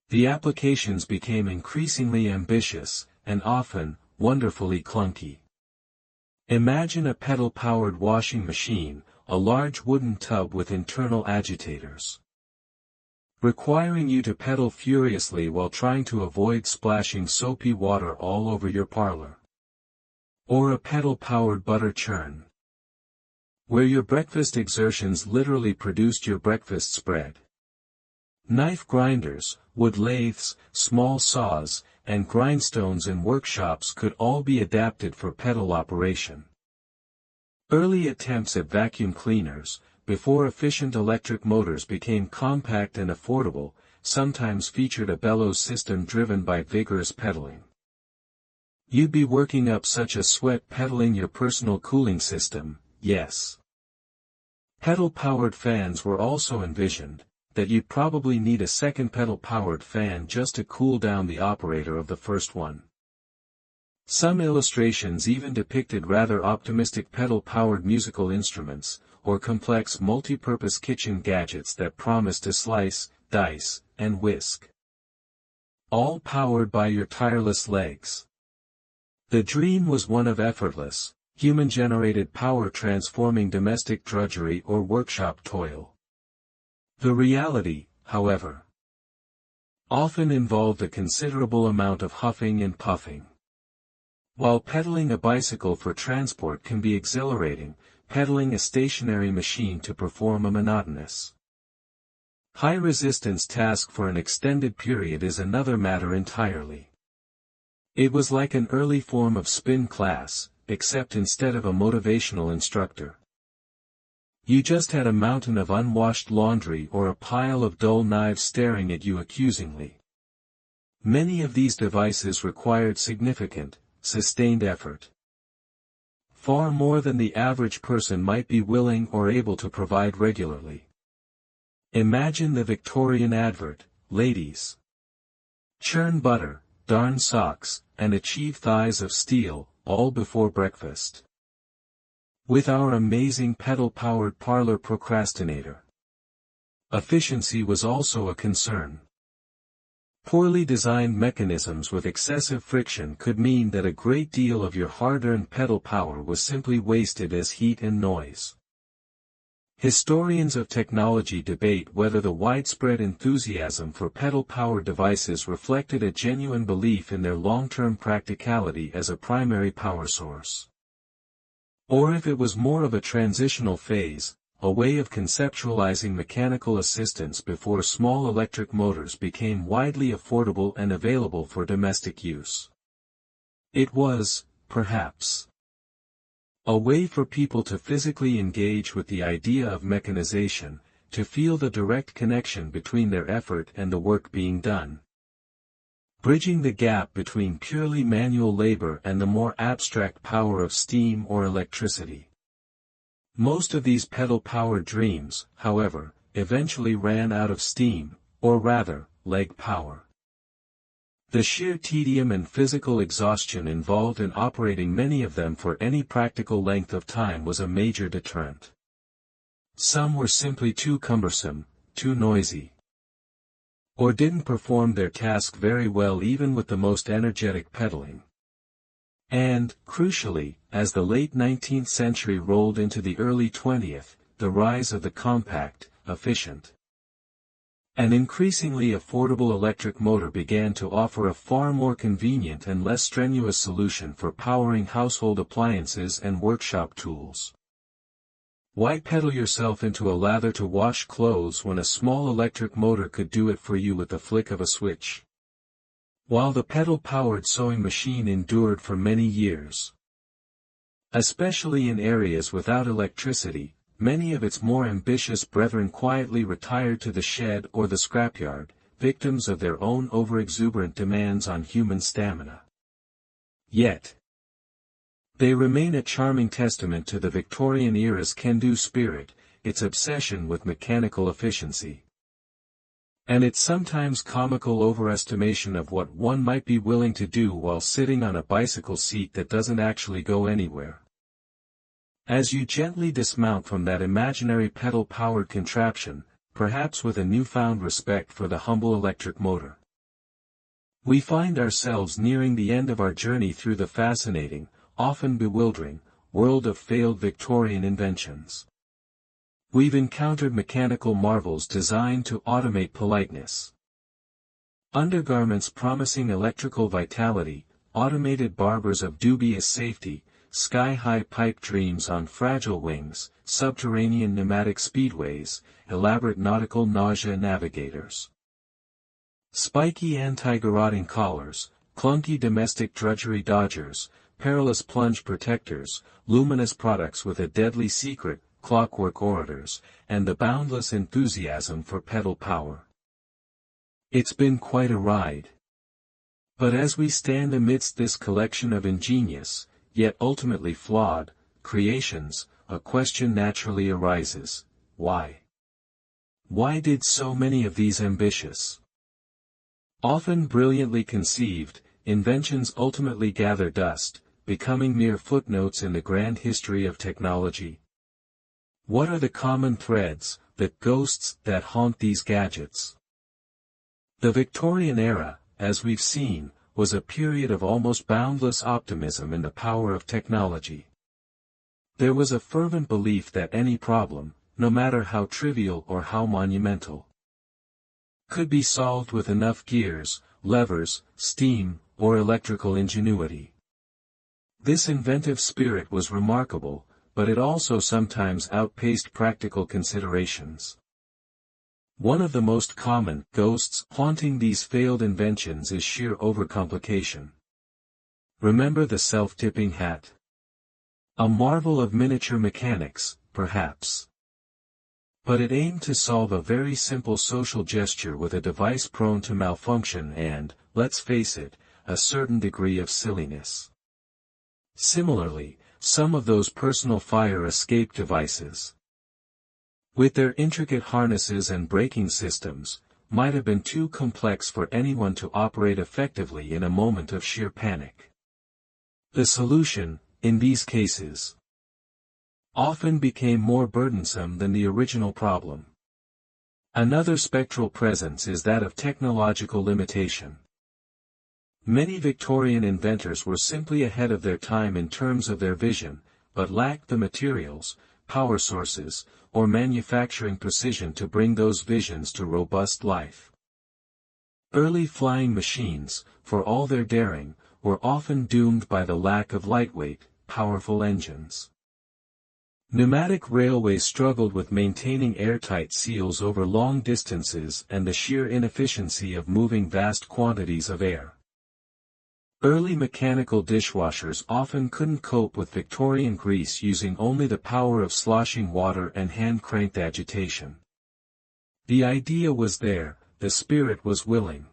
the applications became increasingly ambitious, and often, wonderfully clunky. Imagine a pedal-powered washing machine, a large wooden tub with internal agitators, requiring you to pedal furiously while trying to avoid splashing soapy water all over your parlor. Or a pedal-powered butter churn, where your breakfast exertions literally produced your breakfast spread. Knife grinders, wood lathes, small saws, and grindstones in workshops could all be adapted for pedal operation. Early attempts at vacuum cleaners, before efficient electric motors became compact and affordable, sometimes featured a bellows system driven by vigorous pedaling. You'd be working up such a sweat pedaling your personal cooling system, yes. Pedal-powered fans were also envisioned, that you'd probably need a second pedal-powered fan just to cool down the operator of the first one. Some illustrations even depicted rather optimistic pedal-powered musical instruments, or complex multi-purpose kitchen gadgets that promised to slice, dice, and whisk. All powered by your tireless legs. The dream was one of effortless, human-generated power transforming domestic drudgery or workshop toil. The reality, however, often involved a considerable amount of huffing and puffing. While pedaling a bicycle for transport can be exhilarating, pedaling a stationary machine to perform a monotonous, high-resistance task for an extended period is another matter entirely. It was like an early form of spin class, except instead of a motivational instructor, you just had a mountain of unwashed laundry or a pile of dull knives staring at you accusingly. Many of these devices required significant, sustained effort. Far more than the average person might be willing or able to provide regularly. Imagine the Victorian advert, ladies. Churn butter, darn socks, and achieve thighs of steel, all before breakfast. With our amazing pedal-powered parlor procrastinator. Efficiency was also a concern. Poorly designed mechanisms with excessive friction could mean that a great deal of your hard-earned pedal power was simply wasted as heat and noise. Historians of technology debate whether the widespread enthusiasm for pedal-powered devices reflected a genuine belief in their long-term practicality as a primary power source, or if it was more of a transitional phase, a way of conceptualizing mechanical assistance before small electric motors became widely affordable and available for domestic use. It was, perhaps, a way for people to physically engage with the idea of mechanization, to feel the direct connection between their effort and the work being done, bridging the gap between purely manual labor and the more abstract power of steam or electricity. Most of these pedal-powered dreams, however, eventually ran out of steam, or rather, leg power. The sheer tedium and physical exhaustion involved in operating many of them for any practical length of time was a major deterrent. Some were simply too cumbersome, too noisy, or didn't perform their task very well even with the most energetic pedaling. And, crucially, as the late 19th century rolled into the early 20th, the rise of the compact, efficient, and increasingly affordable electric motor began to offer a far more convenient and less strenuous solution for powering household appliances and workshop tools. Why pedal yourself into a lather to wash clothes when a small electric motor could do it for you with the flick of a switch? While the pedal-powered sewing machine endured for many years, especially in areas without electricity, many of its more ambitious brethren quietly retired to the shed or the scrapyard, victims of their own overexuberant demands on human stamina. Yet, they remain a charming testament to the Victorian era's can-do spirit, its obsession with mechanical efficiency, and its sometimes comical overestimation of what one might be willing to do while sitting on a bicycle seat that doesn't actually go anywhere. As you gently dismount from that imaginary pedal-powered contraption, perhaps with a newfound respect for the humble electric motor, we find ourselves nearing the end of our journey through the fascinating, often bewildering, world of failed Victorian inventions. We've encountered mechanical marvels designed to automate politeness, undergarments promising electrical vitality, automated barbers of dubious safety, sky-high pipe dreams on fragile wings, subterranean pneumatic speedways, elaborate nautical nausea navigators, spiky anti-garroting collars, clunky domestic drudgery dodgers, perilous plunge protectors, luminous products with a deadly secret, clockwork orators, and the boundless enthusiasm for pedal power. It's been quite a ride. But as we stand amidst this collection of ingenious, yet ultimately flawed, creations, a question naturally arises: why? Why did so many of these ambitious, often brilliantly conceived, inventions ultimately gather dust, becoming mere footnotes in the grand history of technology? What are the common threads, the ghosts that haunt these gadgets? The Victorian era, as we've seen, was a period of almost boundless optimism in the power of technology. There was a fervent belief that any problem, no matter how trivial or how monumental, could be solved with enough gears, levers, steam, or electrical ingenuity. This inventive spirit was remarkable, but it also sometimes outpaced practical considerations. One of the most common ghosts haunting these failed inventions is sheer overcomplication. Remember the self-tipping hat? A marvel of miniature mechanics, perhaps. But it aimed to solve a very simple social gesture with a device prone to malfunction and, let's face it, a certain degree of silliness. Similarly, some of those personal fire escape devices, with their intricate harnesses and braking systems, might have been too complex for anyone to operate effectively in a moment of sheer panic. The solution, in these cases, often became more burdensome than the original problem. Another spectral presence is that of technological limitation. Many Victorian inventors were simply ahead of their time in terms of their vision, but lacked the materials, power sources, or manufacturing precision to bring those visions to robust life. Early flying machines, for all their daring, were often doomed by the lack of lightweight, powerful engines. Pneumatic railways struggled with maintaining airtight seals over long distances and the sheer inefficiency of moving vast quantities of air. Early mechanical dishwashers often couldn't cope with Victorian grease using only the power of sloshing water and hand-cranked agitation. The idea was there, the spirit was willing.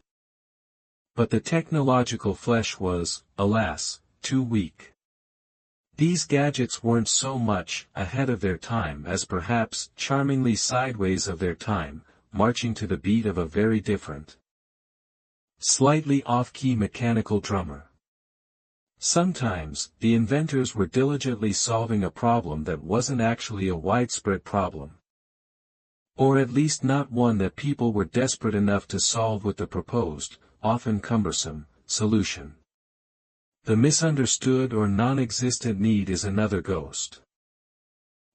But the technological flesh was, alas, too weak. These gadgets weren't so much ahead of their time as perhaps charmingly sideways of their time, marching to the beat of a very different, slightly off-key mechanical drummer. Sometimes, the inventors were diligently solving a problem that wasn't actually a widespread problem. Or at least not one that people were desperate enough to solve with the proposed, often cumbersome, solution. The misunderstood or non-existent need is another ghost.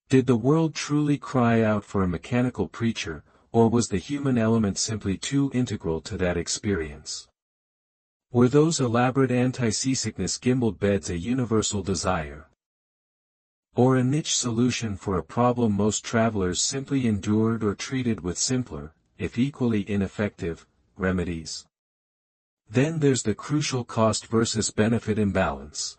Did the world truly cry out for a mechanical preacher, or was the human element simply too integral to that experience? Were those elaborate anti-seasickness gimbaled beds a universal desire, or a niche solution for a problem most travelers simply endured or treated with simpler, if equally ineffective, remedies? Then there's the crucial cost versus benefit imbalance.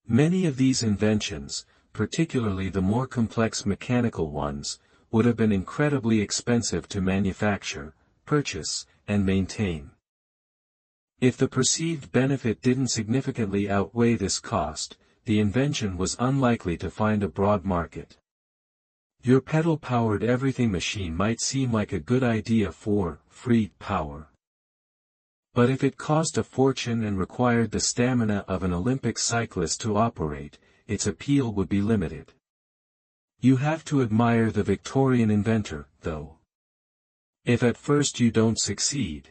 Many of these inventions, particularly the more complex mechanical ones, would have been incredibly expensive to manufacture, purchase, and maintain. If the perceived benefit didn't significantly outweigh this cost, the invention was unlikely to find a broad market. Your pedal-powered everything machine might seem like a good idea for free power. But if it cost a fortune and required the stamina of an Olympic cyclist to operate, its appeal would be limited. You have to admire the Victorian inventor, though. If at first you don't succeed,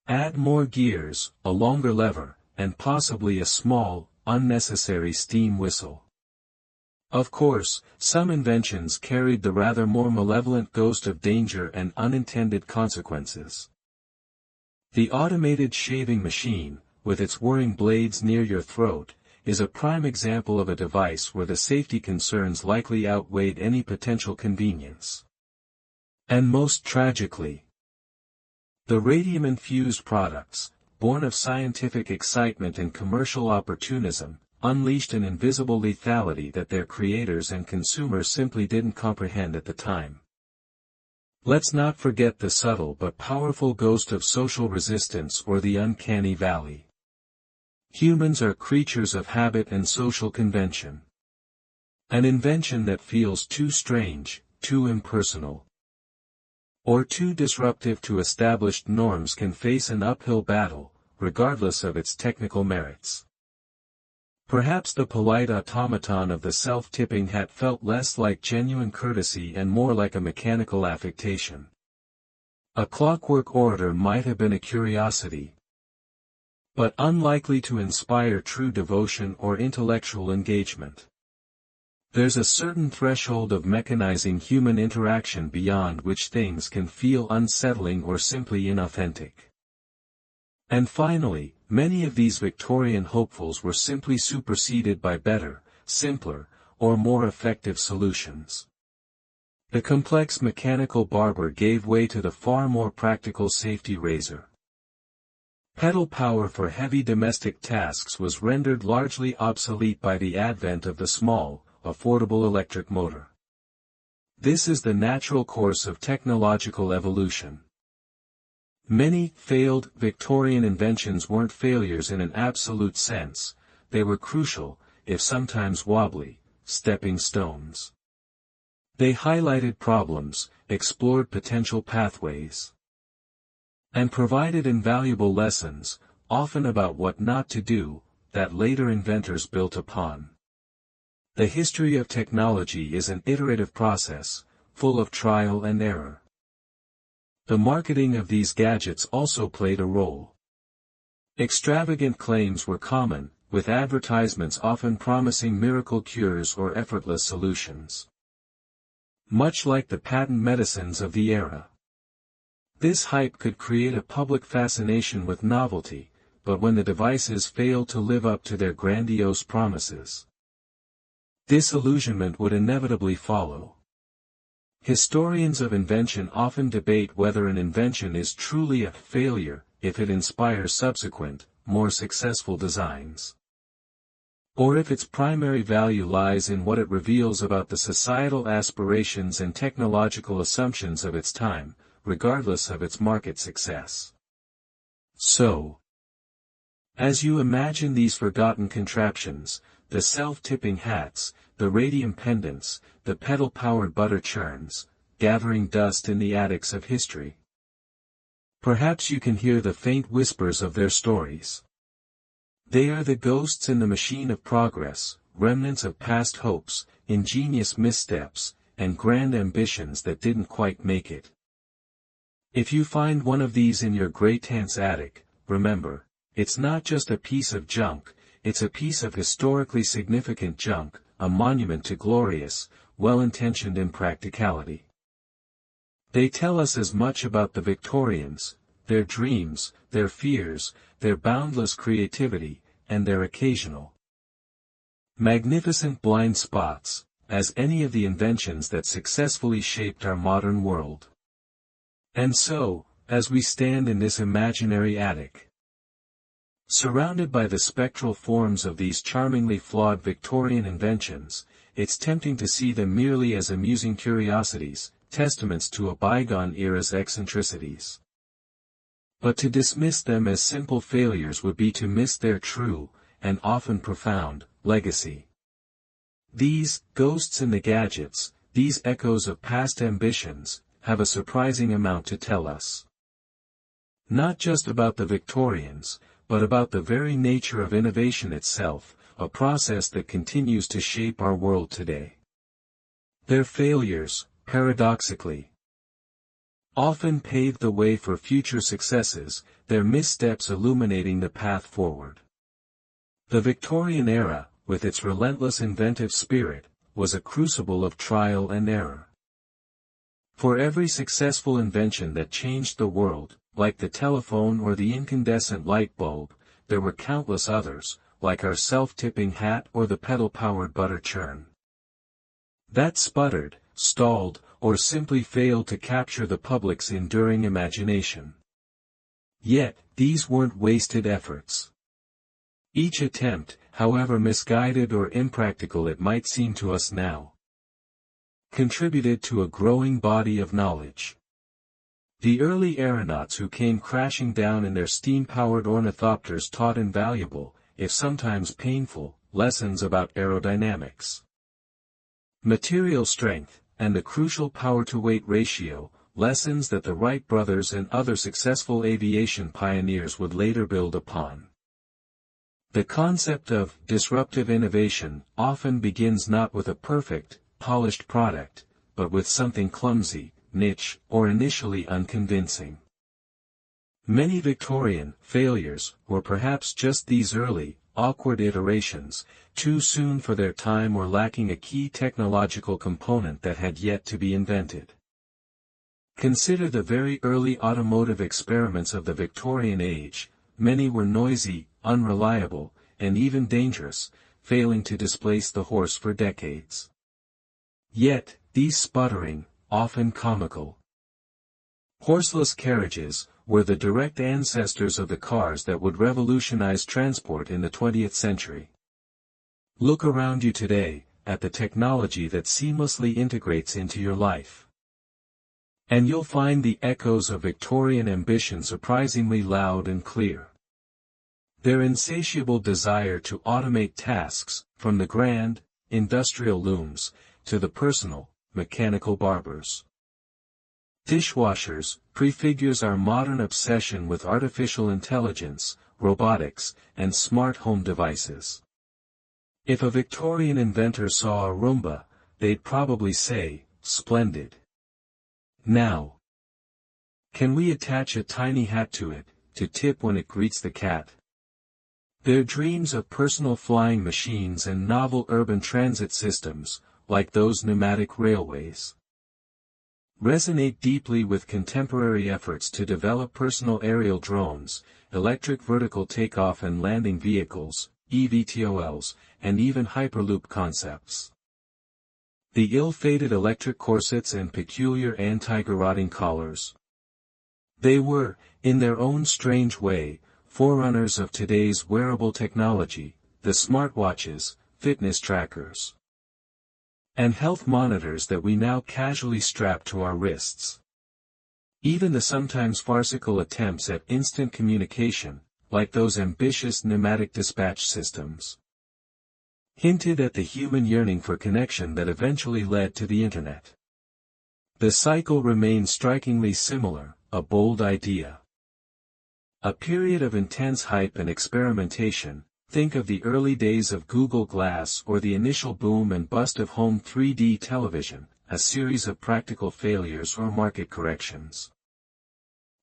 add more gears, a longer lever, and possibly a small, unnecessary steam whistle. Of course, some inventions carried the rather more malevolent ghost of danger and unintended consequences. The automated shaving machine, with its whirring blades near your throat, is a prime example of a device where the safety concerns likely outweighed any potential convenience. And most tragically, the radium-infused products, born of scientific excitement and commercial opportunism, unleashed an invisible lethality that their creators and consumers simply didn't comprehend at the time. Let's not forget the subtle but powerful ghost of social resistance or the uncanny valley. Humans are creatures of habit and social convention. An invention that feels too strange, too impersonal, or too disruptive to established norms can face an uphill battle, regardless of its technical merits. Perhaps the polite automaton of the self-tipping hat felt less like genuine courtesy and more like a mechanical affectation. A clockwork orator might have been a curiosity, but unlikely to inspire true devotion or intellectual engagement. There's a certain threshold of mechanizing human interaction beyond which things can feel unsettling or simply inauthentic. And finally, many of these Victorian hopefuls were simply superseded by better, simpler, or more effective solutions. The complex mechanical barber gave way to the far more practical safety razor. Pedal power for heavy domestic tasks was rendered largely obsolete by the advent of the small, affordable electric motor. This is the natural course of technological evolution. Many failed Victorian inventions weren't failures in an absolute sense, they were crucial, if sometimes wobbly, stepping stones. They highlighted problems, explored potential pathways, and provided invaluable lessons, often about what not to do, that later inventors built upon. The history of technology is an iterative process, full of trial and error. The marketing of these gadgets also played a role. Extravagant claims were common, with advertisements often promising miracle cures or effortless solutions. Much like the patent medicines of the era. This hype could create a public fascination with novelty, but when the devices failed to live up to their grandiose promises, disillusionment would inevitably follow. Historians of invention often debate whether an invention is truly a failure if it inspires subsequent, more successful designs, or if its primary value lies in what it reveals about the societal aspirations and technological assumptions of its time, regardless of its market success. So, as you imagine these forgotten contraptions, the self-tipping hats, the radium pendants, the pedal-powered butter churns, gathering dust in the attics of history, perhaps you can hear the faint whispers of their stories. They are the ghosts in the machine of progress, remnants of past hopes, ingenious missteps, and grand ambitions that didn't quite make it. If you find one of these in your great-aunt's attic, remember, it's not just a piece of junk, it's a piece of historically significant junk, a monument to glorious, well-intentioned impracticality. They tell us as much about the Victorians, their dreams, their fears, their boundless creativity, and their occasional magnificent blind spots, as any of the inventions that successfully shaped our modern world. And so, as we stand in this imaginary attic, surrounded by the spectral forms of these charmingly flawed Victorian inventions, it's tempting to see them merely as amusing curiosities, testaments to a bygone era's eccentricities. But to dismiss them as simple failures would be to miss their true, and often profound, legacy. These ghosts in the gadgets, these echoes of past ambitions, have a surprising amount to tell us. Not just about the Victorians, but about the very nature of innovation itself, a process that continues to shape our world today. Their failures, paradoxically, often paved the way for future successes, their missteps illuminating the path forward. The Victorian era, with its relentless inventive spirit, was a crucible of trial and error. For every successful invention that changed the world, like the telephone or the incandescent light bulb, there were countless others, like our self-tipping hat or the pedal-powered butter churn, that sputtered, stalled, or simply failed to capture the public's enduring imagination. Yet, these weren't wasted efforts. Each attempt, however misguided or impractical it might seem to us now, contributed to a growing body of knowledge. The early aeronauts who came crashing down in their steam-powered ornithopters taught invaluable, if sometimes painful, lessons about aerodynamics, material strength, and the crucial power-to-weight ratio, lessons that the Wright brothers and other successful aviation pioneers would later build upon. The concept of disruptive innovation often begins not with a perfect, polished product, but with something clumsy, niche, or initially unconvincing. Many Victorian failures were perhaps just these early, awkward iterations, too soon for their time or lacking a key technological component that had yet to be invented. Consider the very early automotive experiments of the Victorian age. Many were noisy, unreliable, and even dangerous, failing to displace the horse for decades. Yet, these sputtering, often comical, horseless carriages were the direct ancestors of the cars that would revolutionize transport in the 20th century. Look around you today, at the technology that seamlessly integrates into your life, and you'll find the echoes of Victorian ambition surprisingly loud and clear. Their insatiable desire to automate tasks, from the grand, industrial looms, to the personal, mechanical barbers. Dishwashers prefigures our modern obsession with artificial intelligence, robotics, and smart home devices. If a Victorian inventor saw a Roomba, they'd probably say, "Splendid." Now, can we attach a tiny hat to it, to tip when it greets the cat? Their dreams of personal flying machines and novel urban transit systems, like those pneumatic railways, resonate deeply with contemporary efforts to develop personal aerial drones, electric vertical takeoff and landing vehicles, eVTOLs, and even hyperloop concepts. The ill-fated electric corsets and peculiar anti-garroting collars. They were, in their own strange way, forerunners of today's wearable technology, the smartwatches, fitness trackers, and health monitors that we now casually strap to our wrists. Even the sometimes farcical attempts at instant communication, like those ambitious pneumatic dispatch systems, hinted at the human yearning for connection that eventually led to the Internet. The cycle remains strikingly similar, a bold idea, a period of intense hype and experimentation. Think of the early days of Google Glass or the initial boom and bust of home 3D television, a series of practical failures or market corrections.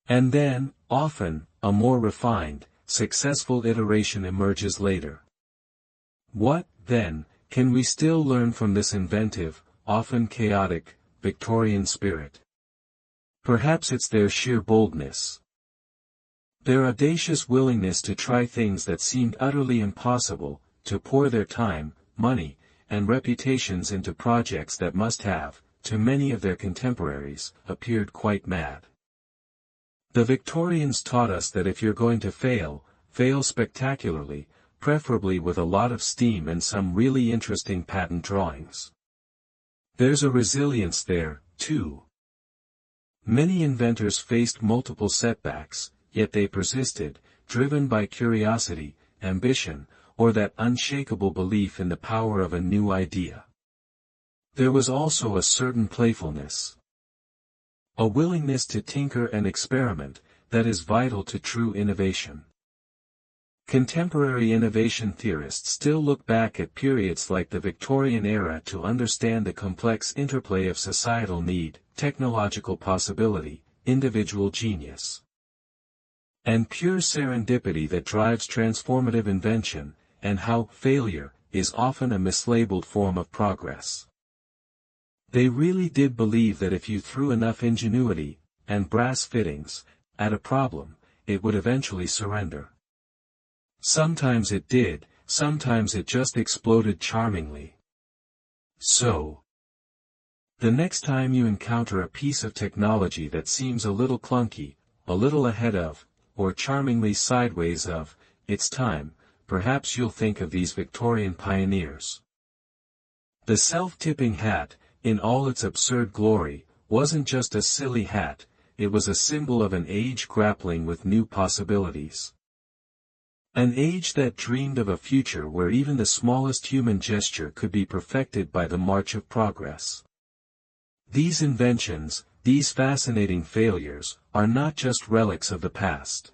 And then, often, a more refined, successful iteration emerges later. What, then, can we still learn from this inventive, often chaotic, Victorian spirit? Perhaps it's their sheer boldness. Their audacious willingness to try things that seemed utterly impossible, to pour their time, money, and reputations into projects that must have, to many of their contemporaries, appeared quite mad. The Victorians taught us that if you're going to fail, fail spectacularly, preferably with a lot of steam and some really interesting patent drawings. There's a resilience there, too. Many inventors faced multiple setbacks, yet they persisted, driven by curiosity, ambition, or that unshakable belief in the power of a new idea. There was also a certain playfulness, a willingness to tinker and experiment, that is vital to true innovation. Contemporary innovation theorists still look back at periods like the Victorian era to understand the complex interplay of societal need, technological possibility, individual genius, and pure serendipity that drives transformative invention, and how failure is often a mislabeled form of progress. They really did believe that if you threw enough ingenuity, and brass fittings, at a problem, it would eventually surrender. Sometimes it did, sometimes it just exploded charmingly. So, the next time you encounter a piece of technology that seems a little clunky, a little ahead of, or charmingly sideways of, it's time, perhaps you'll think of these Victorian pioneers. The self-tipping hat, in all its absurd glory, wasn't just a silly hat, it was a symbol of an age grappling with new possibilities. An age that dreamed of a future where even the smallest human gesture could be perfected by the march of progress. These inventions, these fascinating failures, are not just relics of the past.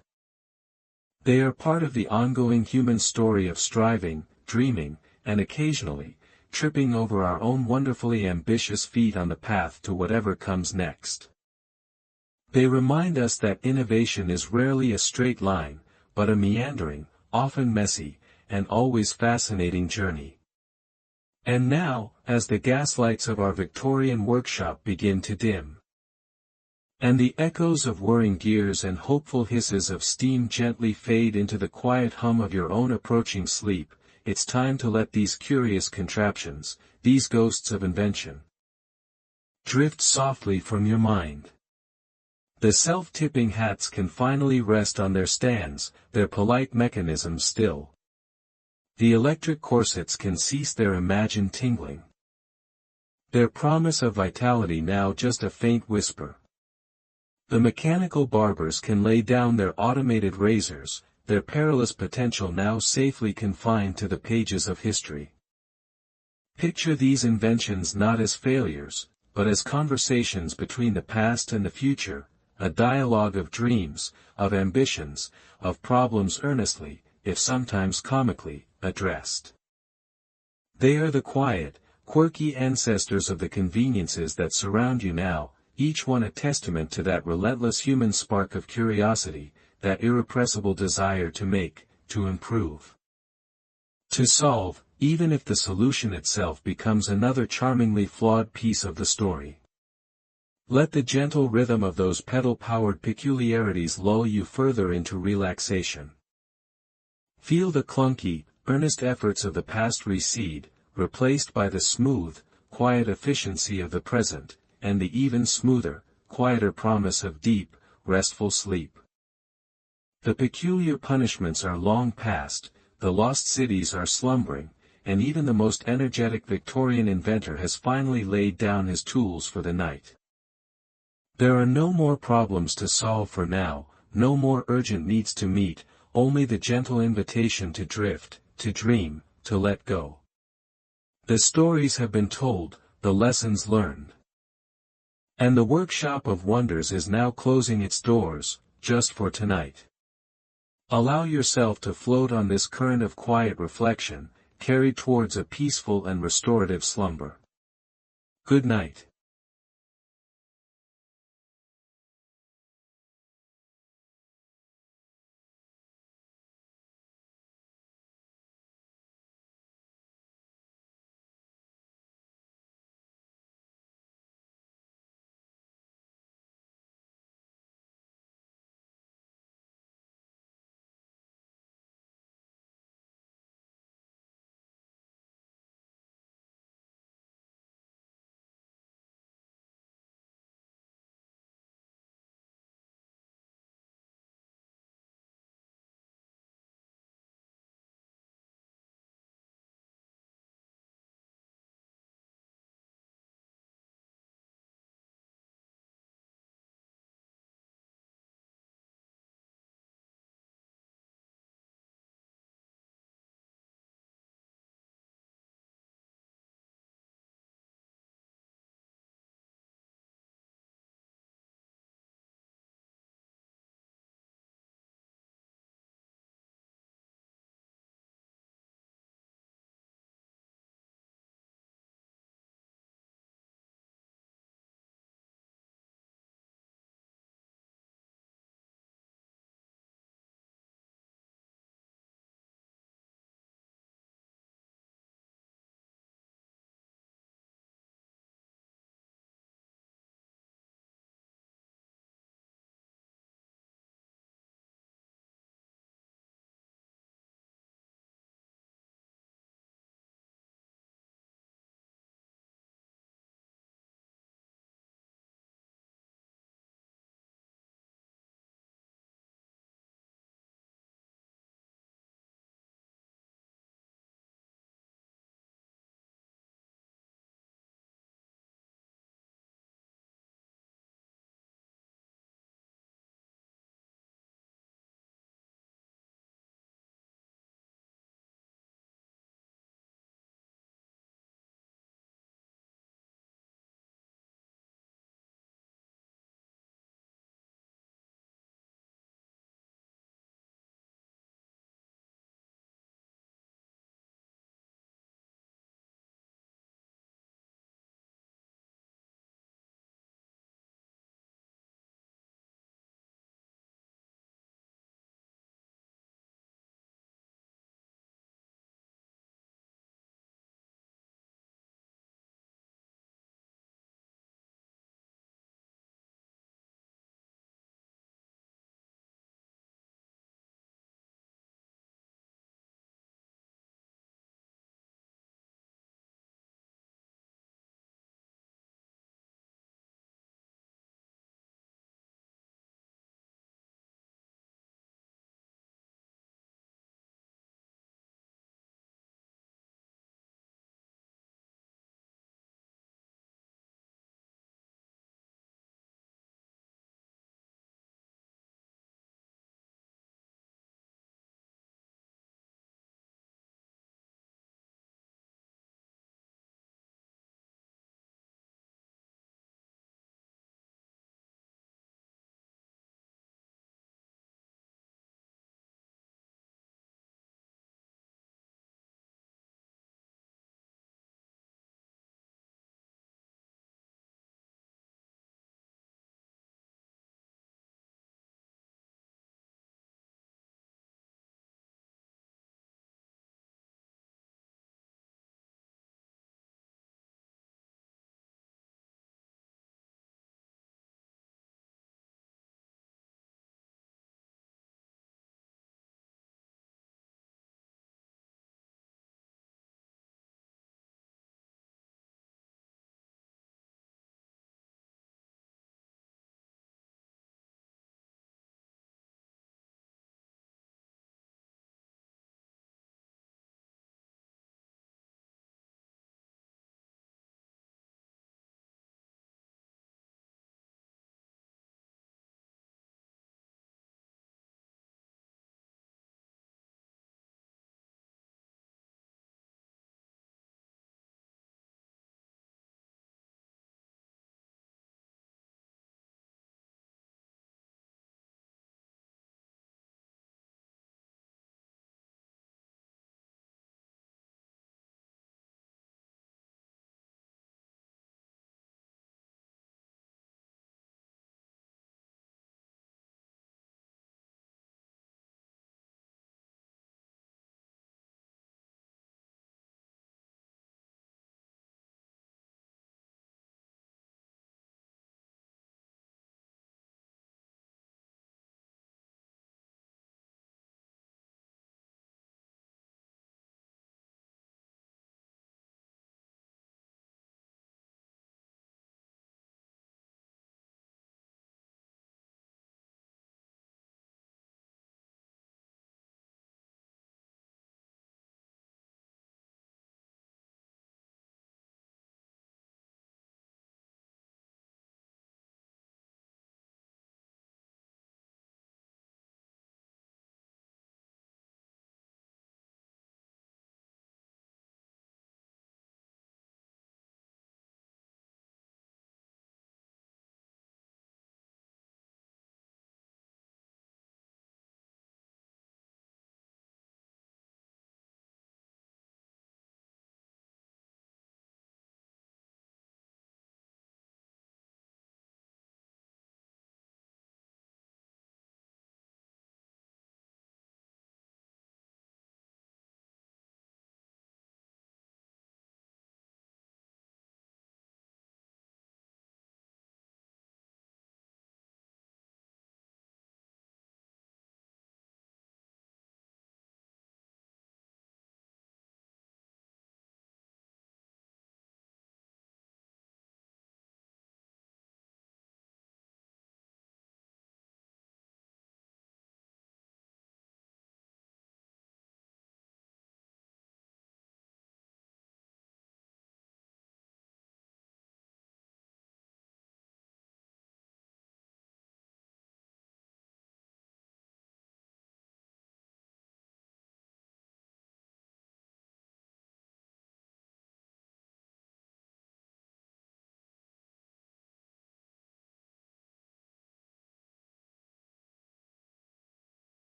They are part of the ongoing human story of striving, dreaming, and occasionally, tripping over our own wonderfully ambitious feet on the path to whatever comes next. They remind us that innovation is rarely a straight line, but a meandering, often messy, and always fascinating journey. And now, as the gaslights of our Victorian workshop begin to dim, and the echoes of whirring gears and hopeful hisses of steam gently fade into the quiet hum of your own approaching sleep, it's time to let these curious contraptions, these ghosts of invention, drift softly from your mind. The self-tipping hats can finally rest on their stands, their polite mechanisms still. The electric corsets can cease their imagined tingling, their promise of vitality now just a faint whisper. The mechanical barbers can lay down their automated razors, their perilous potential now safely confined to the pages of history. Picture these inventions not as failures, but as conversations between the past and the future, a dialogue of dreams, of ambitions, of problems earnestly, if sometimes comically, addressed. They are the quiet, quirky ancestors of the conveniences that surround you now, each one a testament to that relentless human spark of curiosity, that irrepressible desire to make, to improve, to solve, even if the solution itself becomes another charmingly flawed piece of the story. Let the gentle rhythm of those pedal-powered peculiarities lull you further into relaxation. Feel the clunky, earnest efforts of the past recede, replaced by the smooth, quiet efficiency of the present, and the even smoother, quieter promise of deep, restful sleep. The peculiar punishments are long past, the lost cities are slumbering, and even the most energetic Victorian inventor has finally laid down his tools for the night. There are no more problems to solve for now, no more urgent needs to meet, only the gentle invitation to drift, to dream, to let go. The stories have been told, the lessons learned. And the workshop of wonders is now closing its doors, just for tonight. Allow yourself to float on this current of quiet reflection, carried towards a peaceful and restorative slumber. Good night.